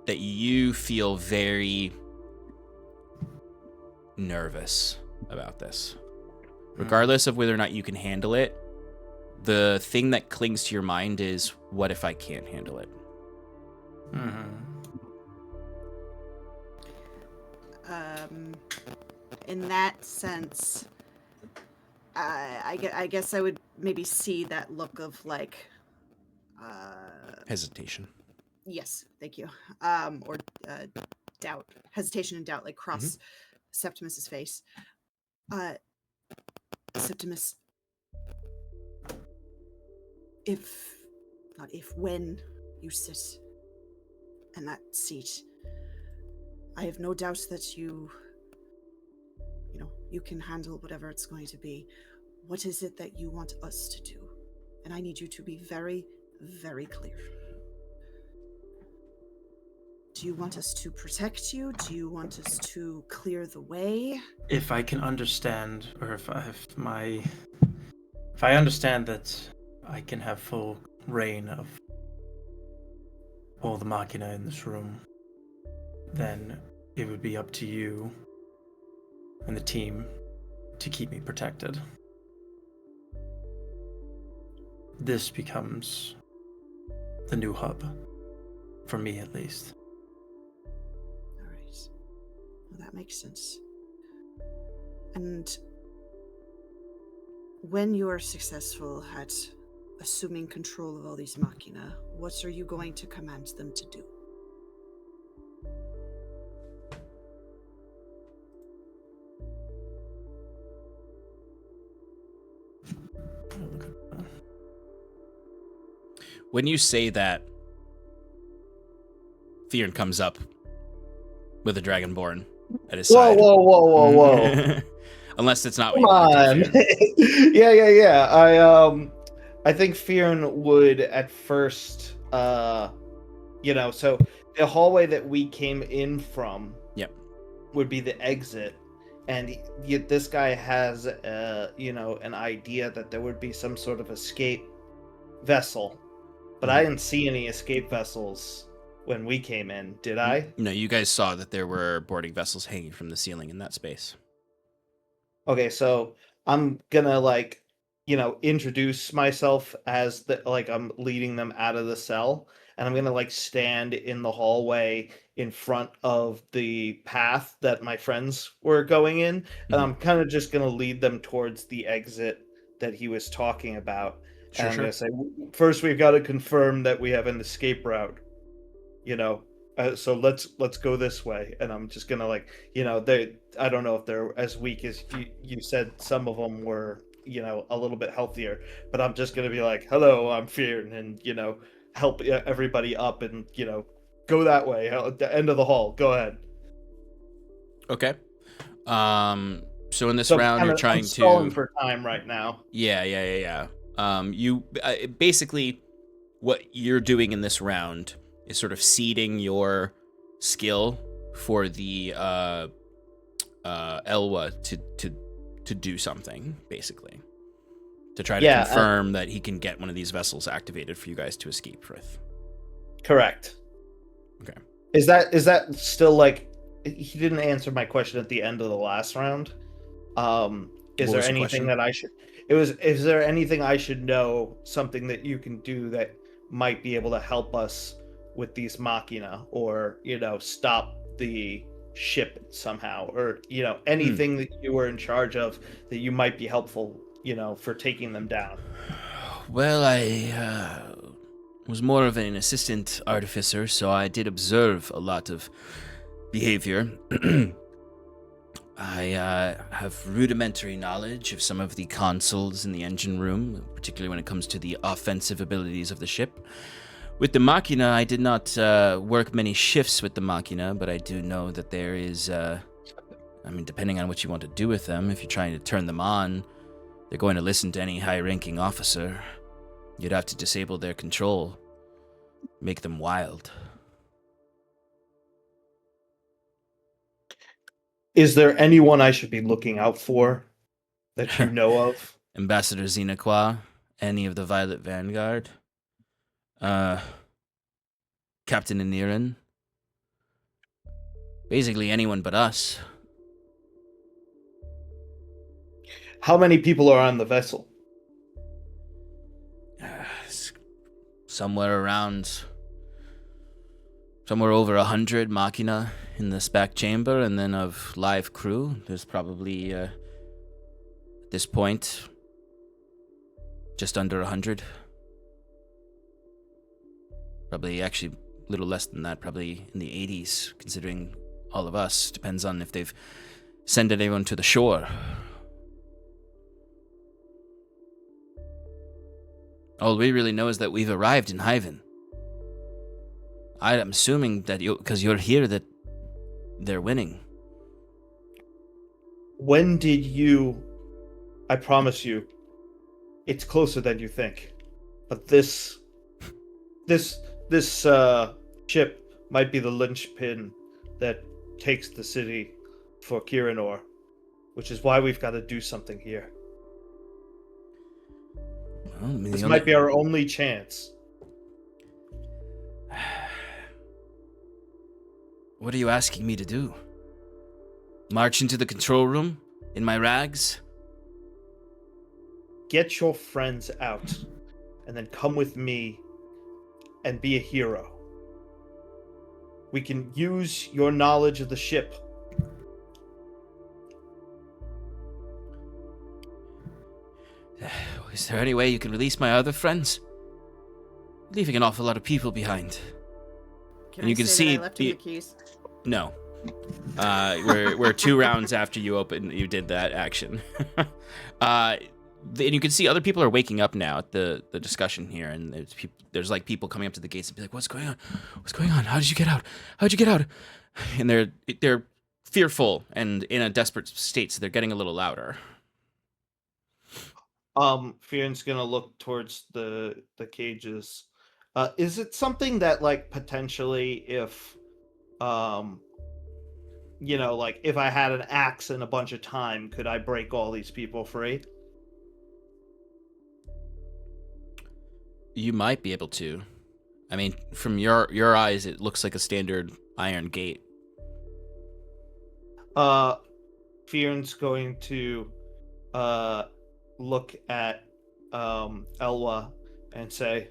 that you feel very nervous about this. Regardless of whether or not you can handle it, the thing that clings to your mind is, what if I can't handle it? In that sense, I guess I would maybe see that look of like Hesitation. Yes, thank you. Or doubt, hesitation and doubt, like cross Septimus's face. Septimus, when you sit in that seat, I have no doubt that you can handle whatever it's going to be. What is it that you want us to do? And I need you to be very, very clear. Do you want us to protect you? Do you want us to clear the way? If I can understand, or if I understand that I can have full reign of all the machina in this room, then it would be up to you and the team to keep me protected. This becomes the new hub, for me at least. All right. Well, that makes sense. And when you are successful at assuming control of all these machina, what are you going to command them to do? When you say that, Fyrn comes up with a dragonborn at his side. Whoa. Unless it's not Come what you on. want to do, Fyrn. Yeah. I think Fyrn would at first, so the hallway that we came in from, Yep. would be the exit, and this guy has, an idea that there would be some sort of escape vessel, but I didn't see any escape vessels when we came in, did I? No, you guys saw that there were boarding vessels hanging from the ceiling in that space. Okay, so I'm gonna introduce myself as I'm leading them out of the cell, and I'm gonna stand in the hallway in front of the path that my friends were going in, and I'm kind of just gonna lead them towards the exit that he was talking about. And I'm gonna say, first we've got to confirm that we have an escape route. So let's go this way, and I'm just gonna I don't know if they're as weak as you said. Some of them were a little bit healthier, but I'm just gonna be like, hello, I'm Fyrn, and help everybody up, and go that way at the end of the hall. Go ahead. Okay. So in this round, you're trying I'm stalling to for time right now. Yeah. You basically what you're doing in this round is sort of seeding your skill for the Elwa to do something, basically, to try to confirm that he can get one of these vessels activated for you guys to escape with. Correct. Okay. Is that still he didn't answer my question at the end of the last round? Is there anything that I should? Is there anything I should know? Something that you can do that might be able to help us with these machina, or stop the ship somehow, or anything that you were in charge of that you might be helpful, for taking them down? Well, I was more of an assistant artificer, so I did observe a lot of behavior. I have rudimentary knowledge of some of the consoles in the engine room, particularly when it comes to the offensive abilities of the ship. With the Machina, I did not work many shifts with the Machina, but I do know that there is, depending on what you want to do with them, if you're trying to turn them on, they're going to listen to any high-ranking officer. You'd have to disable their control, make them wild. Is there anyone I should be looking out for that you know of? Ambassador Xenaqua, any of the Violet Vanguard, Captain Aniran, basically anyone but us. How many people are on the vessel? Somewhere over 100 Machina in the SPAC chamber, and then of live crew, there's probably, at this point, just under 100. Probably actually a little less than that, probably in the 80s, considering all of us. Depends on if they've sent anyone to the shore. All we really know is that we've arrived in Hyven. I'm assuming that because you're here, that they're winning. When did you... I promise you, it's closer than you think. But this ship might be the linchpin that takes the city for Kirinor, which is why we've got to do something here. Well, this might be our only chance. What are you asking me to do? March into the control room in my rags? Get your friends out, and then come with me and be a hero. We can use your knowledge of the ship. Is there any way you can release my other friends? Leaving an awful lot of people behind. And you can see that I left him the keys. No. We're 2 rounds after you did that action. And you can see other people are waking up now at the discussion here, and there's like people coming up to the gates and be like, "What's going on? What's going on? How did you get out? How'd you get out?" And they're fearful and in a desperate state, so they're getting a little louder. Fyrn's gonna look towards the cages. Is it something that, like, potentially if like if I had an axe and a bunch of time, could I break all these people free? You might be able to. I mean, from your eyes, it looks like a standard iron gate. Fyrn's going to look at Elwa and say,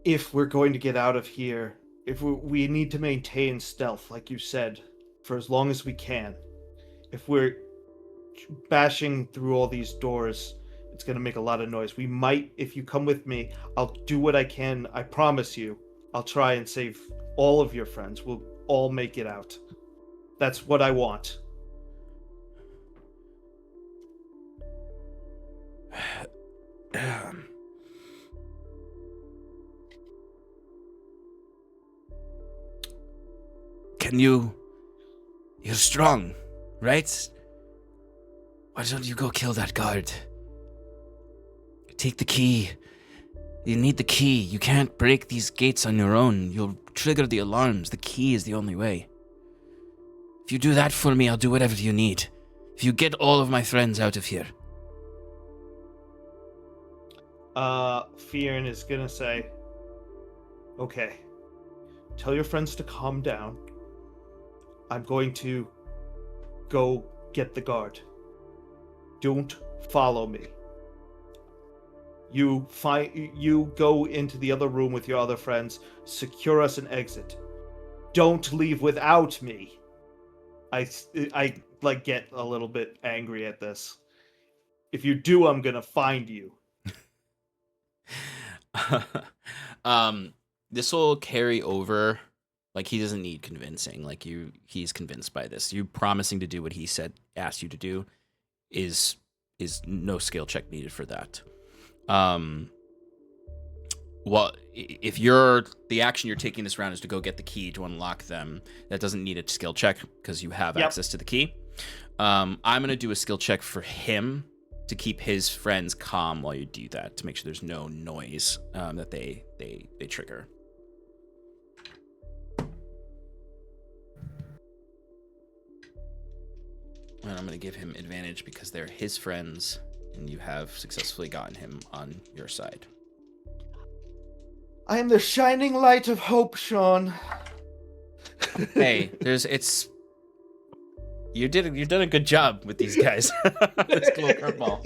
if we're going to get out of here, if we need to maintain stealth, like you said, for as long as we can. If we're bashing through all these doors, it's going to make a lot of noise. We might, if you come with me, I'll do what I can. I promise you, I'll try and save all of your friends. We'll all make it out. That's what I want. You're strong, right? Why don't you go kill that guard? Take the key. You need the key. You can't break these gates on your own. You'll trigger the alarms. The key is the only way. If you do that for me, I'll do whatever you need. If you get all of my friends out of here. Fyrn is gonna say, okay, tell your friends to calm down. I'm going to go get the guard. Don't follow me. You go into the other room with your other friends, secure us an exit. Don't leave without me. I like get a little bit angry at this. If you do, I'm gonna find you. This will carry over. Like, he doesn't need convincing. Like, he's convinced by this. You promising to do what he asked you to do is no skill check needed for that. Well, if the action you're taking this round is to go get the key to unlock them, that doesn't need a skill check because you have access to the key. I'm gonna do a skill check for him to keep his friends calm while you do that, to make sure there's no noise that they trigger. And I'm going to give him advantage because they're his friends, and you have successfully gotten him on your side. I am the shining light of hope, Sean. Hey, you've done a good job with these guys. That's a cool curveball.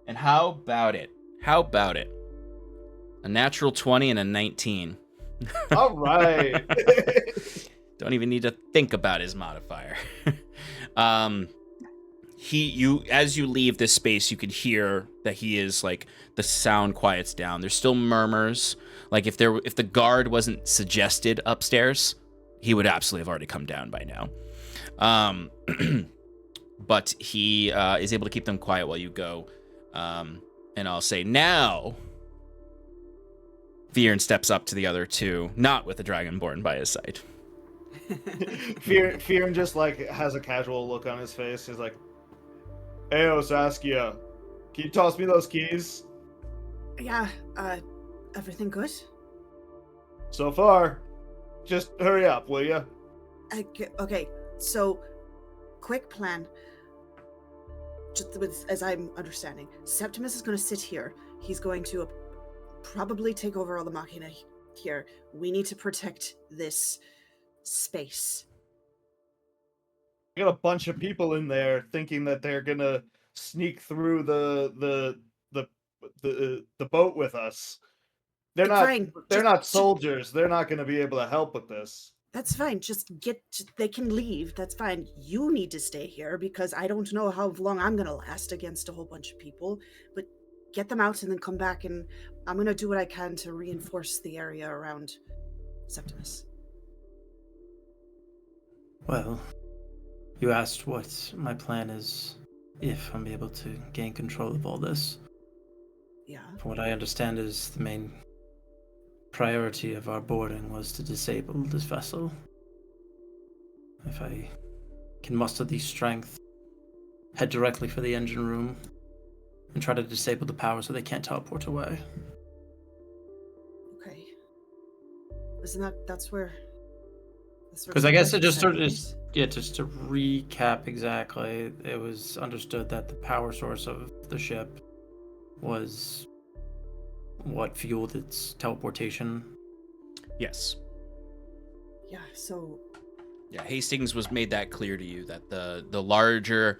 And how about it? A natural 20 and a 19. All right. Don't even need to think about his modifier. As you leave this space, you can hear that he is, like, the sound quiets down. There's still murmurs. Like, if the guard wasn't suggested upstairs, he would absolutely have already come down by now. But he is able to keep them quiet while you go. And I'll say, now Fyrn steps up to the other two, not with the Dragonborn by his side. Fyrn just, like, has a casual look on his face. He's like, "Heyo, Saskia, can you toss me those keys?" Yeah, everything good? So far. Just hurry up, will you? Okay, so, quick plan. Just as I'm understanding, Septimus is going to sit here. He's going to probably take over all the machina here. We need to protect this space. I got a bunch of people in there thinking that they're gonna sneak through the boat with us. They're not soldiers. They're not gonna be able to help with this. That's fine. They can leave. That's fine. You need to stay here because I don't know how long I'm gonna last against a whole bunch of people. But get them out and then come back, and I'm gonna do what I can to reinforce the area around Septimus. Well, you asked what my plan is if I'm able to gain control of all this. Yeah. From what I understand is the main priority of our boarding was to disable this vessel. If I can muster the strength, head directly for the engine room and try to disable the power so they can't teleport away. Okay. Isn't that's where... Because I guess it just sort of is, just to recap exactly, it was understood that the power source of the ship was what fueled its teleportation. Yes. Yeah, so... Yeah, Hastings was made that clear to you that the larger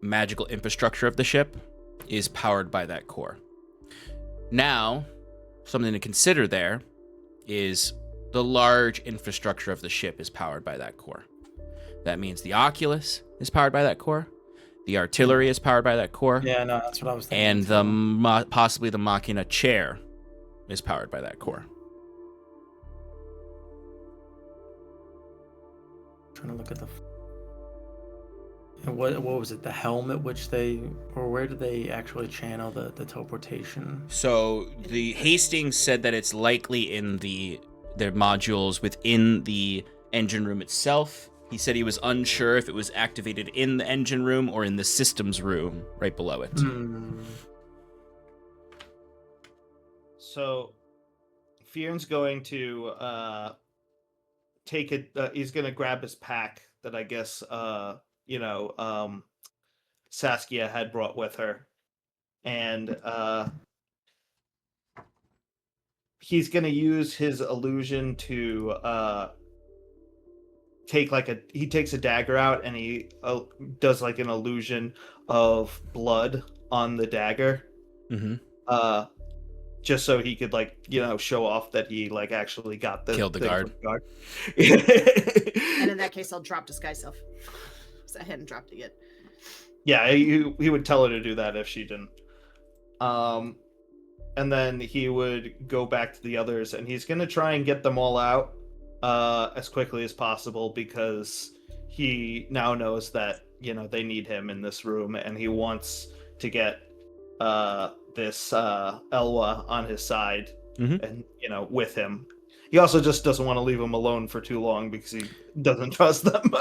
magical infrastructure of the ship is powered by that core. Now, something to consider there is the large infrastructure of the ship is powered by that core. That means the Oculus is powered by that core, the artillery is powered by that core. Yeah, no, that's what I was thinking. And possibly the Machina chair is powered by that core. Trying to look at the... And what was it? The helm at which where did they actually channel the teleportation? So the Hastings said that it's likely in their modules within the engine room itself. He said he was unsure if it was activated in the engine room or in the systems room right below it. So Fyrn's going to take it. He's going to grab his pack that I guess Saskia had brought with her, and he's going to use his illusion to he takes a dagger out and he does like an illusion of blood on the dagger. Mm-hmm. Just so he could show off that he actually got killed the guard. And in that case, I'll drop disguise self. So I hadn't dropped it yet. Yeah, he would tell her to do that if she didn't. And then he would go back to the others, and he's gonna try and get them all out as quickly as possible, because he now knows that they need him in this room, and he wants to get this Elwa on his side, and with him. He also just doesn't want to leave them alone for too long because he doesn't trust them.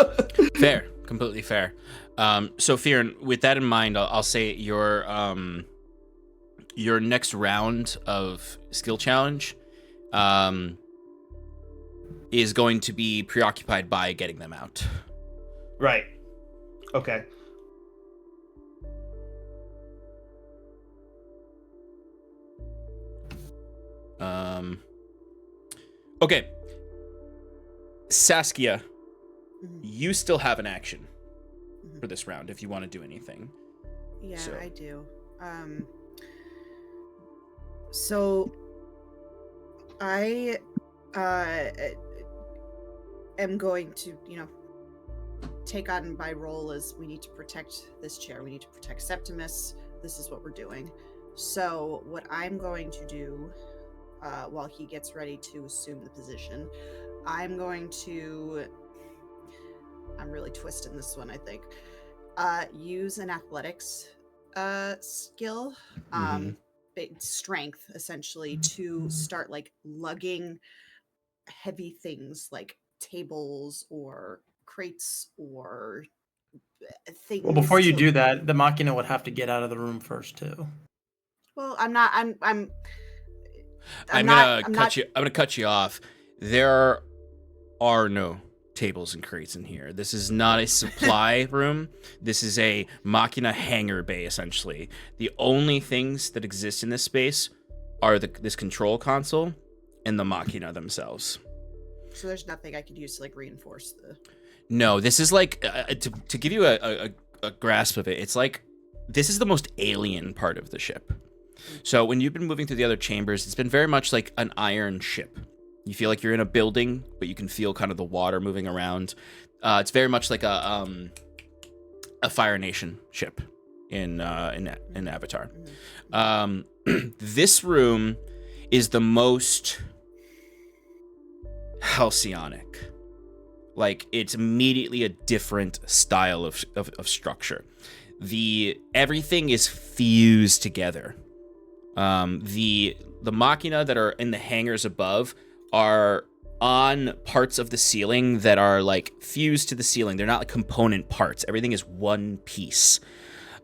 Fair, completely fair. So Fyrn, with that in mind, I'll say your next round of skill challenge is going to be preoccupied by getting them out. Right. Okay. Okay. Saskia, you still have an action for this round if you want to do anything. Yeah, so. I do. So I am going to, take on my role as we need to protect this chair. We need to protect Septimus. This is what we're doing. So what I'm going to do while he gets ready to assume the position, I'm really twisting this one, I think. Use an athletics skill, strength, essentially, to start lugging heavy things like tables or crates or things. Well, before you do that, the Machina would have to get out of the room first too. Well, I'm gonna cut you off. There are no tables and crates in here. This is not a supply room. This is a Machina hangar bay, essentially. The only things that exist in this space are this control console and the Machina themselves. So there's nothing I could use to reinforce the... No, this is to give you a grasp of it, it's this is the most alien part of the ship. So when you've been moving through the other chambers, it's been very much like an iron ship. You feel like you're in a building, but you can feel kind of the water moving around. It's very much like a Fire Nation ship in Avatar. This room is the most halcyonic. It's immediately a different style of structure. Everything is fused together. The the machina that are in the hangars above are on parts of the ceiling that are like fused to the ceiling. They're not like component parts. Everything is one piece.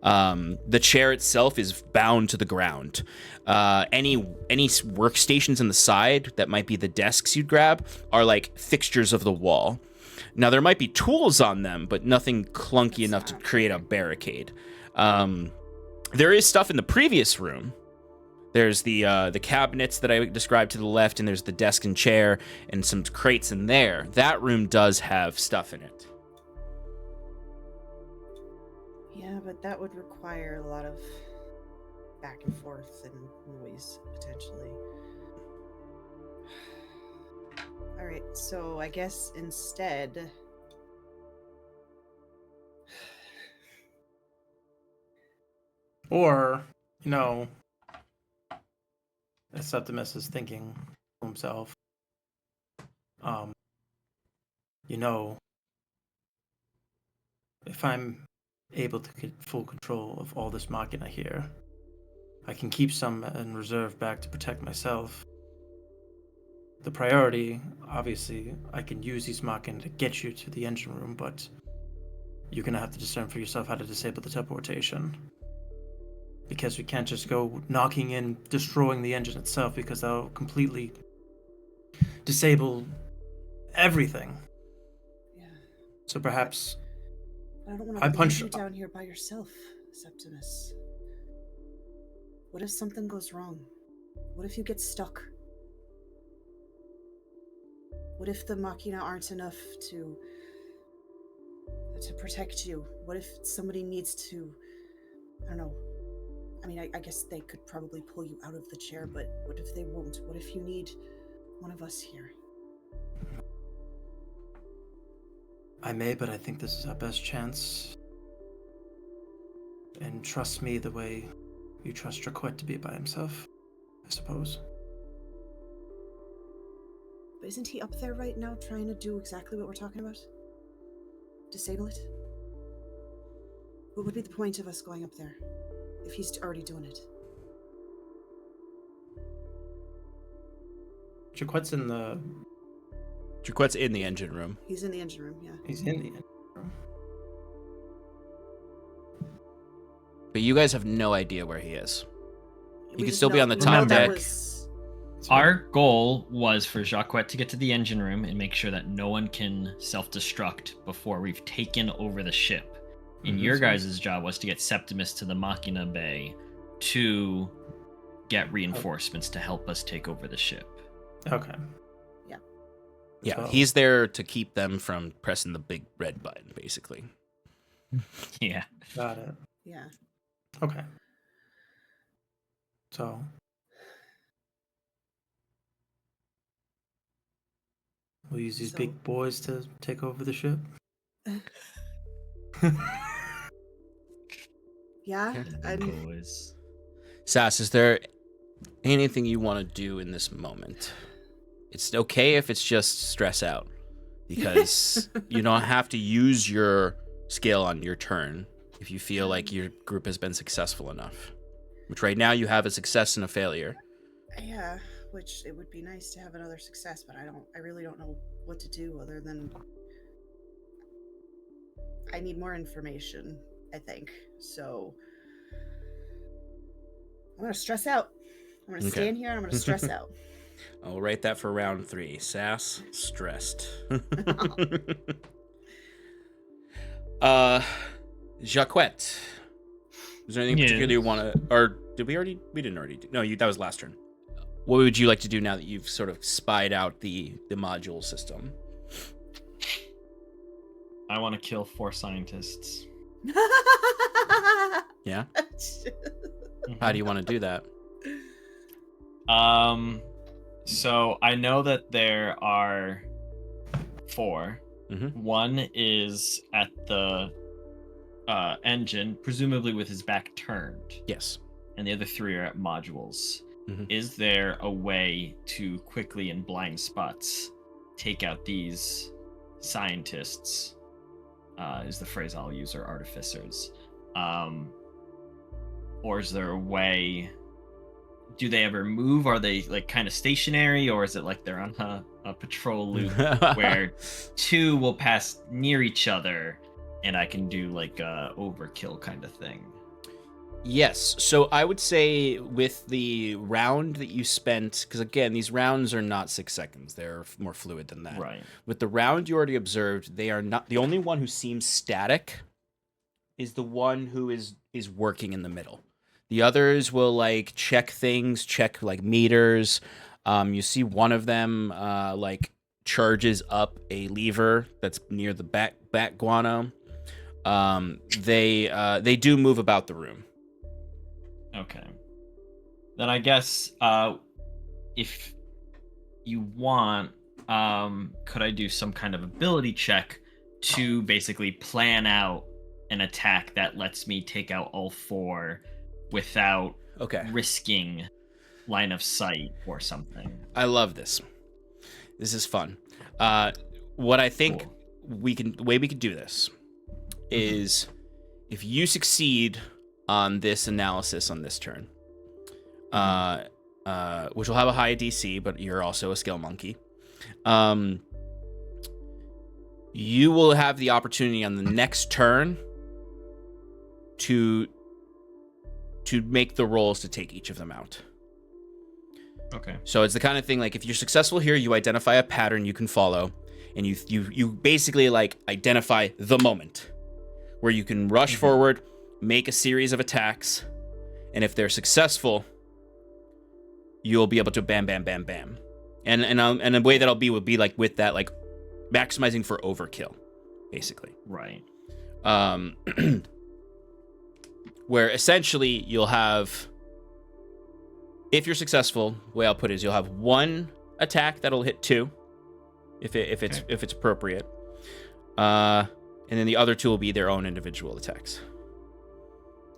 The chair itself is bound to the ground. Any workstations on the side that might be the desks you'd grab are like fixtures of the wall. Now there might be tools on them, but nothing clunky enough to create a barricade. There is stuff in the previous room. There's the cabinets that I described to the left, and there's the desk and chair and some crates in there. That room does have stuff in it. Yeah, but that would require a lot of back and forth and noise, potentially. Alright, so I guess instead... Or, as Septimus is thinking to himself, if I'm able to get full control of all this machina here, I can keep some in reserve back to protect myself. The priority, obviously, I can use these machina to get you to the engine room, but you're going to have to discern for yourself how to disable the teleportation. Because we can't just go knocking in, destroying the engine itself, because that'll completely disable everything. Yeah. So perhaps... I don't want to leave you down here by yourself, Septimus. What if something goes wrong? What if you get stuck? What if the machina aren't enough to protect you? What if somebody needs to... I don't know. I mean, I guess they could probably pull you out of the chair, but what if they won't? What if you need one of us here? I may, but I think this is our best chance. And trust me the way you trust Yorke to be by himself, I suppose. But isn't he up there right now trying to do exactly what we're talking about? Disable it? What would be the point of us going up there if he's already doing it? Yorke's in the... Yorke's in the engine room. He's in the engine room, yeah. He's in the engine room. But you guys have no idea where he is. He We could just still be know- on the we top know that deck. was- Our goal was for Yorke to get to the engine room and make sure that no one can self-destruct before we've taken over the ship. And your guys' job was to get Septimus to the Machina Bay to get reinforcements to help us take over the ship. Okay. Yeah, So- he's there to keep them from pressing the big red button, basically. Yeah. Got it. Yeah. Okay. So... we'll use these So- big boys to take over the ship? Yeah, Boys. Sass, is there anything you want to do in this moment? It's okay if it's just stress out, because you don't have to use your skill on your turn if you feel like your group has been successful enough. Which right now you have a success and a failure. Yeah, which it would be nice to have another success, but I really don't know what to do other than I need more information, I think. So I'm gonna stress out. I'm gonna stay in here and I'm gonna stress out. I'll write that for round 3. Sass, stressed. Jacquette. Is there anything particular you want to, or did we already? We didn't already do. No, that was last turn. What would you like to do now that you've sort of spied out the module system? I want to kill 4 scientists. Yeah. How do you want to do that? So I know that there are 4. Mm-hmm. One is at the engine, presumably with his back turned. Yes. And the other 3 are at modules. Mm-hmm. Is there a way to quickly, in blind spots, take out these scientists? Is the phrase I'll use, or artificers. Or is there a way do they ever move? Are they like kind of stationary, or is it like they're on a patrol loop where two will pass near each other and I can do like a overkill kind of thing? Yes. So I would say with the round that you spent, because again, these rounds are not 6 seconds. They're more fluid than that. Right. With the round you already observed, they are not, the only one who seems static is the one who is working in the middle. The others will like check things, check like meters. You see one of them like charges up a lever that's near the back guano. They do move about the room. Okay. Then I guess if you want, could I do some kind of ability check to basically plan out an attack that lets me take out all four without risking line of sight or something? I love this. This is fun. What I think the way we could do this is if you succeed on this analysis on this turn, which will have a high DC, but you're also a skill monkey. You will have the opportunity on the next turn to make the rolls to take each of them out. Okay. So it's the kind of thing like if you're successful here, you identify a pattern you can follow, and you basically like identify the moment where you can rush forward, make a series of attacks, and if they're successful, you'll be able to bam, bam, bam, bam, and the way that'll be would be like with that like maximizing for overkill, basically. Right. Where essentially you'll have, if you're successful, the way I'll put it is you'll have one attack that'll hit two, if it's appropriate, and then the other two will be their own individual attacks.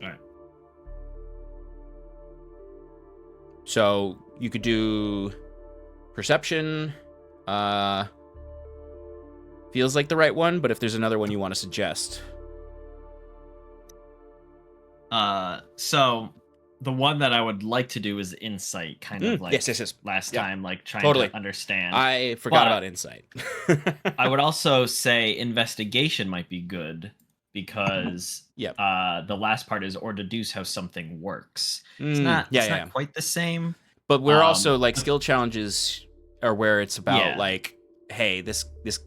All right. So you could do perception. Feels like the right one, but if there's another one you want to suggest. So the one that I would like to do is insight, kind of like yes. last Yeah. time, like trying Totally. to understand. I forgot about insight. I would also say investigation might be good because the last part is or deduce how something works. It's not quite the same. But we're also like skill challenges are where it's about like, hey, this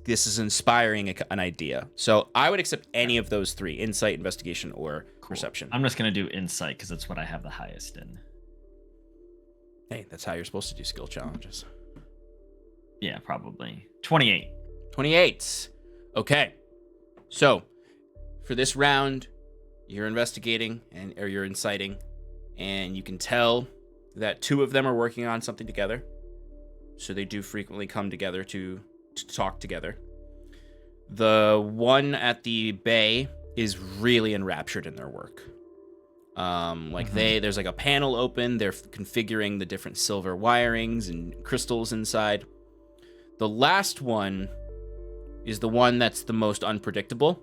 is inspiring an idea. So I would accept any of those three: insight, investigation, or perception. I'm just gonna do insight because that's what I have the highest in. Hey, that's how you're supposed to do skill challenges. Yeah, probably 28. 28. Okay. So for this round, you're investigating or you're inciting, and you can tell that two of them are working on something together. So they do frequently come together to talk together. The one at the bay is really enraptured in their work. There's like a panel open. They're configuring the different silver wirings and crystals inside. The last one is the one that's the most unpredictable.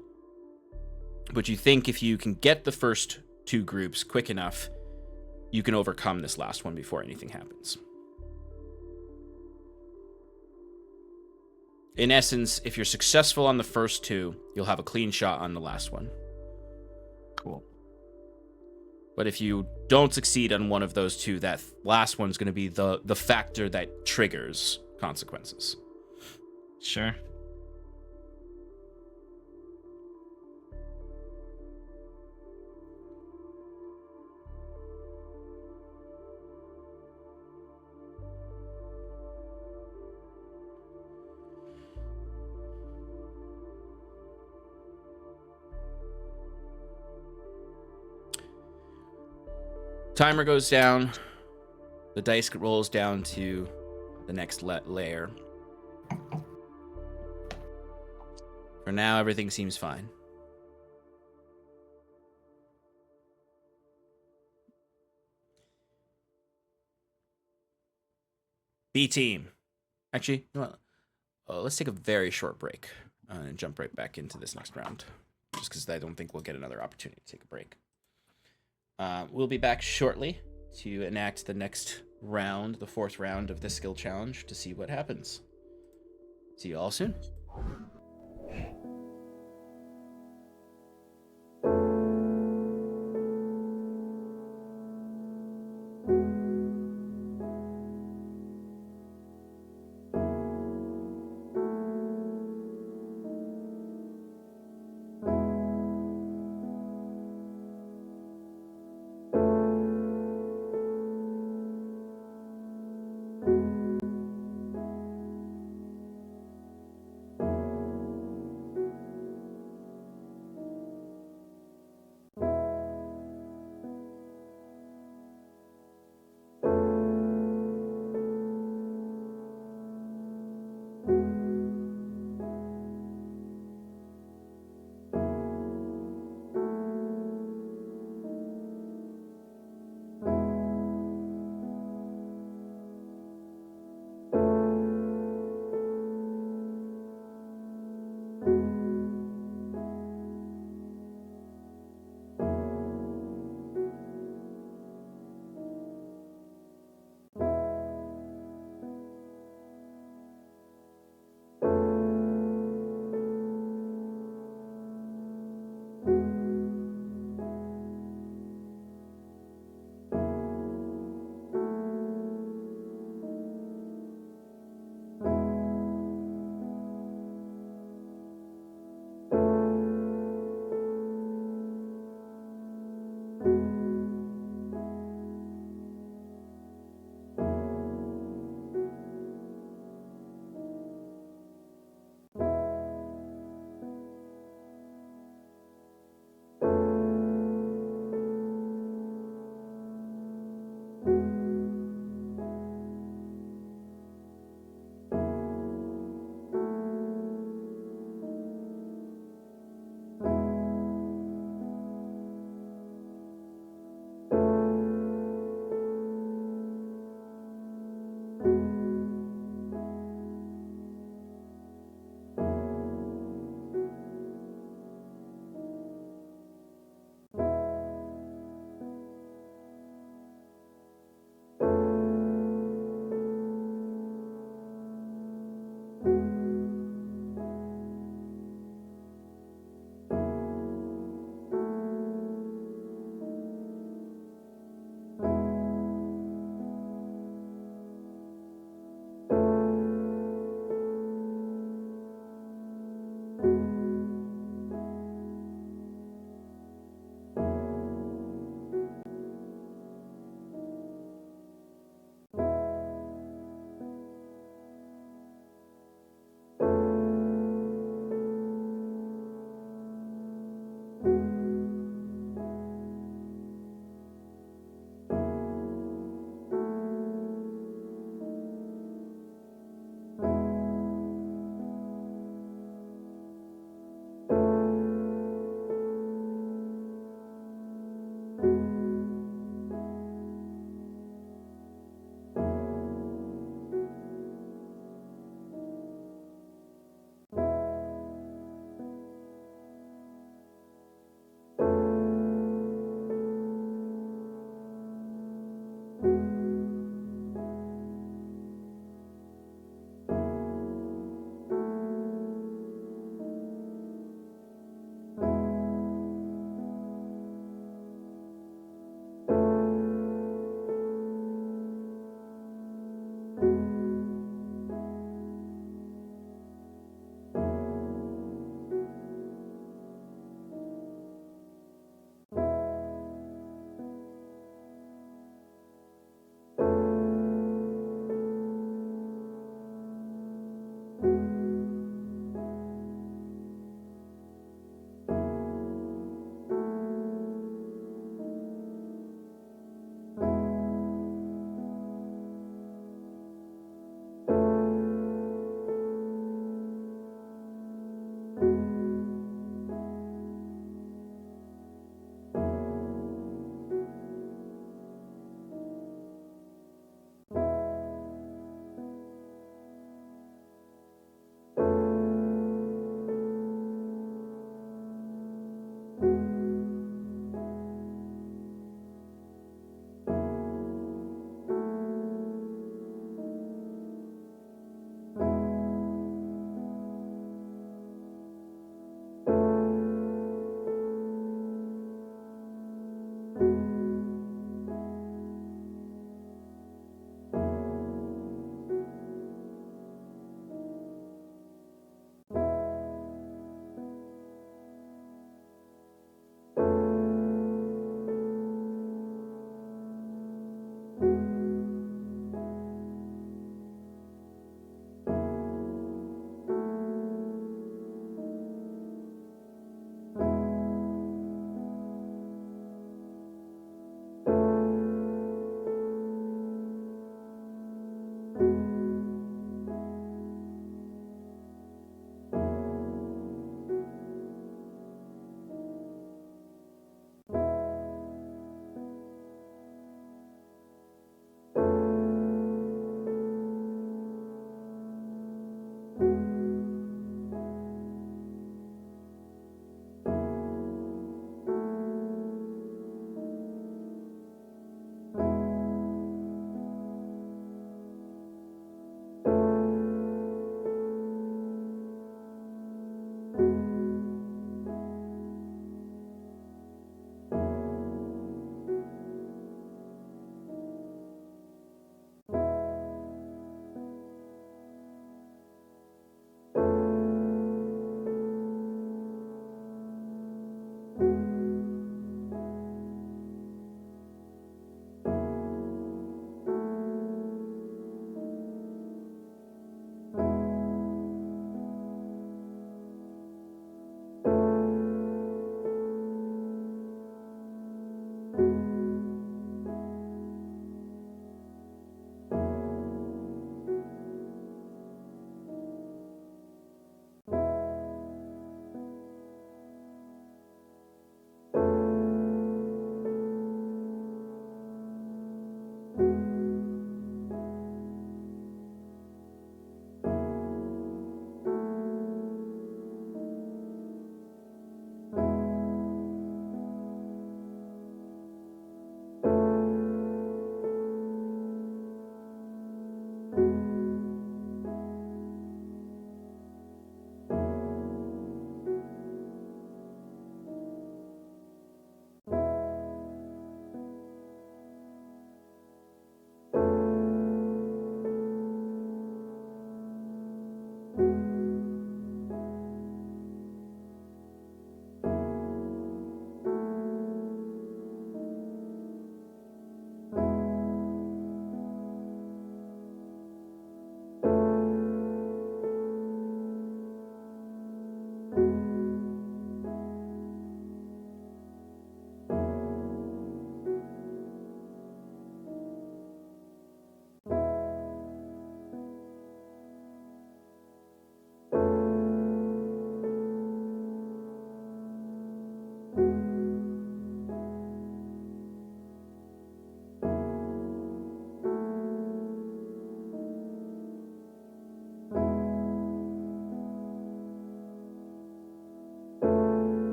But you think if you can get the first two groups quick enough, you can overcome this last one before anything happens. In essence, if you're successful on the first two, you'll have a clean shot on the last one. Cool. But if you don't succeed on one of those two, that last one's going to be the factor that triggers consequences. Sure. Timer goes down. The dice rolls down to the next layer. For now, everything seems fine. B team. Actually, you know what? Let's take a very short break and jump right back into this next round. Just because I don't think we'll get another opportunity to take a break. We'll be back shortly to enact the next round, the 4th round of this skill challenge, to see what happens. See you all soon.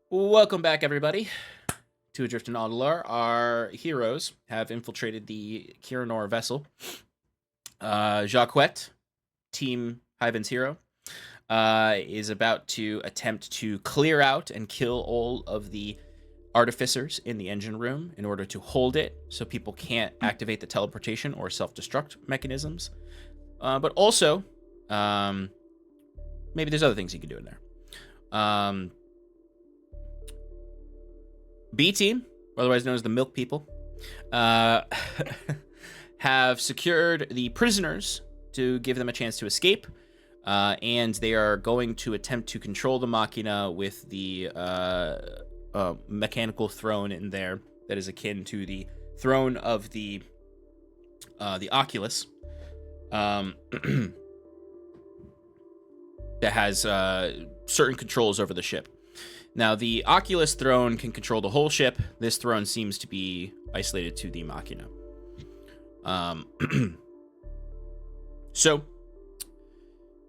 Welcome back, everybody, to Adrift and Aldhalor. Our heroes have infiltrated the Kiranor vessel. Jacquette, Team Hyven's hero, is about to attempt to clear out and kill all of the artificers in the engine room in order to hold it so people can't activate the teleportation or self-destruct mechanisms. But also, maybe there's other things you can do in there. B Team, otherwise known as the Milk People, have secured the prisoners to give them a chance to escape, and they are going to attempt to control the Machina with the mechanical throne in there that is akin to the throne of the Oculus, that has certain controls over the ship. Now, the Oculus throne can control the whole ship. This throne seems to be isolated to the Machina. So,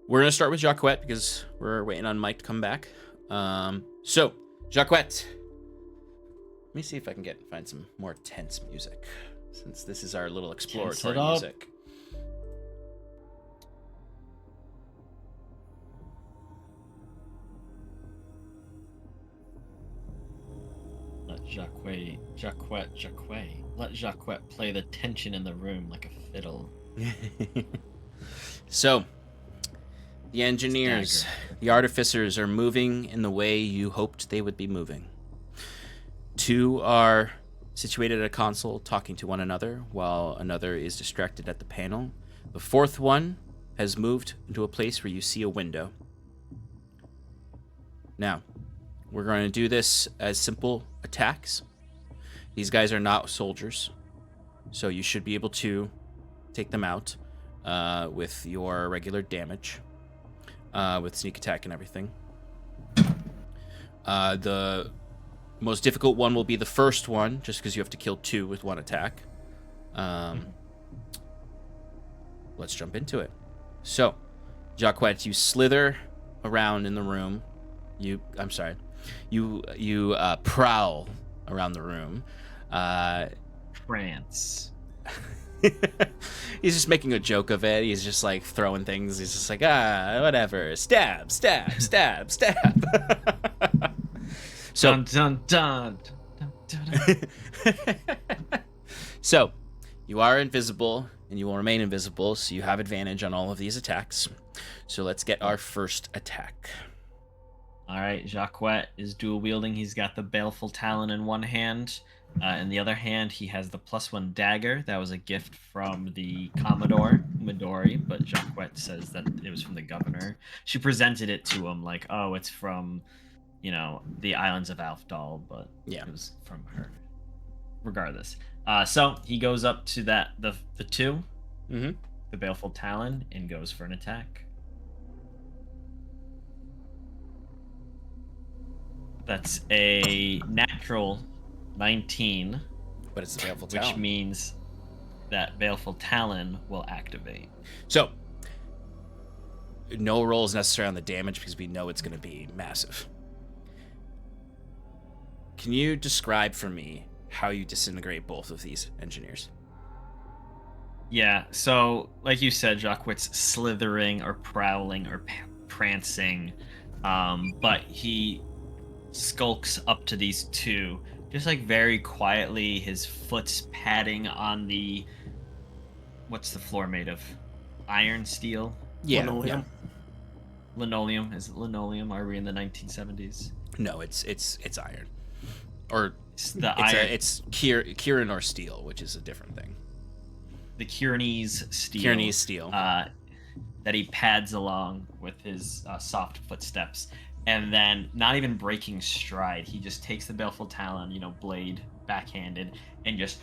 we're going to start with Jacquette because we're waiting on Mike to come back. So, Jacquette. Let me see if I can find some more tense music, since this is our little exploratory music. Let Jacquette play the tension in the room like a fiddle. So, the engineers, the artificers are moving in the way you hoped they would be moving. Two are situated at a console talking to one another, while another is distracted at the panel. The fourth one has moved into a place where you see a window. Now, we're going to do this as simple attacks. These guys are not soldiers, so you should be able to take them out with your regular damage, with sneak attack and everything. The most difficult one will be the first one, just because you have to kill two with one attack. Let's jump into it. So, Jacquette, you slither around in the room. You prowl around the room. France. He's just making a joke of it. He's just like throwing things. He's just like, whatever. Stab, stab, stab, stab. So, dun, dun, dun, dun, dun. So, you are invisible, and you will remain invisible, so you have advantage on all of these attacks. So let's get our first attack. All right, Jacquette is dual wielding. He's got the baleful talon in one hand. In the other hand, he has the +1 dagger. That was a gift from the Commodore, Midori, but Jacquette says that it was from the governor. She presented it to him like, oh, it's from, the islands of Aldhalor, but yeah, it was from her. Regardless. So he goes up to the two, mm-hmm. the baleful talon, and goes for an attack. That's a natural 19. But it's the Baleful Talon. Which means that Baleful Talon will activate. So, no roll is necessary on the damage because we know it's going to be massive. Can you describe for me how you disintegrate both of these engineers? Yeah, so, like you said, Jacquette's slithering or prowling or prancing, but he skulks up to these two, just like very quietly, his foot's padding on the, what's the floor made of? Iron, steel? Yeah. Linoleum. Linoleum. Is it linoleum? Are we in the 1970s? No, it's iron. Or it's the iron. It's Kiranor steel, which is a different thing. The Kiranese steel. Kiranese steel. That he pads along with his soft footsteps. And then, not even breaking stride, he just takes the Baleful Talon, blade backhanded, and just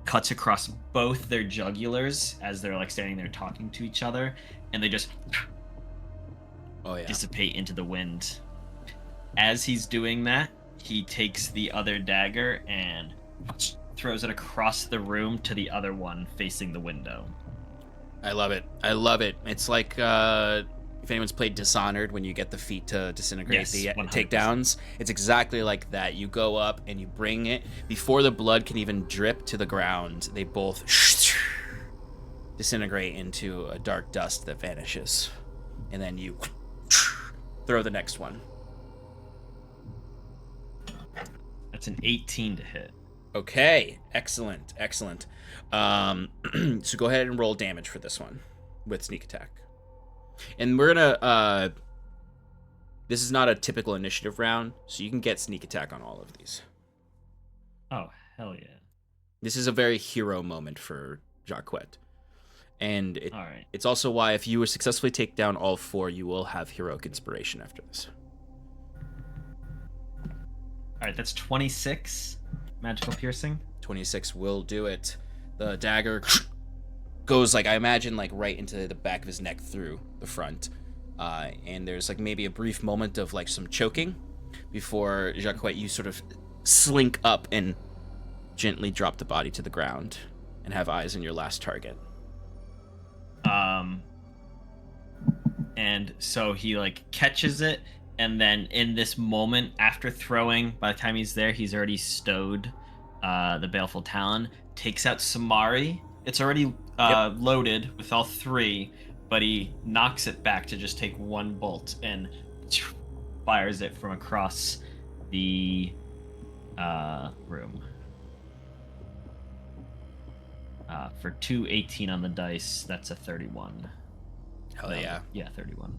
cuts across both their jugulars as they're like standing there talking to each other, and they just dissipate into the wind. As he's doing that, he takes the other dagger and throws it across the room to the other one facing the window. I love it. It's like if anyone's played Dishonored, when you get the feet to disintegrate Yes, the 100%. takedowns, it's exactly like that. You go up and you bring it before the blood can even drip to the ground. They both disintegrate into a dark dust that vanishes, and then you throw the next one. That's an 18 to hit. Okay, excellent. So go ahead and roll damage for this one with sneak attack. And we're gonna this is not a typical initiative round, so you can get sneak attack on all of these. Oh, hell yeah. This is a very hero moment for Jacquet. And All right. it's also why if you successfully take down all 4, you will have heroic inspiration after this. All right, that's 26 magical piercing. 26 will do it. The dagger goes, like, I imagine, like, right into the back of his neck through the front. And there's, like, maybe a brief moment of, like, some choking before, Jacquet, you sort of slink up and gently drop the body to the ground and have eyes on your last target. And so he, like, catches it, and then in this moment, after throwing, by the time he's there, he's already stowed the Baleful Talon, takes out Samari. It's already loaded with all 3, but he knocks it back to just take 1 bolt and fires it from across the room. For 218 on the dice, that's a 31. Hell yeah. Yeah, 31.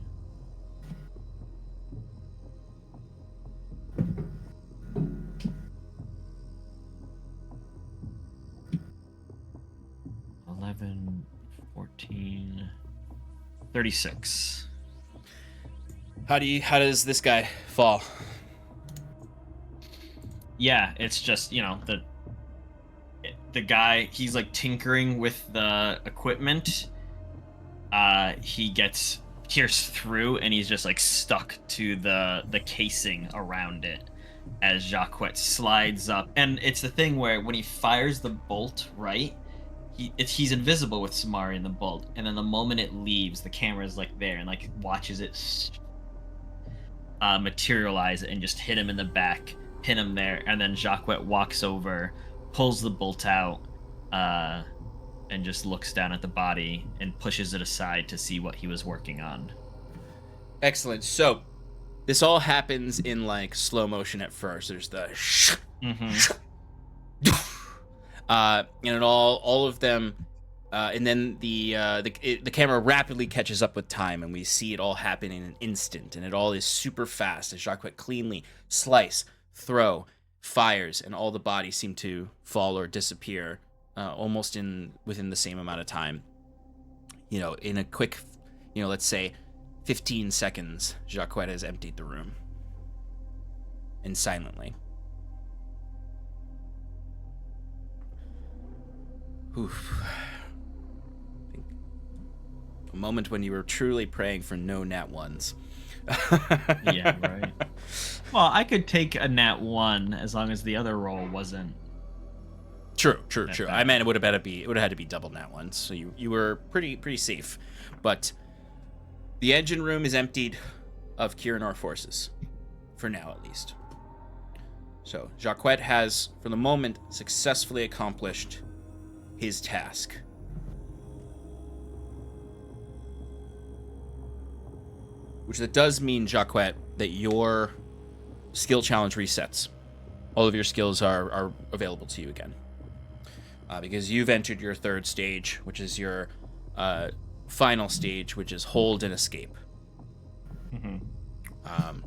$11, 14, 36. How does this guy fall? Yeah, it's just, the guy, he's like tinkering with the equipment. He gets pierced through and he's just like stuck to the casing around it as Jacquet slides up. And it's the thing where when he fires the bolt, right, he's invisible with Samari in the bolt, and then the moment it leaves, the camera's like there and like watches it materialize and just hit him in the back, pin him there, and then Jacquet walks over, pulls the bolt out, and just looks down at the body and pushes it aside to see what he was working on. Excellent. So this all happens in like slow motion at first. There's the and all of them, and then the camera rapidly catches up with time, and we see it all happen in an instant, and it all is super fast as Jacquet cleanly slice, throw, fires, and all the bodies seem to fall or disappear almost within the same amount of time. In a quick, let's say 15 seconds, Jacquet has emptied the room. And silently. Oof. I think a moment when you were truly praying for no nat ones. Yeah, right. Well, I could take a nat 1 as long as the other roll wasn't. True. I meant it would have had to be double nat ones, so you were pretty safe. But the engine room is emptied of Kieranor forces, for now at least. So Jacquet has, for the moment, successfully accomplished his task. Which that does mean, Jacquet, that your skill challenge resets. All of your skills are available to you again. Because you've entered your 3rd stage, which is your final stage, which is hold and escape.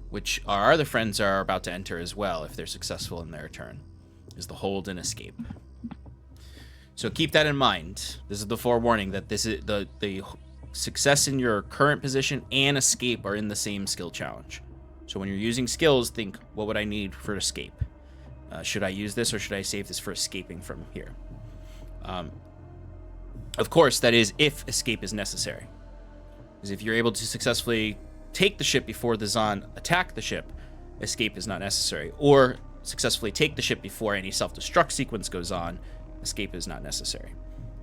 Which our other friends are about to enter as well, if they're successful in their turn, is the hold and escape. So keep that in mind. This is the forewarning that this is the success in your current position and escape are in the same skill challenge. So when you're using skills, think, what would I need for escape? Should I use this or should I save this for escaping from here? Of course, that is if escape is necessary. Because if you're able to successfully take the ship before the Zon attack the ship, escape is not necessary. Or successfully take the ship before any self-destruct sequence goes on, escape is not necessary.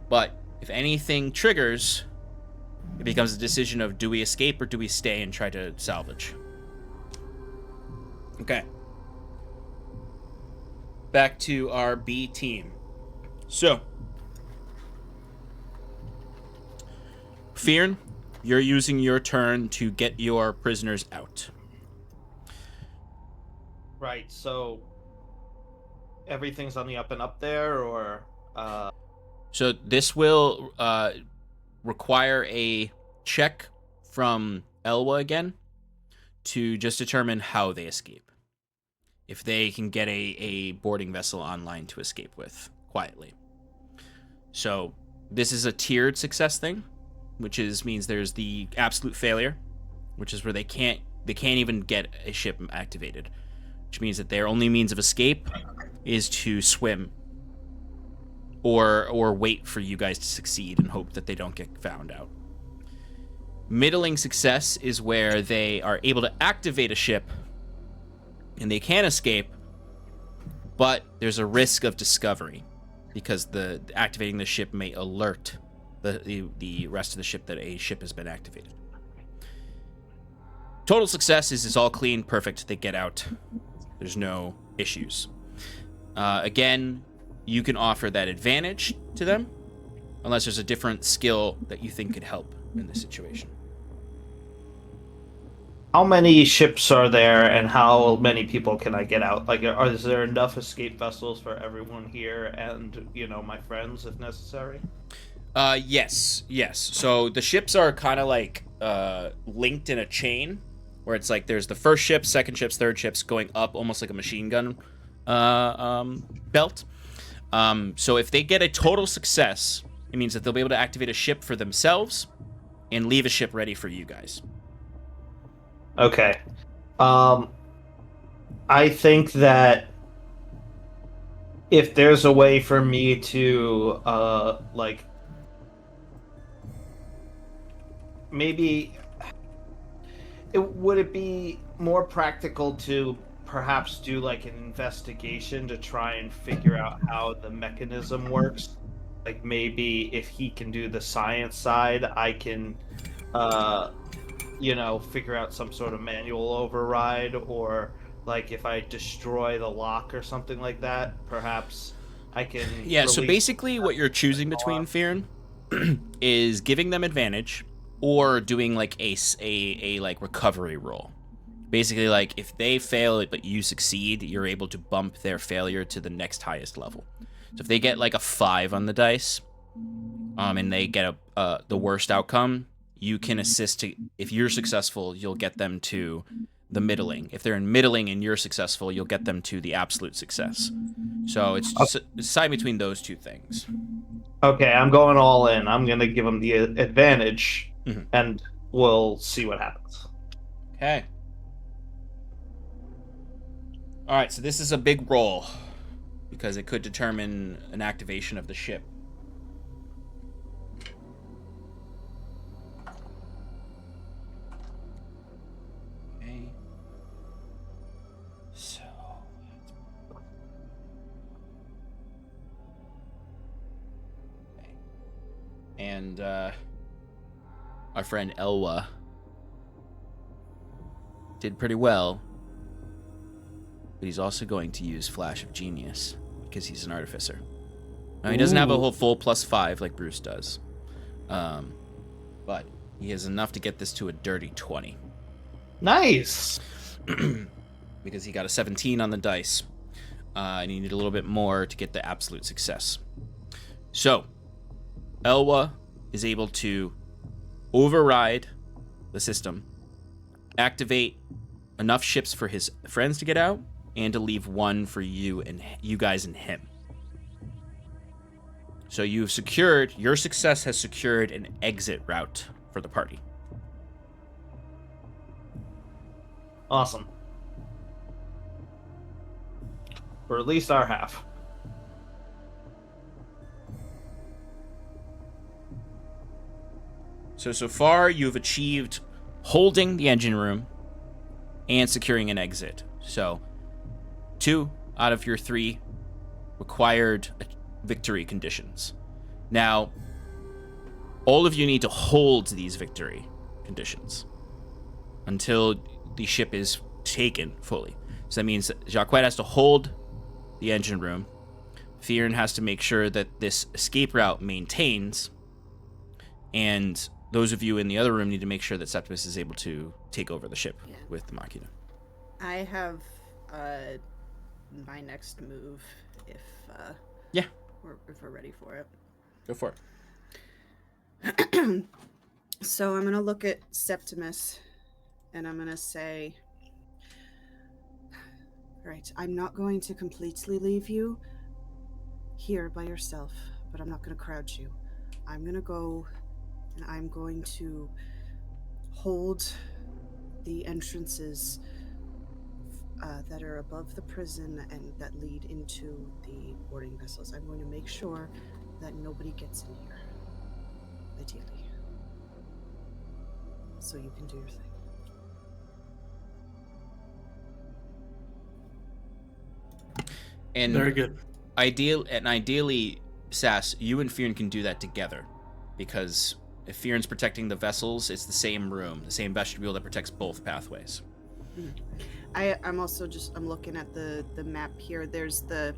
But if anything triggers, It becomes a decision of, do we escape or do we stay and try to salvage? Okay. Back to our B team. So, Fyrn, you're using your turn to get your prisoners out. Right, so everything's on the up and up there, or So this will require a check from Elwa again to just determine how they escape. If they can get a boarding vessel online to escape with quietly. So this is a tiered success thing, which means there's the absolute failure, which is where they can't even get a ship activated, which means that their only means of escape is to swim or wait for you guys to succeed and hope that they don't get found out. Middling success is where they are able to activate a ship and they can escape, but there's a risk of discovery because the activating the ship may alert the rest of the ship that a ship has been activated. Total success is it's all clean, perfect, they get out. There's no issues. Again, you can offer that advantage to them unless there's a different skill that you think could help in this situation. how many ships are there, and how many people can I get out? Like, is there enough escape vessels for everyone here and, my friends if necessary? Yes. So the ships are kind of like linked in a chain, where it's like there's the first ship, second ships, third ships going up, almost like a machine gun belt. So if they get a total success, it means that they'll be able to activate a ship for themselves and leave a ship ready for you guys. Okay. I think that if there's a way for me to, maybe would it be more practical to perhaps do like an investigation to try and figure out how the mechanism works? Like maybe if he can do the science side, I can figure out some sort of manual override, or like if I destroy the lock or something like that, perhaps I can. Yeah, so basically what you're choosing between, Fyrn, is giving them advantage or doing like a like recovery roll. Basically, like if they fail it but you succeed, you're able to bump their failure to the next highest level. So if they get like a 5 on the dice, and they get the worst outcome, you can assist to, if you're successful, you'll get them to the middling. If they're in middling and you're successful, you'll get them to the absolute success. So it's just decide between those two things. Okay, I'm going all in. I'm going to give them the advantage, Mm-hmm. and we'll see what happens. Okay. All right, so this is a big roll because it could determine an activation of the ship. Okay. So. Okay. And our friend Elwa did pretty well. But he's also going to use Flash of Genius because he's an artificer. Now, he doesn't have a whole full +5 like Bruce does. But he has enough to get this to a dirty 20. Nice! Because he got a 17 on the dice. And he needed a little bit more to get the absolute success. So, Elwa is able to override the system, activate enough ships for his friends to get out, and to leave one for you guys and him. So your success has secured an exit route for the party. Awesome. Or at least our half. So far you've achieved holding the engine room and securing an exit. So 2 out of your 3 required victory conditions. Now, all of you need to hold these victory conditions until the ship is taken fully. So that means Jacques has to hold the engine room. Fyrn has to make sure that this escape route maintains, and those of you in the other room need to make sure that Septimus is able to take over the ship with the Machina. I have my next move if we're ready for it. Go for it. So I'm gonna look at Septimus and I'm gonna say, right, I'm not going to completely leave you here by yourself, but I'm not gonna crowd you. I'm gonna go and I'm going to hold the entrances that are above the prison and that lead into the boarding vessels. I'm going to make sure that nobody gets in here, ideally. So you can do your thing. And very good. Ideally, Sass, you and Fyrn can do that together, because if Fyrn's protecting the vessels, it's the same room, the same vestibule that protects both pathways. I'm also I'm looking at the map here. There's the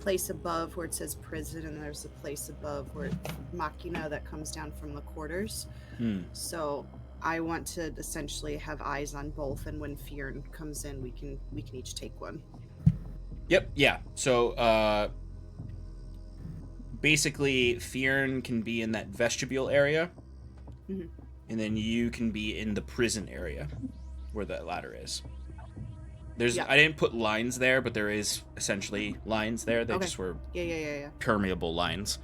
place above where it says prison, and there's a place above where Machina that comes down from the quarters. So I want to essentially have eyes on both, and when Fyrn comes in, we can each take one. Yep. Yeah. So basically, Fyrn can be in that vestibule area, and then you can be in the prison area where the ladder is. I didn't put lines there, but there is essentially lines there. They just were permeable lines.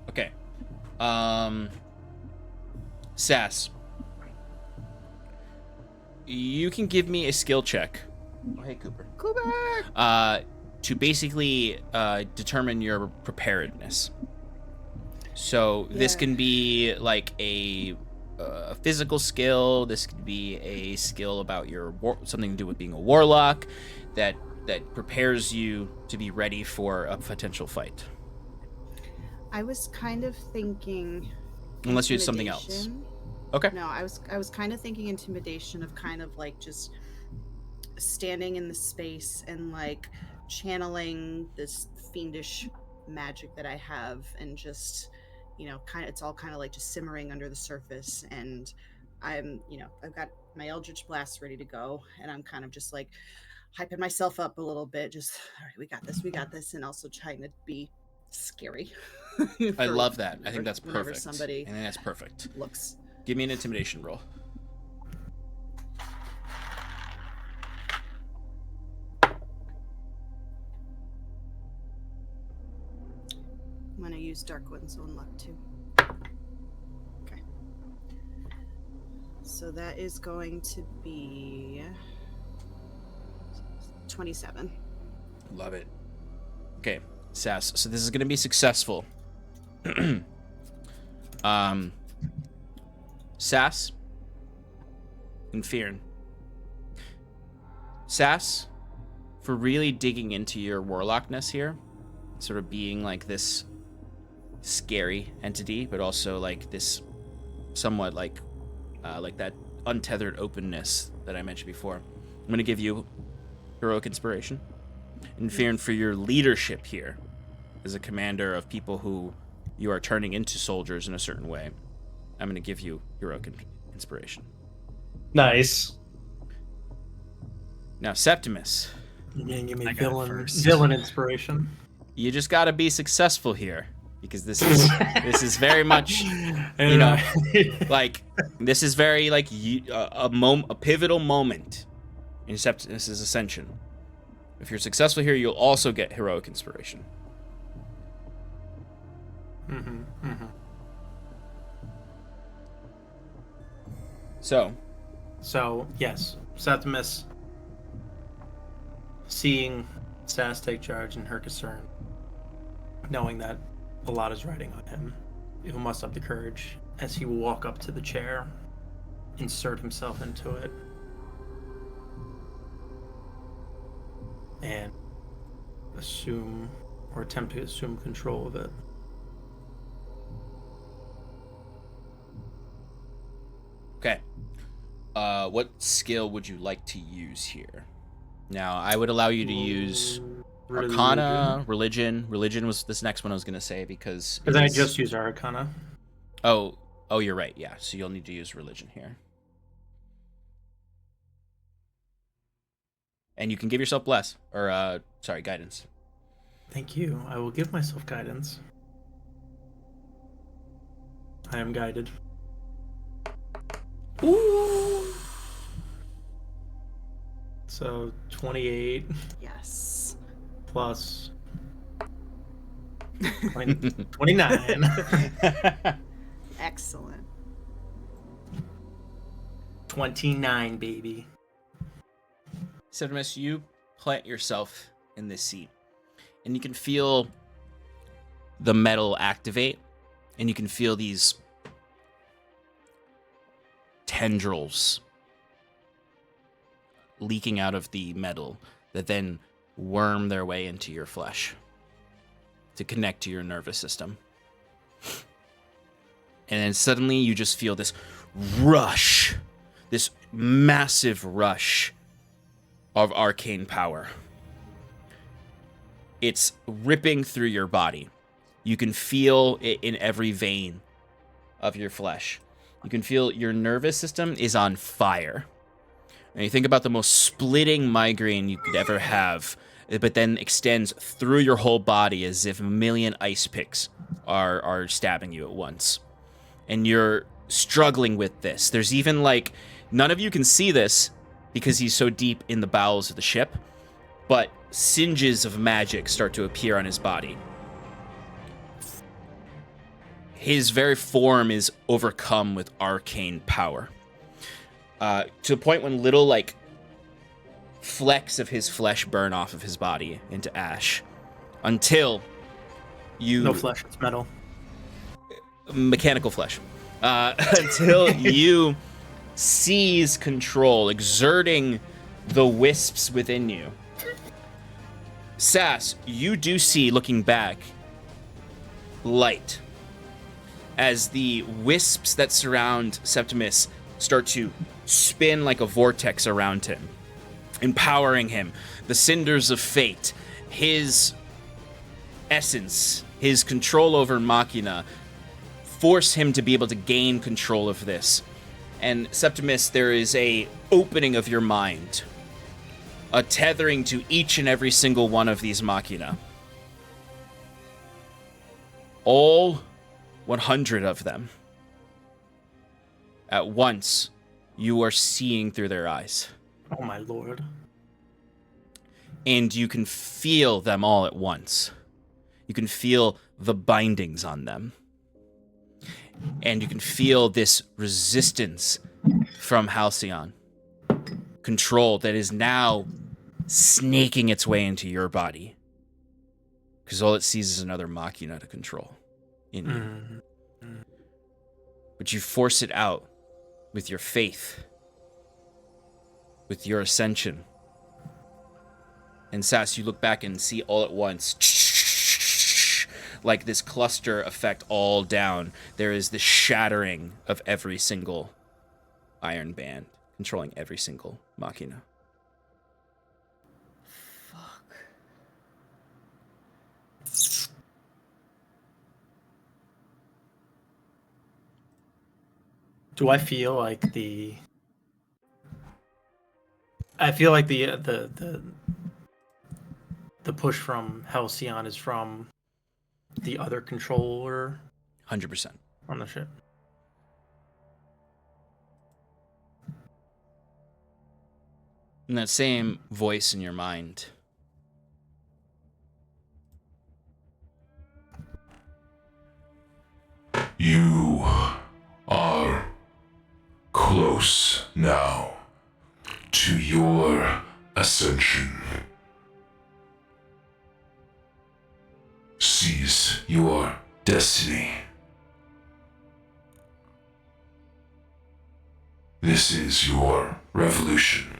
Okay. Sass, you can give me a skill check. Oh, hey, Cooper. To basically determine your preparedness. So this can be like a physical skill. This could be a skill about something to do with being a warlock that prepares you to be ready for a potential fight. I was kind of thinking, unless you had something else. Okay. No, I was kind of thinking intimidation, of kind of like just standing in the space and like channeling this fiendish magic that I have, and just, it's all kind of like just simmering under the surface, and I'm, I've got my Eldritch Blast ready to go, and I'm kind of just like hyping myself up a little bit, just, all right, we got this, and also trying to be scary. I love that. I think that's perfect. Somebody I think that's perfect. Looks. Give me an intimidation roll. I'm gonna use Dark One's own luck too. Okay. So that is going to be 27. Love it. Okay, Sass. So this is gonna be successful. Sass and Fyrn. Sass, for really digging into your warlockness here, sort of being like this scary entity, but also like this somewhat like that untethered openness that I mentioned before. I'm going to give you heroic inspiration. And Fyrn, for your leadership here as a commander of people who you are turning into soldiers in a certain way, I'm going to give you heroic inspiration. Nice. Now, Septimus. You're going to give me villain inspiration. You just got to be successful here, because this is very much, like, this is very like a pivotal moment in Septimus's ascension. If you're successful here, you'll also get heroic inspiration. So yes, Septimus, seeing Sass take charge and her concern, knowing that a lot is riding on him, he will muster up the courage as he will walk up to the chair, insert himself into it, and assume or attempt to assume control of it. Okay. What skill would you like to use here? Now, I would allow you to use Arcana, Religion. Religion was this next one I was going to say because I just used Arcana. Oh, you're right. Yeah, so you'll need to use Religion here. And you can give yourself Bless, or, Guidance. Thank you. I will give myself Guidance. I am guided. Ooh! So, 28 Yes. plus 29. Excellent. 29, baby. Septimus, you plant yourself in this seat, and you can feel the metal activate, and you can feel these tendrils leaking out of the metal that then worm their way into your flesh to connect to your nervous system. And then suddenly you just feel this rush, this massive rush of arcane power. It's ripping through your body. You can feel it in every vein of your flesh. You can feel your nervous system is on fire. And you think about the most splitting migraine you could ever have, but then extends through your whole body as if a million ice picks are stabbing you at once. And you're struggling with this. There's even none of you can see this because he's so deep in the bowels of the ship, but singes of magic start to appear on his body. His very form is overcome with arcane power. To the point when little, flecks of his flesh burn off of his body into ash. Until you... No flesh, it's metal. Mechanical flesh. Until you seize control, exerting the wisps within you. Sass, you do see, looking back, light. As the wisps that surround Septimus start to spin like a vortex around him, empowering him. The cinders of fate, his essence, his control over Machina, force him to be able to gain control of this. And Septimus, there is a opening of your mind, a tethering to each and every single one of these Machina. All 100 of them. At once, you are seeing through their eyes. Oh my lord. And you can feel them all at once. You can feel the bindings on them. And you can feel this resistance from Halcyon. Control that is now snaking its way into your body. Because all it sees is another Machina to control in you. But you force it out with your faith, with your ascension. And Sass, you look back and see all at once, like this cluster effect all down, there is this shattering of every single iron band, controlling every single Machina. Fuck. Do I feel like the... I feel like the push from Halcyon is from the other controller 100%. on the ship. And that same voice in your mind. You are close now to your ascension. Seize your destiny. This is your revolution.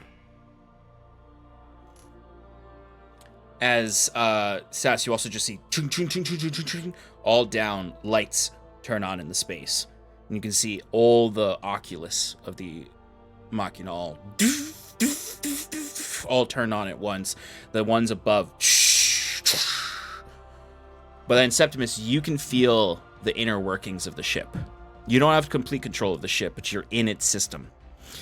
As Sass, you also just see chung, chung, chung, chung, chung, chung, chung, all down, lights turn on in the space. And you can see all the oculus of the Machina all turn on at once. The ones above. But then, Septimus, you can feel the inner workings of the ship. You don't have complete control of the ship, but you're in its system.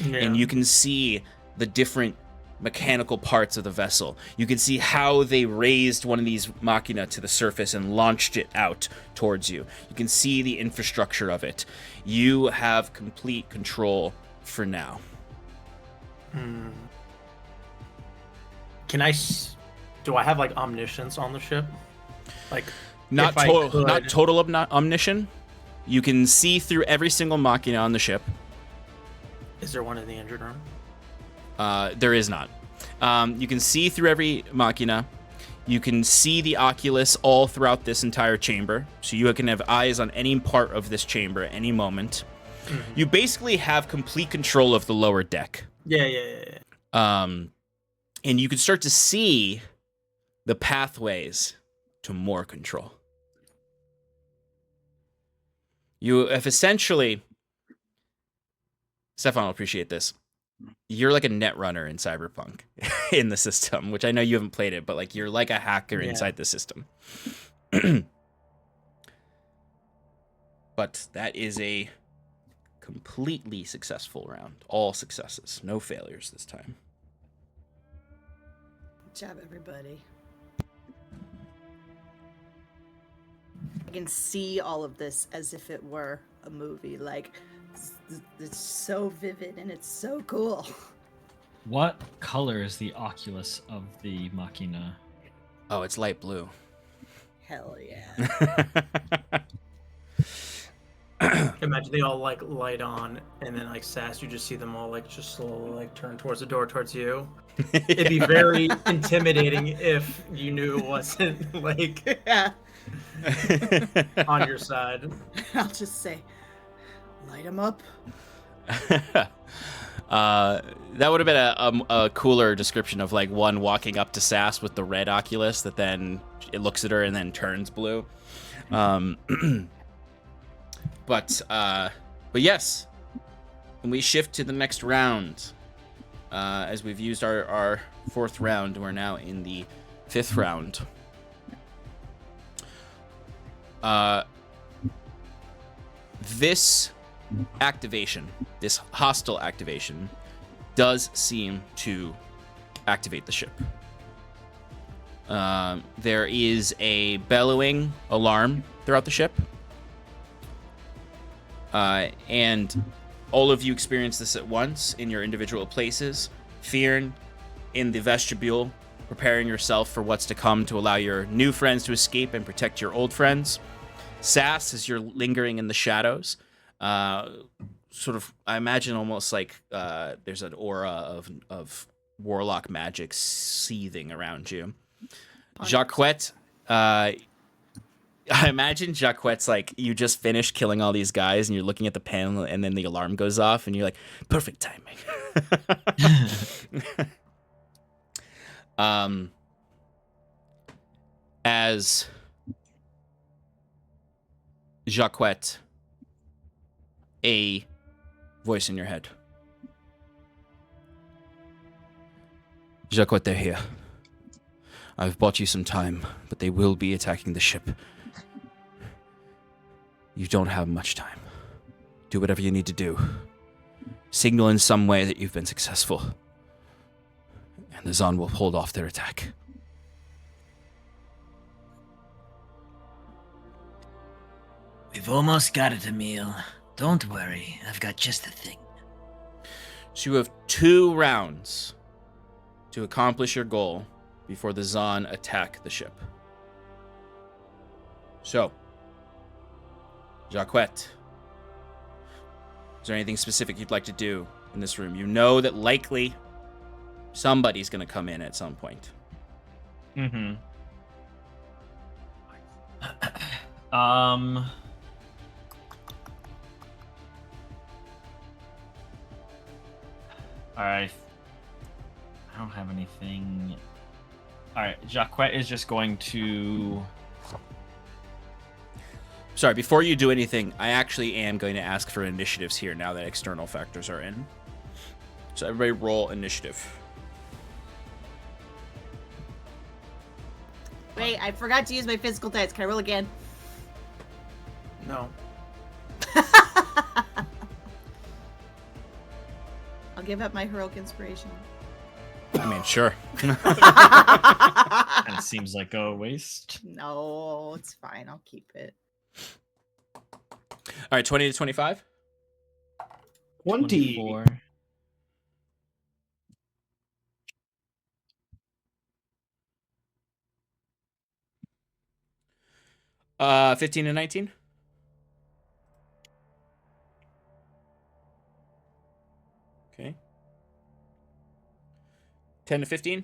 Yeah. And you can see the different mechanical parts of the vessel. You can see how they raised one of these machina to the surface and launched it out towards you. You can see the infrastructure of it. You have complete control for now. Do I have like omniscience on the ship? Like not total omniscient. You can see through every single machina on the ship. Is there one in the engine room? There is not. You can see through every machina. You can see the oculus all throughout this entire chamber. So you can have eyes on any part of this chamber at any moment. Mm-hmm. You basically have complete control of the lower deck. Yeah. And you can start to see the pathways to more control. You have essentially... Stefan will appreciate this. You're like a net runner in Cyberpunk in the system, which I know you haven't played it, but like you're like a hacker inside the system. But that is a completely successful round. All successes, no failures this time. Good job, everybody. I can see all of this as if it were a movie. Like, it's so vivid and it's so cool. What color is the oculus of the machina? Oh, it's light blue. Hell yeah. Imagine they all like light on, and then like Sass, you just see them all like just slowly like turn towards the door towards you. It'd be very intimidating if you knew it wasn't like on your side. I'll just say, light them up. That would have been a cooler description of like one walking up to Sass with the red oculus that then it looks at her and then turns blue. But yes, when we shift to the next round, as we've used our fourth round, we're now in the fifth round. This activation, this hostile activation, does seem to activate the ship. There is a bellowing alarm throughout the ship. And all of you experience this at once in your individual places. Fyrn in the vestibule, preparing yourself for what's to come to allow your new friends to escape and protect your old friends. Sass, as you're lingering in the shadows, sort of, I imagine almost like there's an aura of warlock magic seething around you. Jacquette, I imagine Jacquette's like, you just finished killing all these guys and you're looking at the panel and then the alarm goes off and you're like, perfect timing. As Jacquette, a voice in your head. Jacquette, they're here. I've bought you some time, but they will be attacking the ship. You don't have much time. Do whatever you need to do. Signal in some way that you've been successful. And the Zon will hold off their attack. We've almost got it, Emil. Don't worry, I've got just the thing. So you have 2 rounds to accomplish your goal before the Zon attack the ship. So, Jacquette, is there anything specific you'd like to do in this room? You know that likely somebody's going to come in at some point. Mm-hmm. Alright. I don't have anything All right, Jacques is just going to. Sorry, before you do anything, I actually am going to ask for initiatives here now that external factors are in. So everybody roll initiative. Wait, I forgot to use my physical dice. Can I roll again? No. I'll give up my heroic inspiration. I mean, sure. And it seems like a waste. No, it's fine. I'll keep it. All right, 20 to 25. 20. 24. Uh, 15 to 19. Okay. 10 to 15.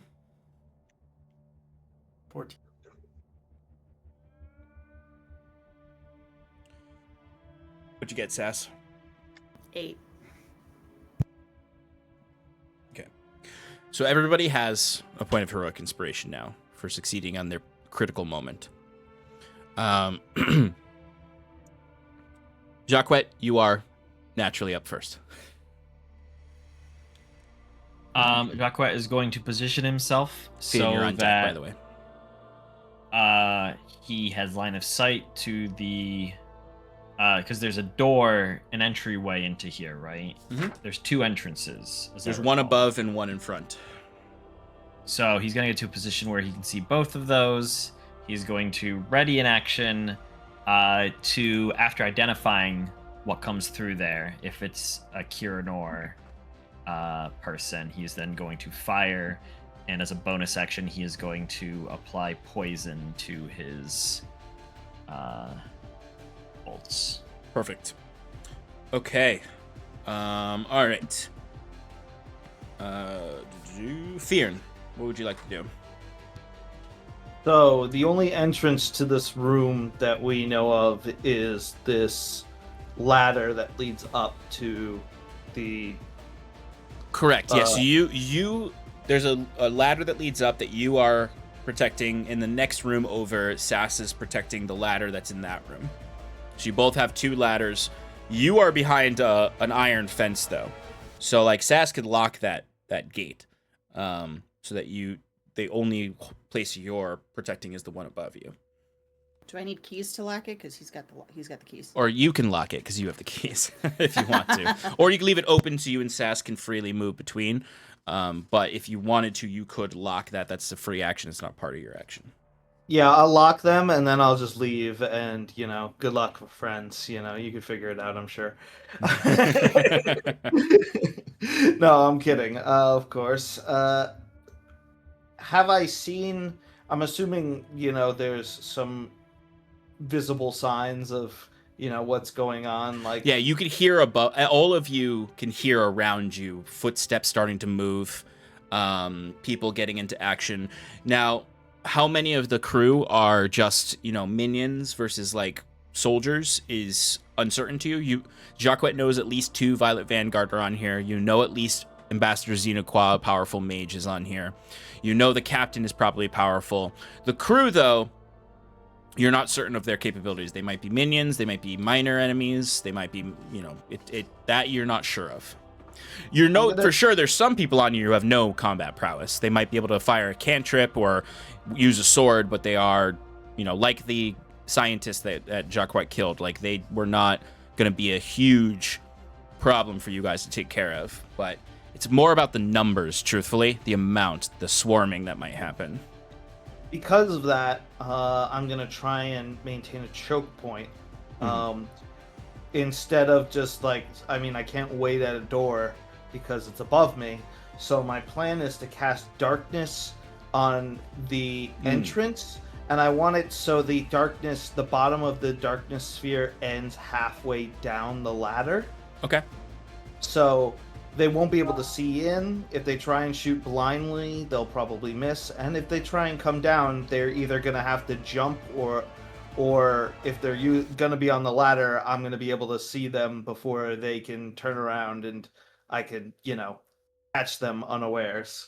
14. What'd you get, Sass? 8. Okay. So everybody has a point of heroic inspiration now for succeeding on their critical moment. Jacques, you are naturally up first. Jacques is going to position himself Feeling you're so on deck, by that the way. he has line of sight to the because there's a door, an entryway into here, right? Mhm. There's 2 entrances. There's one above and one in front. So he's going to get to a position where he can see both of those. He's going to ready in action to, after identifying what comes through there, if it's a Kiranor person, he's then going to fire. And as a bonus action, he is going to apply poison to his bolts. Perfect. Okay. All right. Fyrn, what would you like to do? So the only entrance to this room that we know of is this ladder that leads up to the. Correct. Yes. So you there's a ladder that leads up that you are protecting. In the next room over, Sass is protecting the ladder that's in that room. So you both have 2 ladders. You are behind an iron fence, though. So like Sass could lock that gate, so that the only place you're protecting is the one above you. Do I need keys to lock it? Because he's got the keys. Or you can lock it because you have the keys if you want to. Or you can leave it open so you and Sass can freely move between. But if you wanted to, you could lock that. That's a free action. It's not part of your action. Yeah, I'll lock them and then I'll just leave and, good luck with friends. You can figure it out, I'm sure. No, I'm kidding. Of course. Have I seen, I'm assuming, there's some visible signs of, what's going on. Like, yeah, you could hear above. All of you can hear around you footsteps starting to move, people getting into action. Now, how many of the crew are just, minions versus like soldiers is uncertain to you. Jacques knows at least 2 Violet Vanguard are on here. You know at least Ambassador Xenoqua, a powerful mage, is on here. You know the captain is probably powerful. The crew, though, you're not certain of their capabilities. They might be minions, they might be minor enemies, they might be, that you're not sure of. You know for sure there's some people on here who have no combat prowess. They might be able to fire a cantrip or use a sword, but they are, like the scientists that Jacques killed, like they were not going to be a huge problem for you guys to take care of. But it's more about the numbers, truthfully, the amount, the swarming that might happen. Because of that, I'm going to try and maintain a choke point. Instead of just I can't wait at a door because it's above me. So my plan is to cast darkness on the entrance, and I want it so the bottom of the darkness sphere ends halfway down the ladder. Okay. So they won't be able to see in. If they try and shoot blindly, they'll probably miss. And if they try and come down, they're either going to have to jump or if they're going to be on the ladder, I'm going to be able to see them before they can turn around and I can, catch them unawares.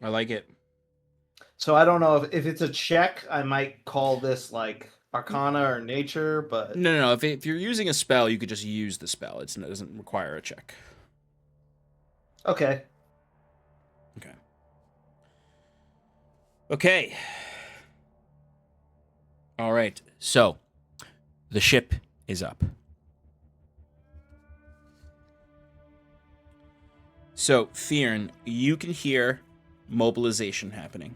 I like it. So I don't know if it's a check, I might call this like Arcana or Nature, but No. If you're using a spell, you could just use the spell. It doesn't require a check. okay. Okay. All right. So the ship is up. So Fyrn, you can hear mobilization happening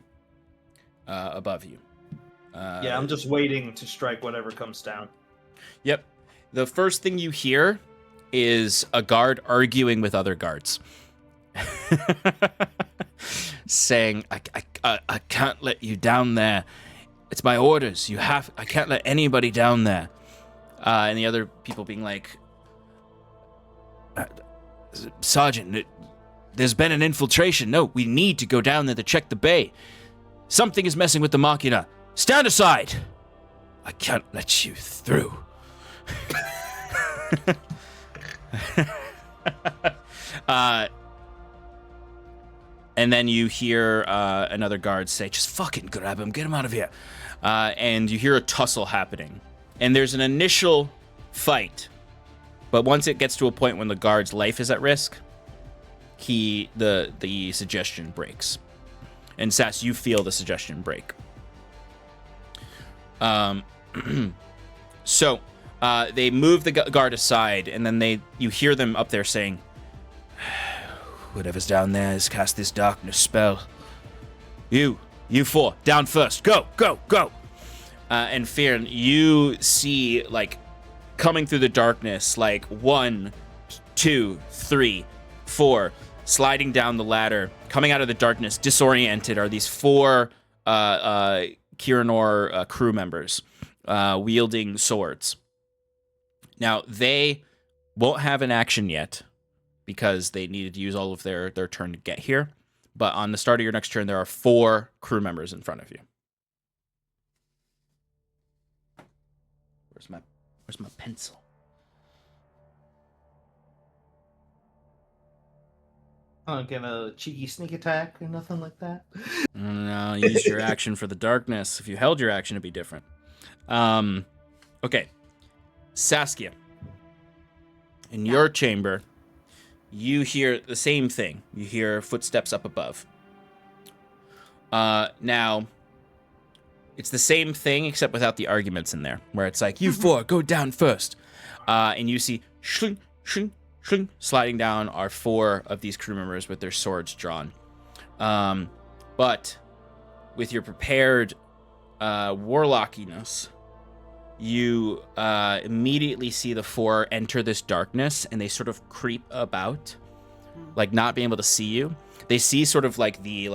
above you. Yeah, I'm just waiting to strike whatever comes down. Yep. The first thing you hear is a guard arguing with other guards. Saying, I can't let you down there. It's my orders. I can't let anybody down there. And the other people being like, Sergeant, there's been an infiltration. No, we need to go down there to check the bay. Something is messing with the machina. Stand aside. I can't let you through. And then you hear another guard say, just fucking grab him, get him out of here. And you hear a tussle happening. And there's an initial fight. But once it gets to a point when the guard's life is at risk, the suggestion breaks. And Sass, you feel the suggestion break. So they move the guard aside, and then you hear them up there saying, whatever's down there has cast this darkness spell. You four, down first. Go. And Fyrn, you see, like, coming through the darkness, like 1, 2, 3, 4, sliding down the ladder, coming out of the darkness, disoriented, are these 4 Kirinor crew members wielding swords. Now, they won't have an action yet because they needed to use all of their turn to get here. But on the start of your next turn, there are 4 crew members in front of you. Where's my pencil? I don't get a cheeky sneak attack or nothing like that. No, use your action for the darkness. If you held your action, it'd be different. Okay. Saskia. In your chamber, you hear the same thing. You hear footsteps up above. Now, it's the same thing except without the arguments in there, where it's like, you 4, go down first. And you see shling, shling, shling, sliding down are 4 of these crew members with their swords drawn. But with your prepared warlockiness, you immediately see the 4 enter this darkness, and they sort of creep about, like not being able to see you. They see sort of like the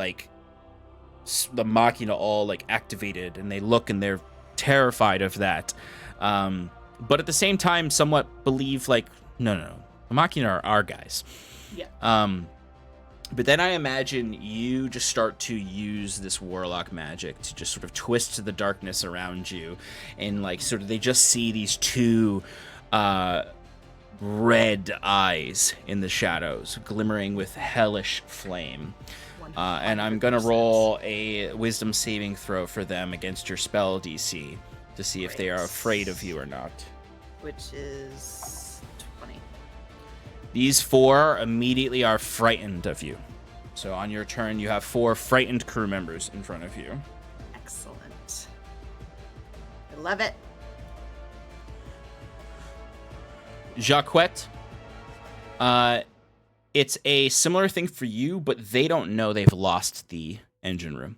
machina all like activated, and they look and they're terrified of that. But at the same time, somewhat believe like, no, the machina are our guys. Yeah. But then I imagine you just start to use this warlock magic to just sort of twist the darkness around you, and like sort of they just see these 2 red eyes in the shadows, glimmering with hellish flame. And I'm gonna roll a wisdom saving throw for them against your spell DC to see if they are afraid of you or not. Which is 20. These 4 immediately are frightened of you. So on your turn, you have 4 frightened crew members in front of you. Excellent. I love it. Jacquette, it's a similar thing for you, but they don't know they've lost the engine room.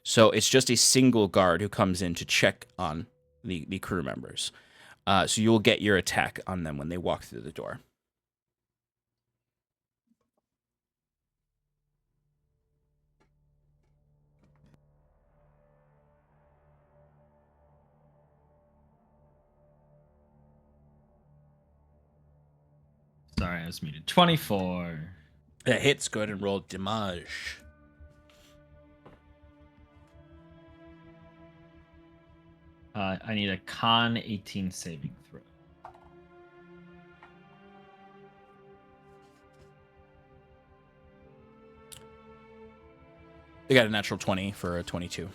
So it's just a single guard who comes in to check on the crew members. So you'll get your attack on them when they walk through the door. Sorry, I was muted. 24. That hits. Go ahead and roll damage. I need a con 18 saving throw. They got a natural 20 for a 22.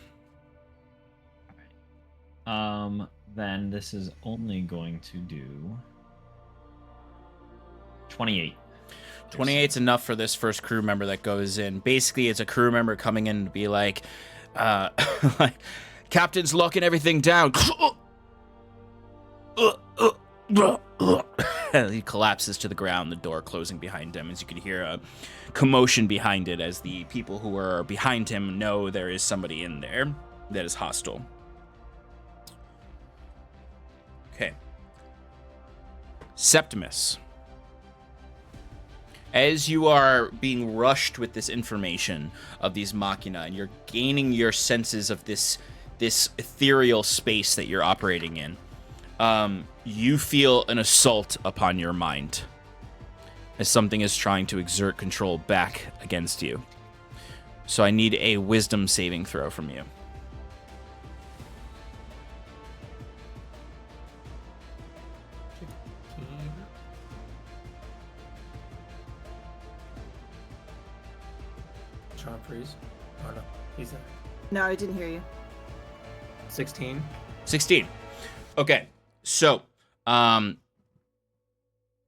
Then this is only going to do 28. 28's enough for this first crew member that goes in. Basically, it's a crew member coming in to be like, like, Captain's locking everything down. He collapses to the ground, the door closing behind him, as you can hear a commotion behind it as the people who are behind him know there is somebody in there that is hostile. Okay. Septimus. As you are being rushed with this information of these machina, and you're gaining your senses of this ethereal space that you're operating in, you feel an assault upon your mind as something is trying to exert control back against you. So I need a wisdom saving throw from you. Sean Freeze. Oh no, he's there. No, I didn't hear you. 16. 16. Okay, so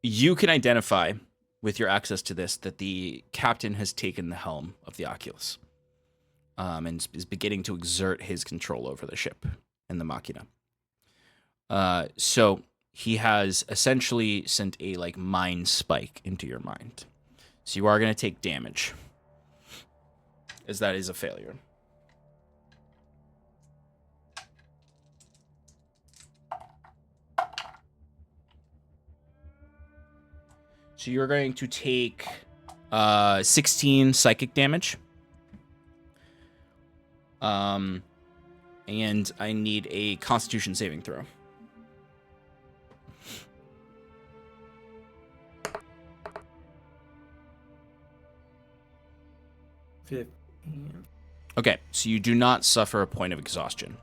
you can identify with your access to this that the captain has taken the helm of the Oculus, and is beginning to exert his control over the ship and the machina. So he has essentially sent a mind spike into your mind. So you are going to take damage, as that is a failure. So you're going to take 16 psychic damage. And I need a Constitution saving throw. Okay, so you do not suffer a point of exhaustion.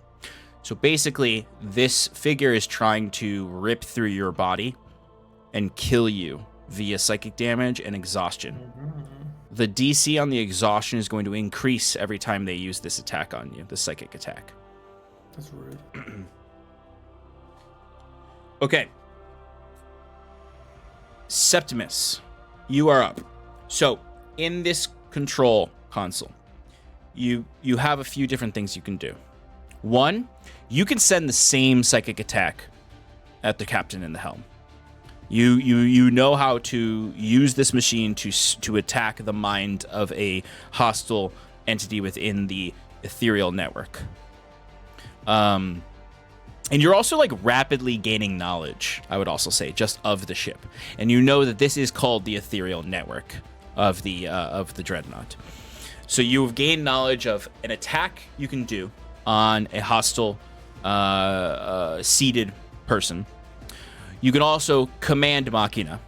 So basically, this figure is trying to rip through your body and kill you via psychic damage and exhaustion. The DC on the exhaustion is going to increase every time they use this attack on you, the psychic attack. That's rude. Okay. Septimus, you are up. So, in this control console, you have a few different things you can do. One, you can send the same psychic attack at the captain in the helm. You know how to use this machine to attack the mind of a hostile entity within the ethereal network. And you're also rapidly gaining knowledge, I would also say, just of the ship. And you know that this is called the ethereal network of the dreadnaught. So you've gained knowledge of an attack you can do on a hostile seated person. You can also command Machina.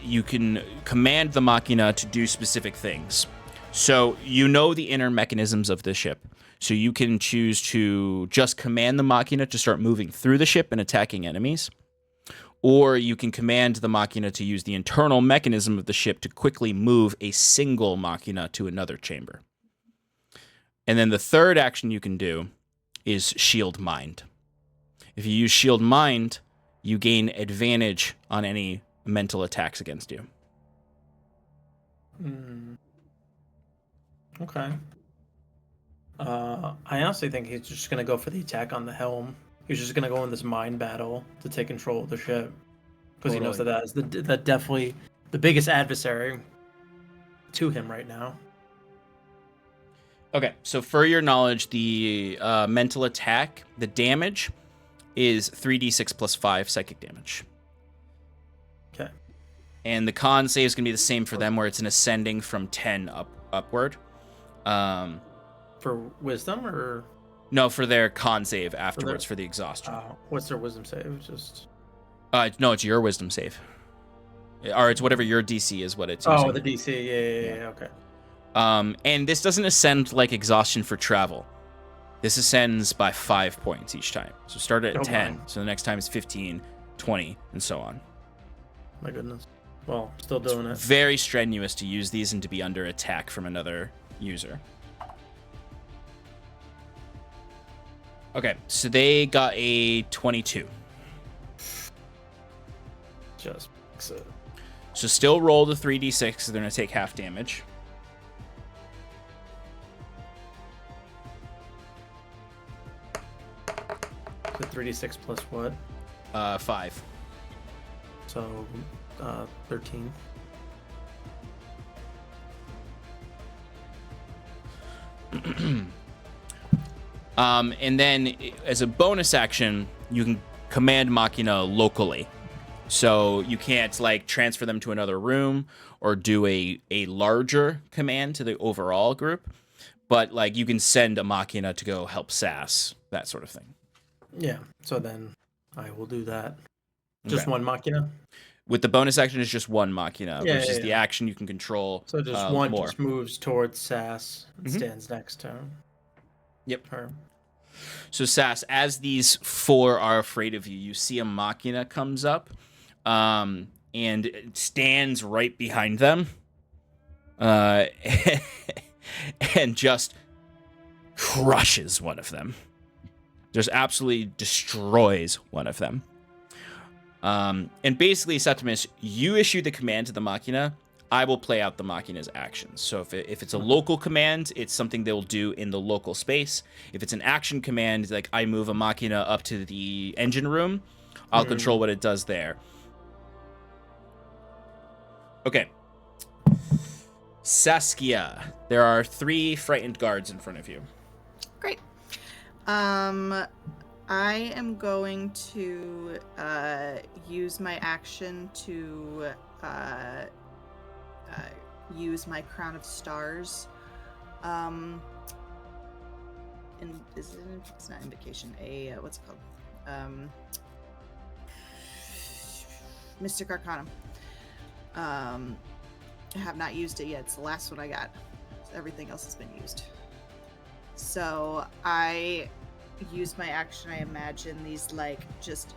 You can command the Machina to do specific things. So you know the inner mechanisms of the ship. So you can choose to just command the Machina to start moving through the ship and attacking enemies. Or you can command the Machina to use the internal mechanism of the ship to quickly move a single Machina to another chamber. And then the third action you can do is Shield Mind. If you use Shield Mind, you gain advantage on any mental attacks against you. Okay. I honestly think he's just going to go for the attack on the helm. He's just going to go in this mind battle to take control of the ship. Because he knows that is that definitely the biggest adversary to him right now. Okay, so for your knowledge, the mental attack, the damage is 3d6 plus 5 psychic damage. Okay. And the con save is going to be the same for them, where it's an ascending from 10 upward. For wisdom or? No, for their con save afterwards, for the exhaustion. What's their wisdom save? Just. No, it's your wisdom save. Or it's whatever your DC is, what it's using. The DC, yeah, okay. And this doesn't ascend like exhaustion for travel. This ascends by 5 points each time. So start at 10. So the next time is 15, 20, and so on. My goodness. Well, still doing it. Very strenuous to use these and to be under attack from another user. Okay, so they got a 22. Just so. So still roll the 3d6, so they're going to take half damage. The 3d6 plus what? 5. So, 13. And then as a bonus action, you can command Machina locally. So you can't like transfer them to another room or do a larger command to the overall group. But like you can send a Machina to go help Sass, that sort of thing. Yeah, so then I will do that. Just Okay. one Machina? With the bonus action, it's just one Machina, Yeah, versus yeah, the yeah. action you can control. So just one more. just moves towards Sass and Mhm. stands next to Yep. her. So Sass, as these 4 are afraid of you, you see a Machina comes up, and it stands right behind them, and just crushes one of them. Just absolutely destroys one of them. And basically, Septimus, you issue the command to the Machina. I will play out the Machina's actions. So if it's a local command, it's something they'll do in the local space. If it's an action command, like I move a Machina up to the engine room, I'll control what it does there. Okay. Saskia, there are 3 frightened guards in front of you. Great. I am going to use my action to use my Crown of Stars. And is it? It's not invocation. What's it called? Mystic Arcanum. I have not used it yet. It's the last one I got. Everything else has been used. So I use my action. I imagine these like just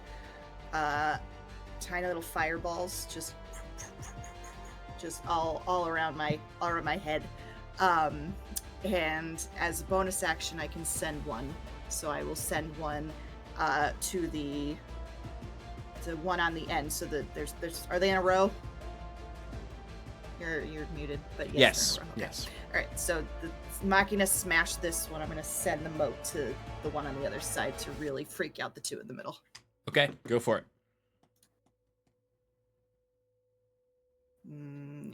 tiny little fireballs, just all around my head. And as a bonus action, I can send one. So I will send one to the one on the end. So that there's are they in a row? You're muted, but yes. Yes. Okay. Yes. All right, so the Machina smash this one. I'm going to send the moat to the one on the other side to really freak out the 2 in the middle. Okay, go for it.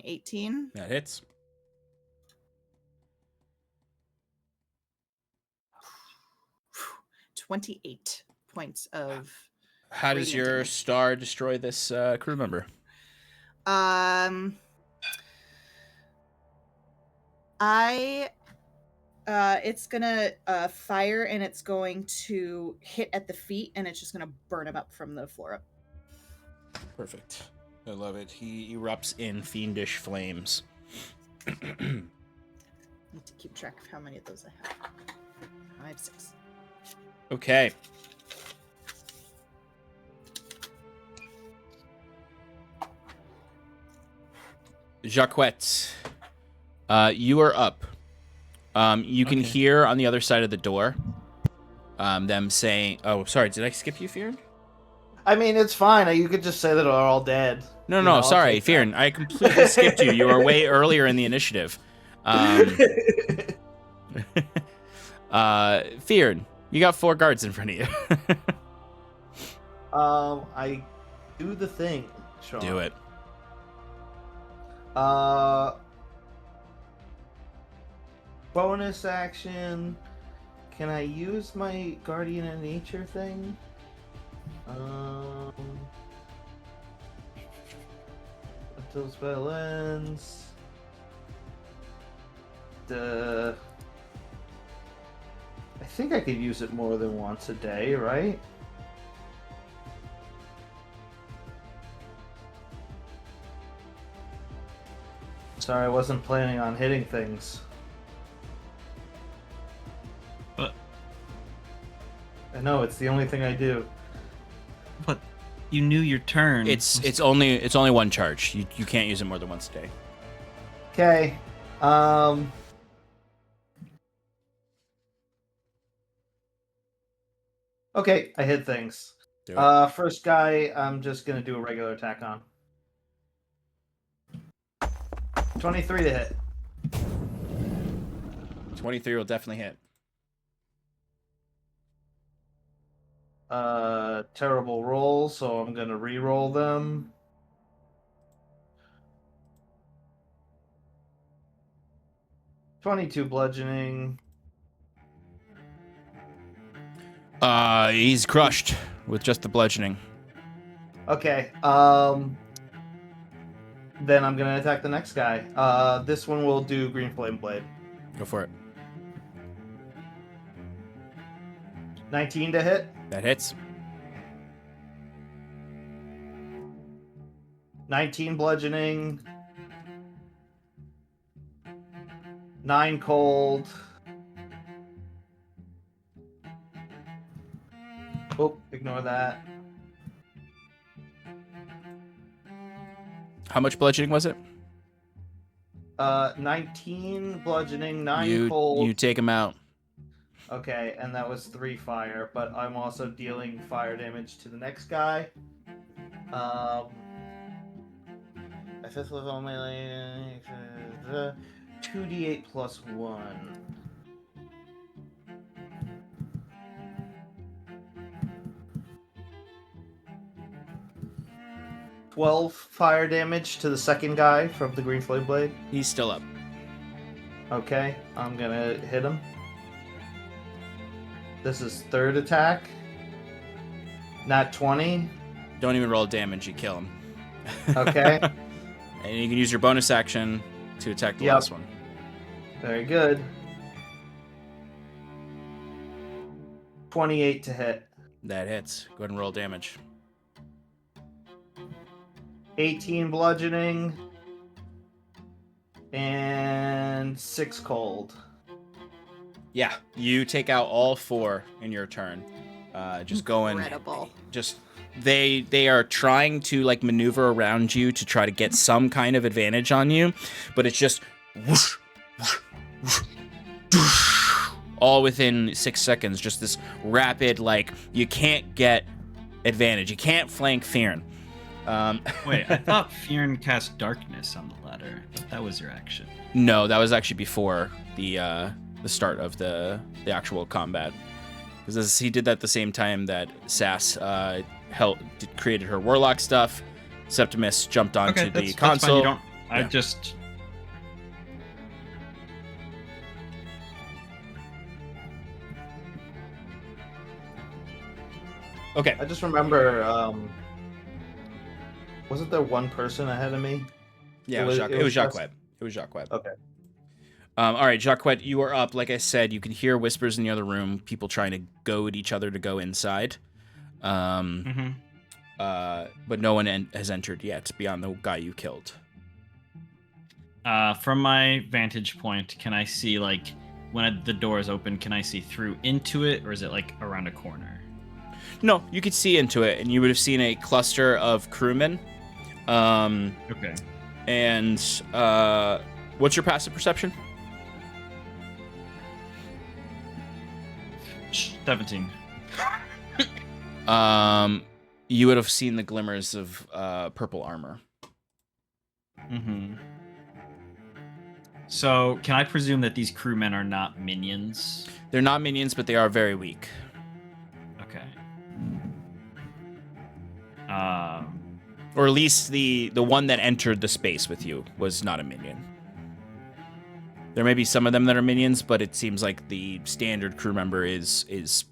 18. That hits. $28 points of. How does your damage. star destroy this crew member? It's gonna fire and it's going to hit at the feet and it's just gonna burn him up from the floor up. Perfect. I love it. He erupts in fiendish flames. Need to keep track of how many of those I have. I have 6. Okay. Jacquette, you are up. You can hear on the other side of the door them saying, oh, sorry, did I skip you, Fyrn? I mean, it's fine. You could just say that we're all dead. No, You know, I'll sorry, take that. Fyrn. I completely skipped you. You were way earlier in the initiative. Fyrn, you got 4 guards in front of you. I do the thing, Sean. Do it. Bonus action. Can I use my Guardian of Nature thing? Until spell ends. I think I could use it more than once a day, right? Sorry, I wasn't planning on hitting things. But I know, it's the only thing I do. but you knew your turn. It's only 1 charge. You can't use it more than once a day. Okay. Okay, I hit things. Do it. First guy, I'm just gonna do a regular attack on. 23 to hit. 23 will definitely hit. Terrible roll, so I'm gonna re-roll them. .22 bludgeoning. He's crushed with just the bludgeoning. Okay. Then I'm gonna attack the next guy. This one will do green flame blade. Go for it. 19 to hit. That hits. 19 bludgeoning. 9 cold. Oh, ignore that. How much bludgeoning was it? 19 bludgeoning, 9 cold. You take him out. Okay, and that was 3 fire, but I'm also dealing fire damage to the next guy. A 5th level melee. 2d8 plus 1. $12 fire damage to the second guy from the green flame blade. He's still up. Okay, I'm gonna hit him. This is third attack. Nat 20. Don't even roll damage, you kill him. Okay. And you can use your bonus action to attack the Yep. last one. Very good. 28 to hit. That hits. Go ahead and roll damage. 18 bludgeoning. And 6 cold. Yeah, you take out all 4 in your turn. Just going. Incredible. Just they are trying to like maneuver around you to try to get some kind of advantage on you, but it's just whoosh, whoosh, whoosh, whoosh, all within 6 seconds. Just this rapid, like you can't get advantage. You can't flank Fyrn. Wait, I thought Fyrn cast darkness on the ladder. That was your action. No, that was actually before the start of the actual combat. Because he did that at the same time that Sass created her warlock stuff. Septimus jumped onto the console. That's fine. You don't. I Yeah. just. Okay. I just remember, wasn't there one person ahead of me? Yeah, It it was- was it was Jacques just- Webb. It was Jacques Webb. Okay. All right, Jacques Webb, you are up. Like I said, you can hear whispers in the other room, people trying to goad each other to go inside. Mhm. But no one has entered yet beyond the guy you killed. From my vantage point, can I see like when the door is open? Can I see through into it, or is it like around a corner? No, you could see into it, and you would have seen a cluster of crewmen. Okay. And what's your passive perception? 17. You would have seen the glimmers of purple armor. Mm-hmm. So, can I presume that these crewmen are not minions? They're not minions, but they are very weak. Okay. Or at least the one that entered the space with you was not a minion. There may be some of them that are minions, but it seems like the standard crew member is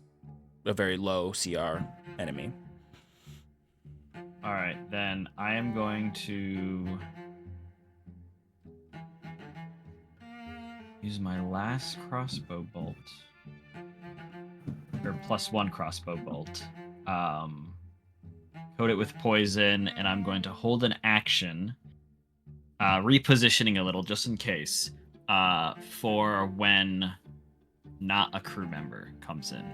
a very low CR enemy. All right, then I am going to use my last crossbow bolt, or +1 crossbow bolt. Coat it with poison, and I'm going to hold an action, repositioning a little just in case, for when not a crew member comes in.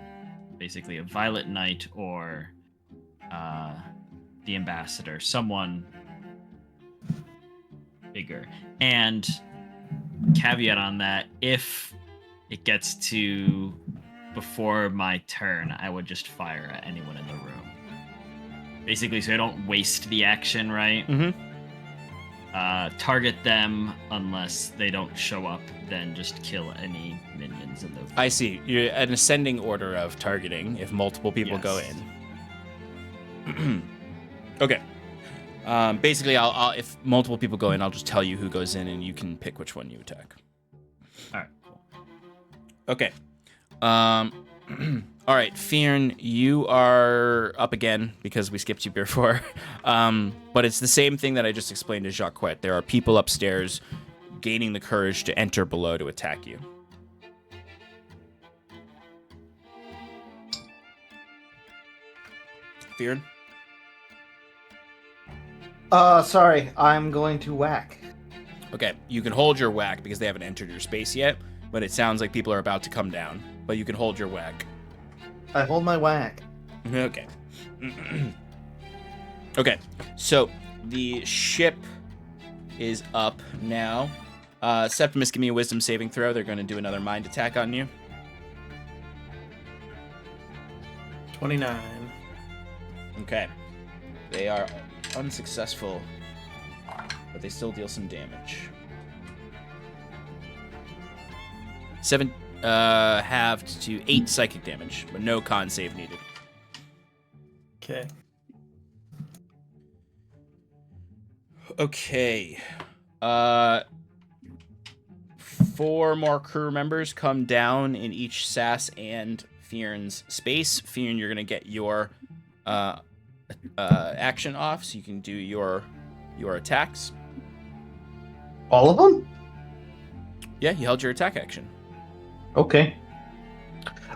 Basically, a Violet Knight or the Ambassador, someone bigger. And caveat on that, if it gets to before my turn, I would just fire at anyone in the room. Basically, so I don't waste the action, right? Mm-hmm. Target them unless they don't show up, then just kill any minions in the room. I see. You're an ascending order of targeting if multiple people go Yes. in. Okay. Basically, I'll if multiple people go in, I'll just tell you who goes in, and you can pick which one you attack. All right, cool. Okay. All right, Fyrn, you are up again because we skipped you before. But it's the same thing that I just explained to Jacquette. There are people upstairs gaining the courage to enter below to attack you. Fyrn? Sorry, I'm going to whack. Okay, you can hold your whack because they haven't entered your space yet, but it sounds like people are about to come down. But you can hold your whack. I hold my whack. Okay. Okay, so the ship is up now. Septimus, give me a wisdom saving throw. They're going to do another mind attack on you. 29. Okay. They are unsuccessful, but they still deal some damage. 7 halved to 8 psychic damage, but no con save needed. Okay. Okay. 4 more crew members come down in each Sass and Fyrn's space. Fyrn, you're gonna get your action off, so you can do your attacks. All of them? Yeah, you held your attack action. Okay.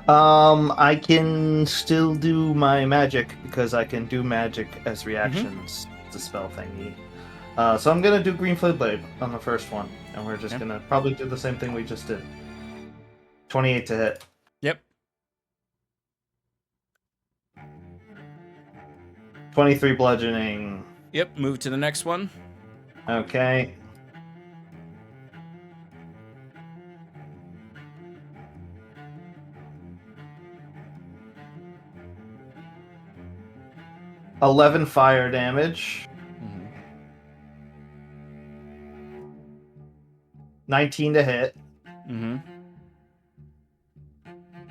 I can still do my magic because I can do magic as reactions. It's a spell thingy. So I'm gonna do Green Flame Blade on the first one, and we're just gonna probably do the same thing we just did. 28 to hit. Yep. 23 bludgeoning. Yep. Move to the next one. Okay. $11 fire damage. 19 to hit. Mm-hmm.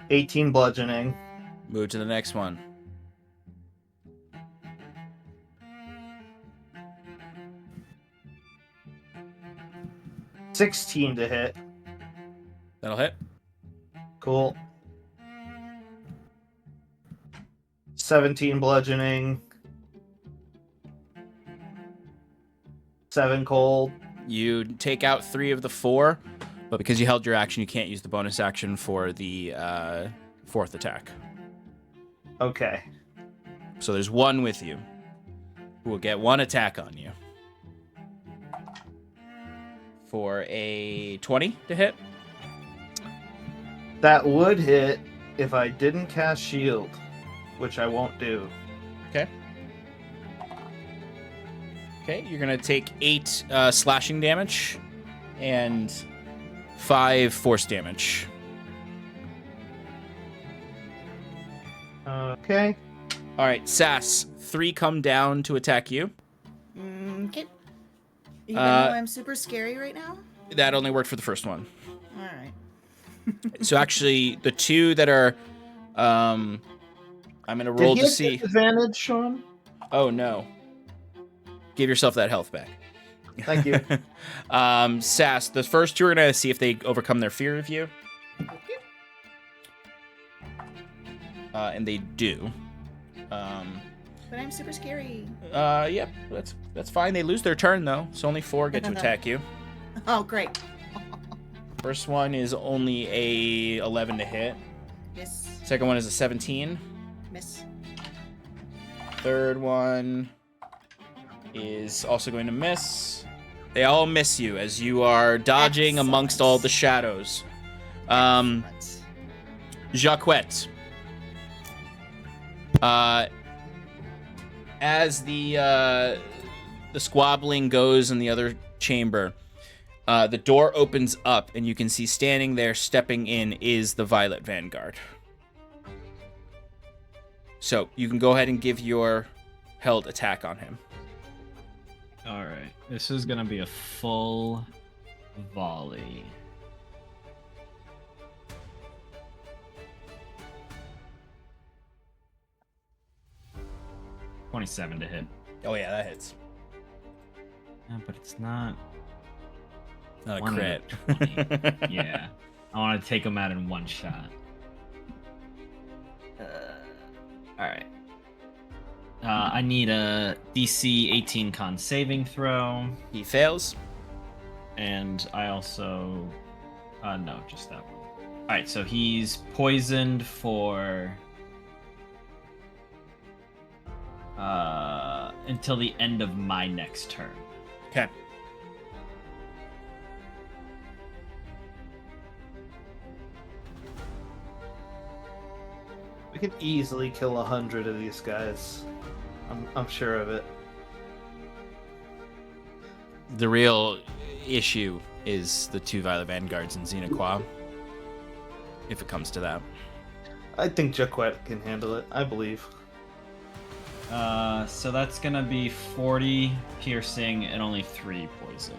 18 bludgeoning. Move to the next one. $16 to hit. That'll hit. Cool. 17 bludgeoning. 7 cold. You take out 3 of the 4, but because you held your action, you can't use the bonus action for the 4th attack. Okay. So there's 1 with you who will get 1 attack on you. For a 20 to hit. That would hit if I didn't cast shield, which I won't do. Okay. Okay, you're going to take 8 slashing damage and 5 force damage. Okay. All right, Sass, 3 come down to attack you. Okay. You know I'm super scary right now? That only worked for the first one. All right. So actually, the 2 that are... I'm going to roll Did to he see... have disadvantage, Sean? Oh, no. Give yourself that health back. Thank you. Sass, the first 2 are going to see if they overcome their fear of you. And they do. But I'm super scary. Yep, that's fine. They lose their turn, though, so only 4 get to attack you. Oh, great. First one is only a 11 to hit. Miss. Second one is a 17. Miss. Third one is also going to miss. They all miss you as you are dodging amongst all the shadows. Jacquette. As the squabbling goes in the other chamber, the door opens up and you can see standing there, stepping in, is the Violet Vanguard. So you can go ahead and give your held attack on him. All right. This is going to be a full volley. $27 to hit. Oh yeah, that hits. But it's not. Not a one crit. out of 20. Yeah. I want to take him out in one shot. All right. I need a DC 18 con saving throw. He fails. And I also... no, just that one. All right, so he's poisoned for... until the end of my next turn. Okay. We could easily kill 100 of these guys. I'm sure of it. The real issue is the 2 Violet Vanguards in Xenoqua. If it comes to that. I think Jaquette can handle it. I believe. So that's gonna be 40 piercing and only 3 poison.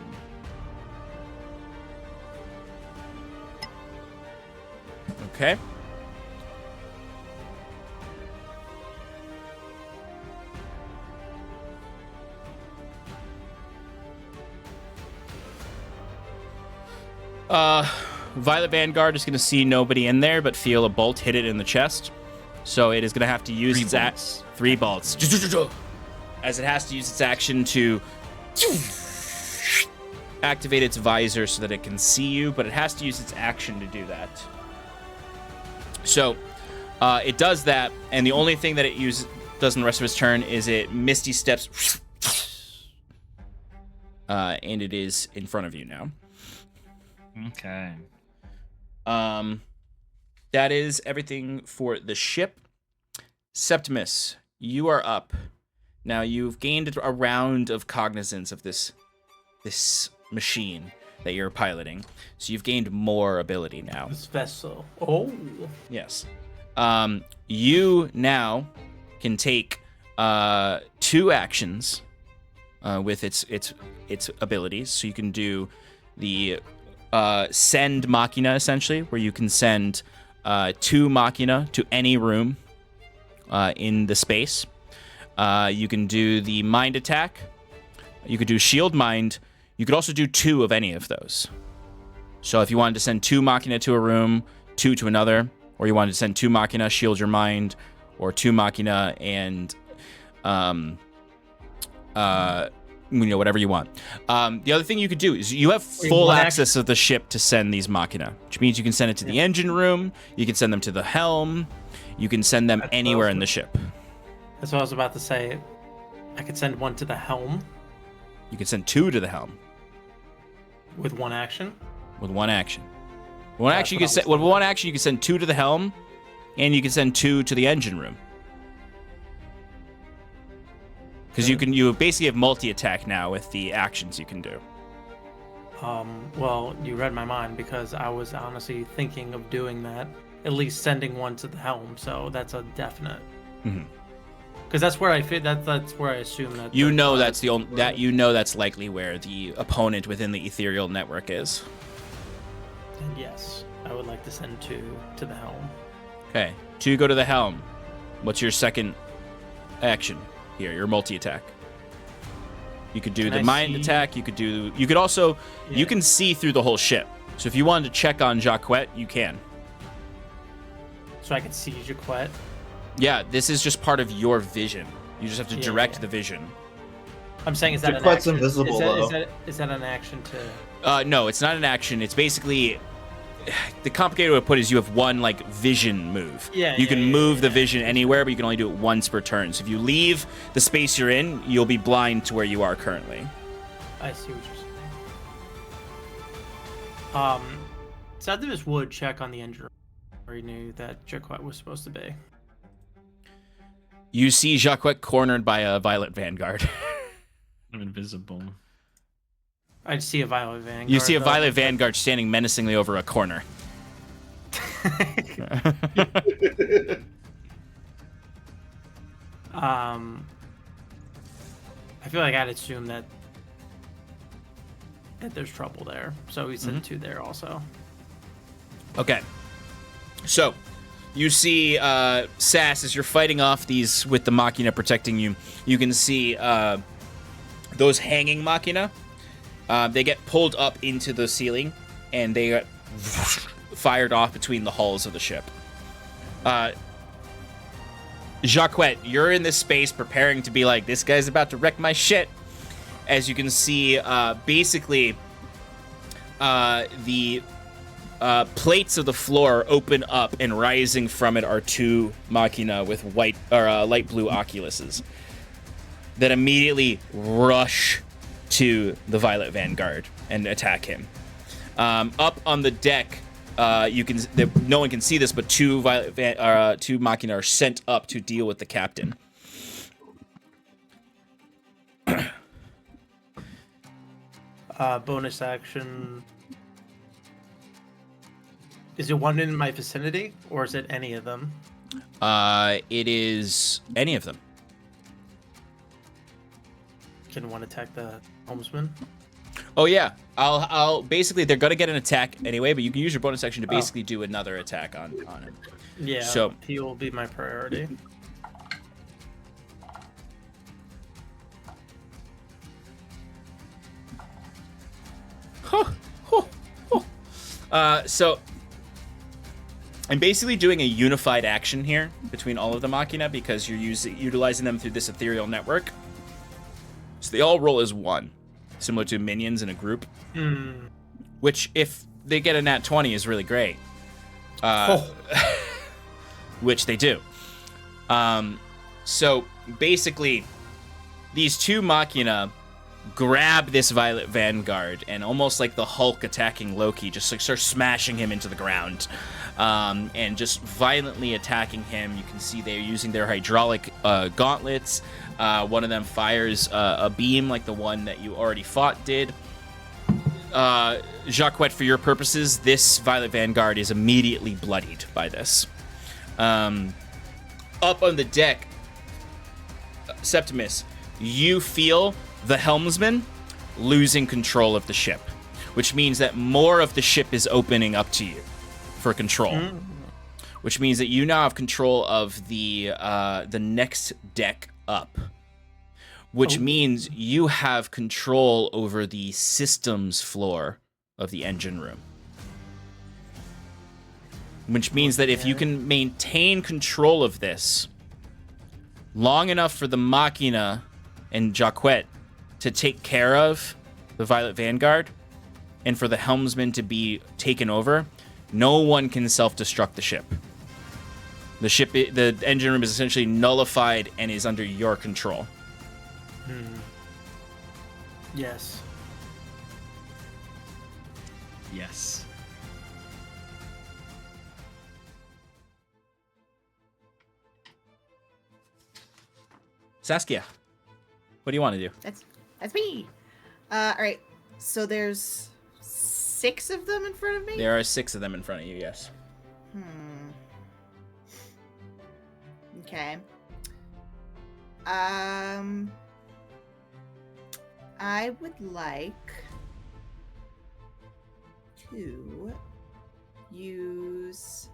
Okay. Violet Vanguard is going to see nobody in there, but feel a bolt hit it in the chest. So it is going to have to use its 3 bolts. As it has to use its action to activate its visor so that it can see you, but it has to use its action to do that. So it does that, and the only thing that it does in the rest of its turn is it Misty Steps, and it is in front of you now. Okay. That is everything for the ship. Septimus, you are up. Now you've gained a round of cognizance of this machine that you're piloting. So you've gained more ability now. This vessel. Oh. Yes. You now can take 2 actions with its abilities. So you can do the send machina, essentially, where you can send 2 machina to any room in the space. You can do the mind attack. You could do shield mind. You could also do 2 of any of those. So if you wanted to send 2 machina to a room, 2 to another, or you wanted to send 2 machina, shield your mind, or 2 machina and whatever you want. The other thing you could do is you have full access of the ship to send these machina, which means you can send it to the engine room, you can send them to the helm, you can send them anywhere in the ship. That's what I was about to say. I could send 1 to the helm. You can send 2 to the helm. With 1 action? With 1 action. With 1 action, you can send 2 to the helm, and you can send 2 to the engine room. Because you basically have multi-attack now with the actions you can do. Well, you read my mind because I was honestly thinking of doing that. At least sending 1 to the helm, so that's a definite. Because that's where I fit. That's where I assume that. That's likely where the opponent within the ethereal network is. And yes, I would like to send 2 to the helm. Okay, 2 go to the helm. What's your second action here? Your multi-attack. You could do the mind attack. You could also you can see through the whole ship. So if you wanted to check on Jaquette, you can. So I can see Jaquette. Yeah, this is just part of your vision. You just have to direct the vision. I'm saying, is that Jaquette's an action? invisible, though. Is that an action to... No, it's not an action. It's basically... The complicated way to put it is you have 1, vision move. You can move the vision anywhere, but you can only do it once per turn. So if you leave the space you're in, you'll be blind to where you are currently. I see what you're saying. Septimus would check on the engine room where he knew that Jaquette was supposed to be. You see Jaquette cornered by a Violet Vanguard. I'm invisible. I see a Violet Vanguard. You see a Violet Vanguard standing menacingly over a corner. I feel like I'd assume that there's trouble there, so we send 2 there also. Okay. So, you see Sass, as you're fighting off these with the Machina protecting you, you can see those hanging Machina. They get pulled up into the ceiling, and they get fired off between the hulls of the ship. Jacquette, you're in this space preparing to be like, this guy's about to wreck my shit. As you can see, basically, the plates of the floor open up, and rising from it are 2 Machina with white or light blue oculuses that immediately rush to the Violet Vanguard and attack him. Up on the deck, you can no one can see this, but 2 Machina are sent up to deal with the captain. Bonus action. Is it one in my vicinity, or is it any of them? It is any of them. Can one attack the helmsman? Oh yeah, I'll basically they're gonna get an attack anyway, but you can use your bonus action to basically do another attack on him. Yeah, so he will be my priority. So I'm basically doing a unified action here between all of the Machina because you're utilizing them through this ethereal network. So they all roll as 1, similar to minions in a group. Which, if they get a nat 20, is really great. Which they do. So basically, these 2 Machina grab this Violet Vanguard, and almost like the Hulk attacking Loki, just like start smashing him into the ground, and just violently attacking him. You can see they're using their hydraulic gauntlets. One of them fires a beam like the one that you already fought did. Jacquette, for your purposes, this Violet Vanguard is immediately bloodied by this. Up on the deck, Septimus, you feel the helmsman losing control of the ship, which means that more of the ship is opening up to you for control. Which means that you now have control of the next deck up. Which means you have control over the systems floor of the engine room. Which means that if you can maintain control of this long enough for the Machina and Jacquette to take care of the Violet Vanguard, and for the helmsman to be taken over, no one can self-destruct the ship. The engine room is essentially nullified and is under your control. Yes. Yes. Saskia, what do you want to do? That's me. All right. So there's 6 of them in front of me. There are 6 of them in front of you. Yes. Okay. I would like to use.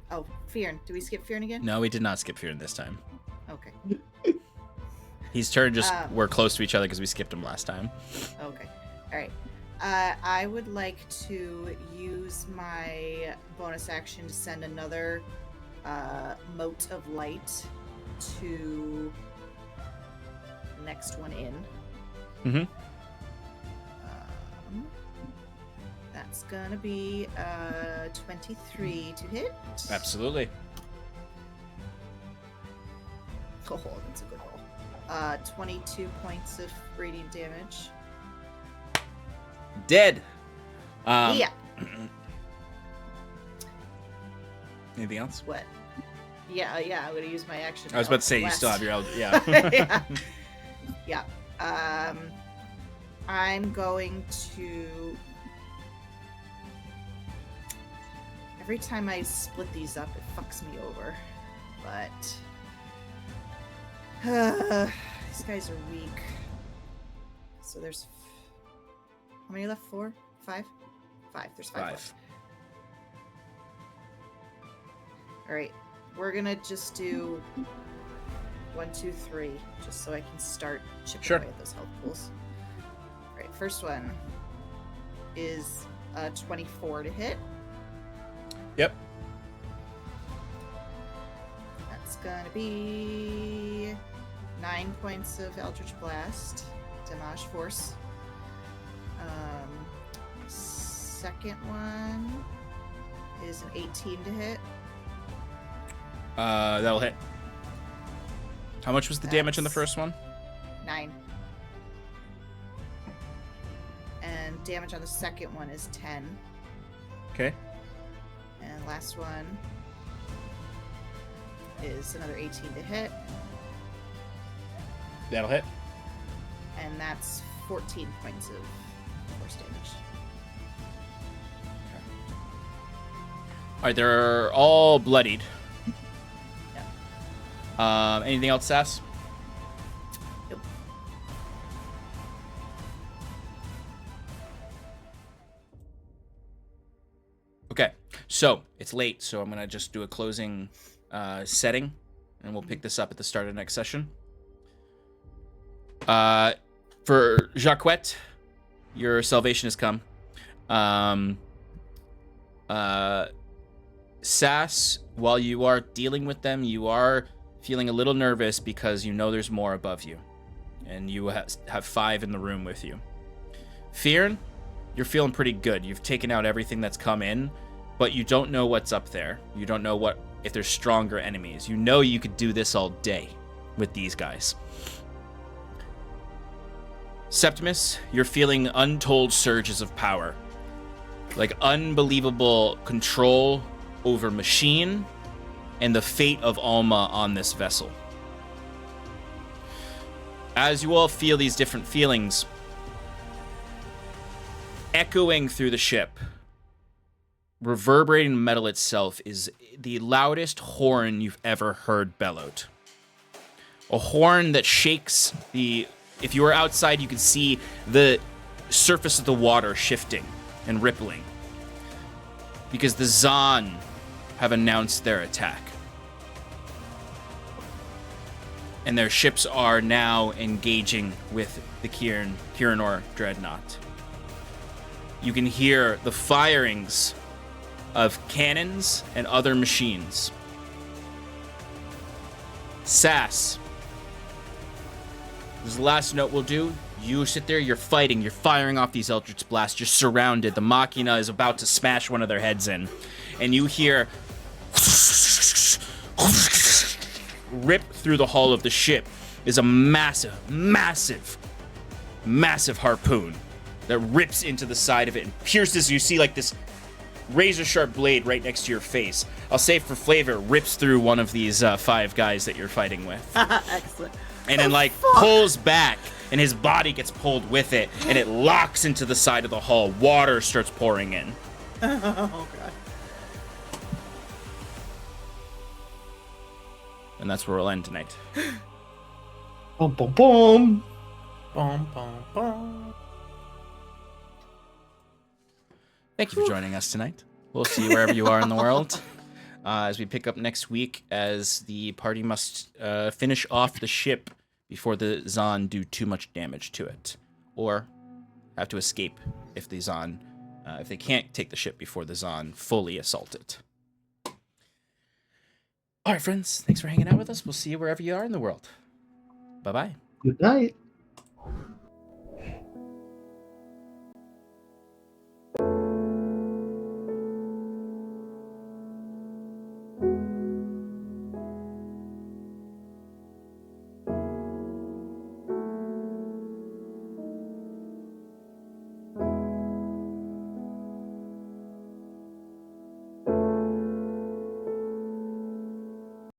Oh, Fyrn. Do we skip Fyrn again? No, we did not skip Fyrn this time. Okay. His turn just we're close to each other because we skipped him last time. Okay. All right. I would like to use my bonus action to send another mote of light to the next one in. That's gonna be 23 to hit. Absolutely. Oh, that's a good roll. 22 points of radiant damage. Dead. Yeah. Anything else? What? Yeah, I'm gonna use my action. I was about to say you still have your yeah. Yeah. I'm going to. Every time I split these up, it fucks me over. But These guys are weak. So there's how many left? 4? 5? 5. There's 5 left. All right, we're gonna just do 1, 2, 3, just so I can start chipping away at those health pools. All right, first one is 24 to hit. Yep. That's gonna be 9 points of Eldritch Blast, Damage Force. Second one is an 18 to hit. That'll hit. How much was the damage on the first one? 9. And damage on the second one is 10. Okay. And last one is another 18 to hit. That'll hit. And that's 14 points of force damage. All right, they're all bloodied. Yeah. Anything else, Sass? Nope. Okay, so it's late, so I'm gonna just do a closing setting, and we'll pick this up at the start of the next session. For Jacquette, your salvation has come. Sass, while you are dealing with them, you are feeling a little nervous because you know there's more above you, and you have 5 in the room with you. Fyrn, you're feeling pretty good. You've taken out everything that's come in, but you don't know what's up there. You don't know if there's stronger enemies. You know you could do this all day with these guys. Septimus, you're feeling untold surges of power. Like unbelievable control over machine and the fate of Alma on this vessel. As you all feel these different feelings, echoing through the ship, reverberating metal itself is the loudest horn you've ever heard bellowed. A horn that shakes if you were outside, you could see the surface of the water shifting and rippling. Because the Zon have announced their attack. And their ships are now engaging with the Kirinor dreadnaught. You can hear the firings of cannons and other machines. Sass, this is the last note we'll do. You sit there, you're fighting, you're firing off these Eldritch Blasts, you're surrounded. The Machina is about to smash one of their heads in. And you hear rip through the hull of the ship is a massive, massive, massive harpoon that rips into the side of it and pierces. You see like this razor sharp blade right next to your face. I'll say for flavor, rips through one of these 5 guys that you're fighting with. Excellent. And then pulls back, and his body gets pulled with it, and it locks into the side of the hull. Water starts pouring in. Oh, God. And that's where we'll end tonight. Boom, boom, boom. Boom, boom, boom. Thank you for joining us tonight. We'll see you wherever you are in the world. As we pick up next week, as the party must finish off the ship before the Zon do too much damage to it, or have to escape if the Zon, if they can't take the ship before the Zon fully assault it. All right, friends, thanks for hanging out with us. We'll see you wherever you are in the world. Bye-bye. Good night.